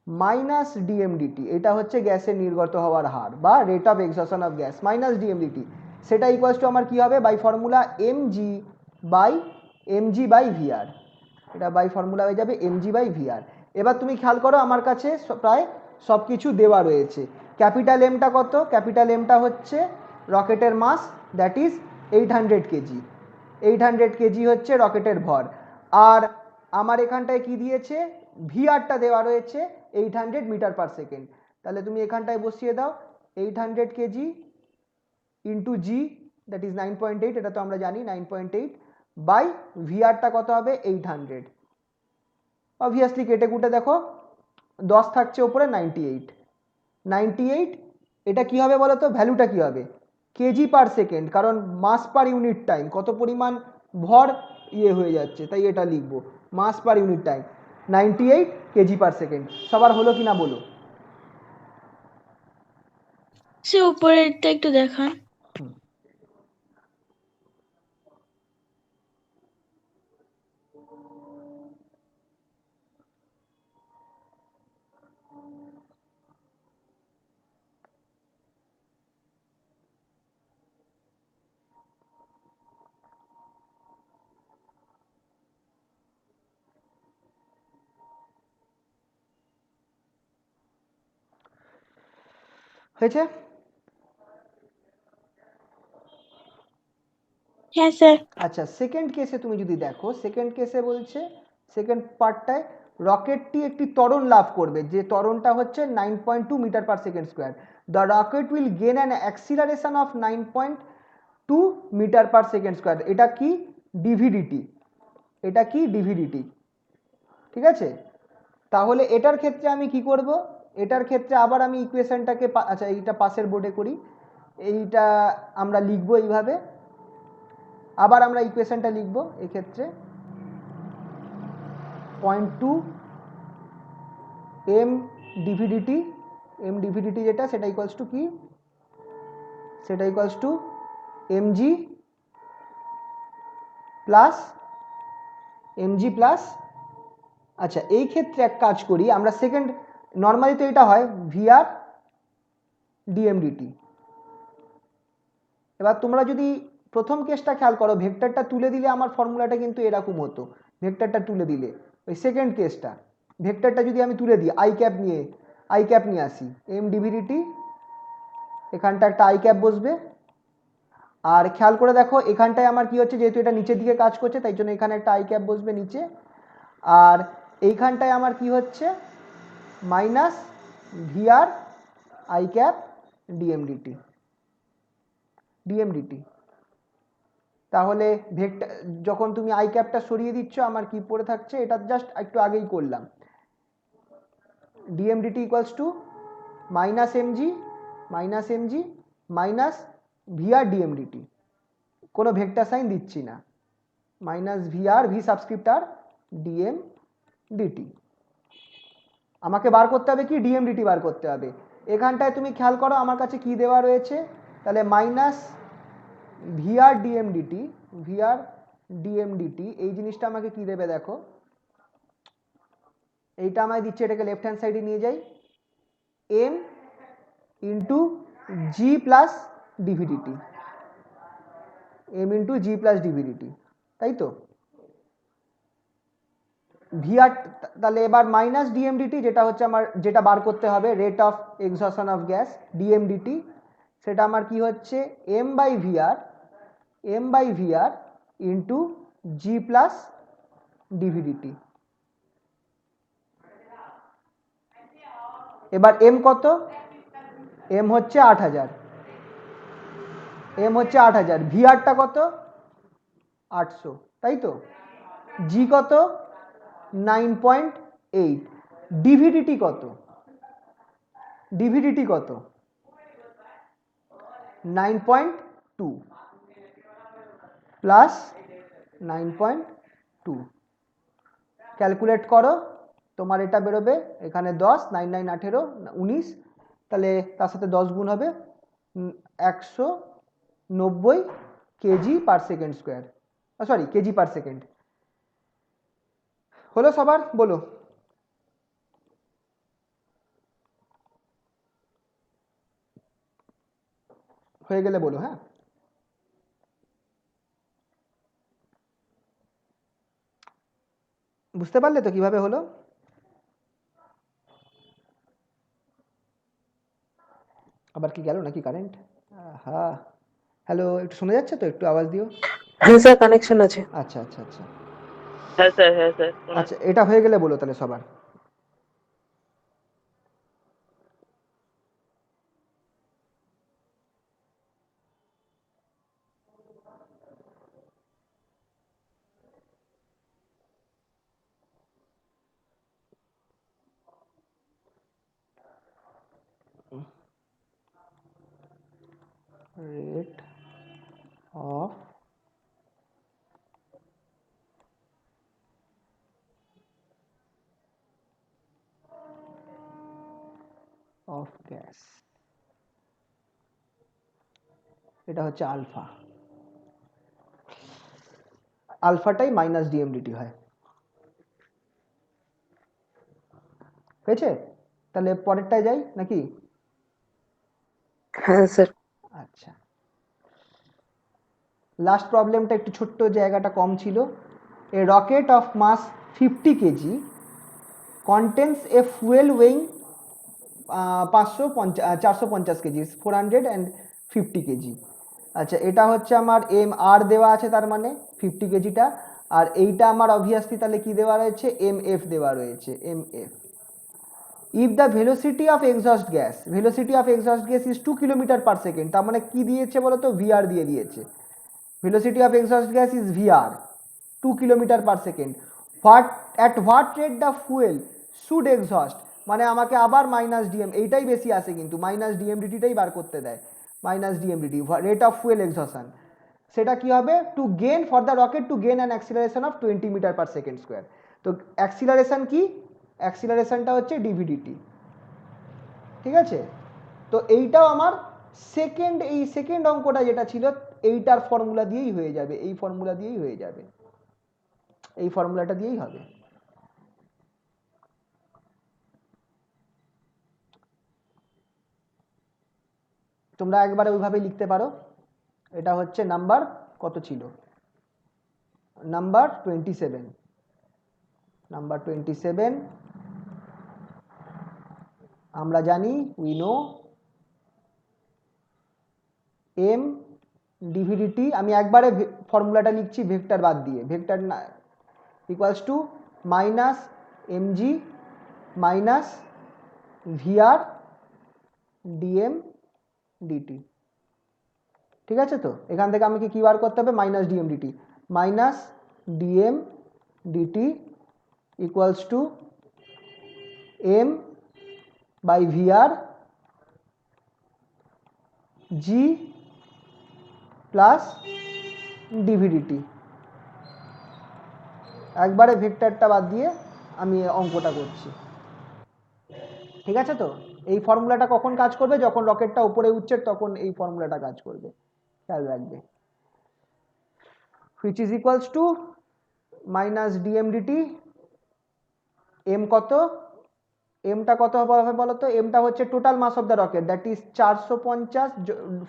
মাইনাস ডিএমডিটি। এটা হচ্ছে গ্যাসের নির্গত হওয়ার হার বা rate of exhaustion of gas minus dmdt, সেটা ইকুয়ালস টু আমার কি হবে? By formula mg by vr, এটা বাই ফর্মুলা হয়ে যাবে এমজি বাই ভিআর। এবার তুমি খেয়াল করো, আমার কাছে প্রায় সব কিছু দেওয়া রয়েছে। ক্যাপিটাল এমটা কত? ক্যাপিটাল এমটা হচ্ছে রকেটের মাস, দ্যাট ইজ 800 কেজি। 800 কেজি হচ্ছে রকেটের ভর। আর আমার এখানটায় কি দিয়েছে? ভিআরটা দেওয়া রয়েছে 800 মিটার পার সেকেন্ড। তাহলে তুমি এখানটায় বসিয়ে দাও 800 KG into G, that is 9.8, এটা তো আমরা জানি 9.8, বাই ভিআরটা কত হবে? 800। অবভিয়াসলি কেটে কুটে দেখো 10 থাকছে ওপরে, 98। এটা কি হবে বলো তো? ভ্যালুটা কি হবে? কেজি পার সেকেন্ড, কারণ মাস পার ইউনিট টাইম, কত পরিমাণ ভর হয়ে যাচ্ছে, তাই এটা লিখবো mass per unit time 98 kg per second. সবার হলো কিনা বলো? সে উপরেরটা একটু দেখান। হয়েছে? হ্যাঁ স্যার। আচ্ছা, সেকেন্ড কেসে তুমি যদি দেখো, সেকেন্ড কেসে বলছে, সেকেন্ড পার্টটায় রকেটটি একটি ত্বরণ লাভ করবে, যে ত্বরণটা হচ্ছে 9.2 metre per second square. The rocket will gain an acceleration of 9.2 metre per second square. এটা কি? ডিভিডিটি। এটা কি? ডিভিডিটি। ঠিক আছে? তাহলে এটার ক্ষেত্রে আমি কি করব? এটার ক্ষেত্রে আবার আমি ইকুয়েশনটাকে, আচ্ছা এইটা পাশের বোর্ডে করি, এইটা আমরা লিখবো এইভাবে। আবার আমরা ইকুয়েশনটা লিখবো এক্ষেত্রে 0.2 এম ডিভিডিটি যেটা, সেটা ইকুয়ালস টু কি? সেটা ইকুয়ালস টু এমজি প্লাস আচ্ছা এই ক্ষেত্রে এক কাজ করি আমরা, সেকেন্ড নর্মালি তো এটা হয় ভিআর ডিএমডিটি। এবার তোমরা যদি প্রথম কেসটা খেয়াল করো, ভেক্টরটা তুলে দিলে আমার ফর্মুলাটা কিন্তু এরকম হতো। ভেক্টরটা তুলে দিলে, ওই সেকেন্ড কেসটা ভেক্টরটা যদি আমি তুলে দিই, আই ক্যাপ নিয়ে আসি, এম ডিভিডিটি, এখানটা একটা আই ক্যাপ বসবে। আর খেয়াল করে দেখো এখানটায় আমার কি হচ্ছে, যেহেতু এটা নিচের দিকে কাজ করছে তাই জন্য এখানে একটা আই ক্যাপ বসবে নিচে। আর এইখানটায় আমার কি হচ্ছে? Minus vr i cap dmdt. তাহলে ভেক্টর, যখন তুমি আই ক্যাপটা সরিয়ে দিচ্ছ, আমার কি পড়ে থাকছে? এটা জাস্ট একটু আগেই করলাম, dmdt equals to minus MG minus vr dmdt, কোনো ভেক্টর সাইন দিচ্ছি না, minus vr, v subscript r dmdt. আমাকে বার করতে হবে কি? ডিএমডিটি বার করতে হবে। এখানটায় তুমি খেয়াল করো আমার কাছে কি দেওয়া রয়েছে, তাহলে মাইনাস ভিআর ডিএমডিটি এই জিনিসটা আমাকে কি দেবে দেখো, এইটা আমায় দিচ্ছে, এটাকে লেফট হ্যান্ড সাইডে নিয়ে যাই, m into g plus dvdt, m into g plus dvdt, তাই তো? ভিআর তাহলে এবার মাইনাস ডিএমডিটি, যেটা হচ্ছে আমার যেটা বার করতে হবে, rate of exhaustion of gas dmdt, সেটা আমার কি হচ্ছে m by vr into g plus dvdt. এবার এম কত? এম হচ্ছে 8000, ভিআরটা কত? 800, তাই তো? জি কত? 9.8। ডিভিডিটি কত? 9.2 প্লাস 9.2, ক্যালকুলেট করো, তোমার এটা বেরোবে এখানে 10, 9 9 18, 19, তাহলে তার সাথে 10 গুণ হবে 190 KG per second square, sorry KG per second. হলো সবার? বলো। হয়ে গেলে বলো। হ্যাঁ, বুঝতে পারলে তো কিভাবে হলো? আবার কি গেল নাকি কারেন্ট? হ্যাঁ, হ্যালো, একটু শোনা যাচ্ছে তো? একটু আওয়াজ দিও। হ্যাঁ স্যার, কানেকশন আছে। আচ্ছা আচ্ছা আচ্ছা হ্যাঁ স্যার আচ্ছা, এটা হয়ে গেলে বলো তাহলে সবার। রেট অফ গ্যাস, এটা হচ্ছে আলফা। আলফাটাই মাইনাস ডিএমডিটি হয়। হয়েছে? তাহলে পরেরটায় যাই নাকি? হ্যাঁ স্যার। আচ্ছা, লাস্ট প্রবলেমটা একটু ছোট্ট, জায়গাটা কম ছিল। A rocket of mass 50 kg contains a fuel weighing 450 kg, 450 kg. আচ্ছা, এটা হচ্ছে আমার এম আর দেওয়া আছে, তার মানে 50 কেজিটা, আর এইটা আমার অবভিয়াসলি তাহলে কি দেওয়া রয়েছে? এম এফ দেওয়া রয়েছে, M F. If the velocity of exhaust gas is 2 kilometre per second, তার মানে কি দিয়েছে বলো তো? ভিআর দিয়ে দিয়েছে। Velocity of exhaust gas is VR, 2 kilometre per second. What rate the fuel should exhaust, মানে আমাকে আবার মাইনাস ডিএম, এইটাই বেশি আসে কিন্তু, মাইনাস ডিএমডিটিটাই বার করতে দেয়। Minus ডিএমডিটি, rate of fuel exhaustion, সেটা কি হবে? To gain for the rocket to gain an acceleration of 20 metre per second square. তো অ্যাক্সিলারেশন কি? অ্যাক্সিলারেশনটা হচ্ছে ডিভিডিটি, ঠিক আছে? তো এইটাও আমার এই সেকেন্ড অঙ্কটা যেটা ছিল, এইটার ফর্মুলা দিয়েই হয়ে যাবে, এই ফর্মুলাটা দিয়েই হবে। তোমরা একবারে ওইভাবে লিখতে পারো। এটা হচ্ছে নাম্বার কত ছিল? নাম্বার 27। আমরা জানি, উই নো এম ডিভিডিটি, আমি একবারে ফর্মুলাটা লিখছি ভেক্টর বাদ দিয়ে, ভেক্টর না equals to minus MG minus VR DM DT, ঠিক আছে তো? এখান থেকে আমাকে কি বার করতে হবে? Minus dm dt, minus dm dt equals to m by vr g plus dvdt. একবারে ভেক্টরটা বাদ দিয়ে আমি অঙ্কটা করছি, ঠিক আছে তো? এই ফর্মুলাটা কখন কাজ করবে? যখন রকেটটা উপরে উঠছে তখন এই ফর্মুলাটা কাজ করবে, খেয়াল রাখবে। Which is equals to minus dmdt, m কত? এমটা কত হবে বলো তো? এমটা হচ্ছে total mass of the rocket, that is 450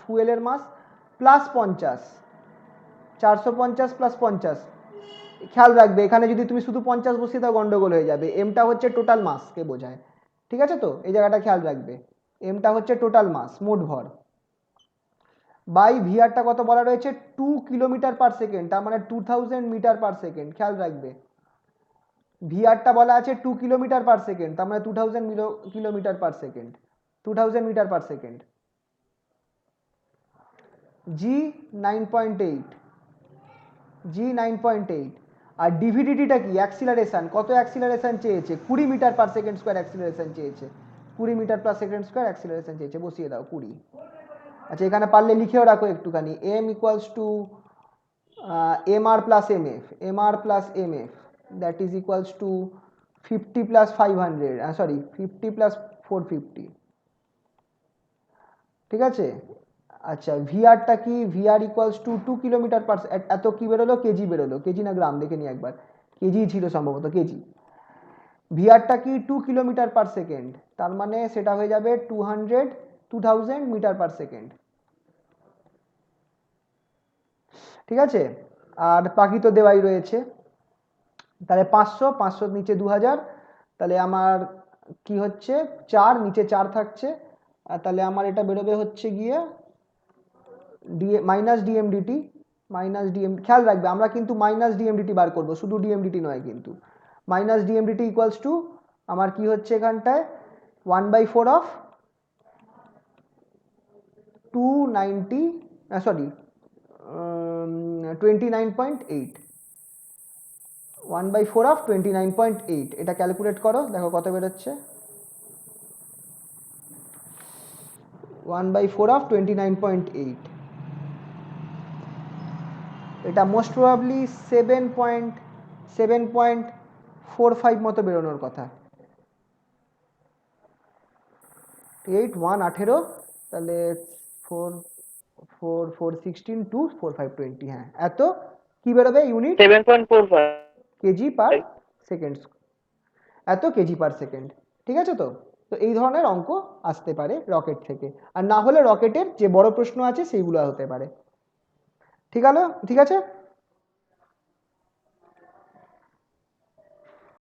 ফুয়েলের মাস প্লাস 50, 450 প্লাস 50। খেয়াল রাখবে এখানে যদি তুমি শুধু 50 বসিয়ে দাও গন্ডগোল হয়ে যাবে। এমটা হচ্ছে টোটাল মাসকে বোঝায়, ঠিক আছে? তো এই জায়গাটা খেয়াল রাখবে, এমটা হচ্ছে টোটাল মাস, মোট ভর, বাই ভিআরটা কত বলা রয়েছে 2 কিলোমিটার পার সেকেন্ড, তার মানে 2000 মিটার পার সেকেন্ড। খেয়াল রাখবে ভিআরটা বলা আছে 2 কিলোমিটার পার সেকেন্ড, তার মানে 2000 kilometre per second, 2000 metre per second. G 9.8, g 9.8। আর ডিভিডিটিটা কি? অ্যাক্সিলারেশন, কত অ্যাক্সিলারেশন চেয়েছে? 20 metre per second square acceleration চেয়েছে, 20 metre per second square acceleration চেয়েছে, বসিয়ে দাও 20। আচ্ছা এখানে পারলে লিখেও রাখো একটুখানি, M equals to MR plus MF, MR plus MF that is equals to 50 plus 500, sorry 50 plus 450, ঠিক আছে? আচ্ছা ভিআরটা কি? VR equals to 2 kilometre per, এত কি বেরোলো? কেজি বেরোলো, কেজি না গ্রাম দেখে নি একবার, কেজি ছিল সম্ভবত, কেজি। ভিআরটা কি? 2 কিলোমিটার পার সেকেন্ড, তার মানে সেটা হয়ে যাবে 2000 মিটার পার সেকেন্ড, ঠিক আছে? আর বাকি তো দেওয়াই রয়েছে, তাহলে 500, 500 নিচে 2000, তাহলে আমার কি হচ্ছে 4, নিচে 4 থাকছে, আর তাহলে আমার এটা বেরোবে হচ্ছে গিয়ে মাইনাস ডিএমডিটি, মাইনাস ডিএম, খেয়াল রাখবে আমরা কিন্তু মাইনাস ডিএমডিটি বার করবো, শুধু ডিএমডিটি নয় কিন্তু। মাইনাস ডিএমডিটি ইকুয়ালস টু আমার কি হচ্ছে এখানটায় 1/4 অফ 290, সরি 29.8, 1/4 অফ 29.8। এটা ক্যালকুলেট করো, দেখো কত বেরোচ্ছে। 1/4 অফ 29.8, এটা মোস্ট প্রবাবলি 7.45 মতো বেরোনোর কথা। 8 1 18, তাহলে 4 4 4 16 2 4 5 20, হ্যাঁ এত কি বেরোবে ইউনিট? 7.45 কেজি পার সেকেন্ড, এত কেজি পার সেকেন্ড, ঠিক আছে? তো তো এই ধরনের অঙ্ক আসতে পারে রকেট থেকে, আর না হলে রকেটের যে বড় প্রশ্ন আছে সেইগুলো হতে পারে, ঠিক আছে?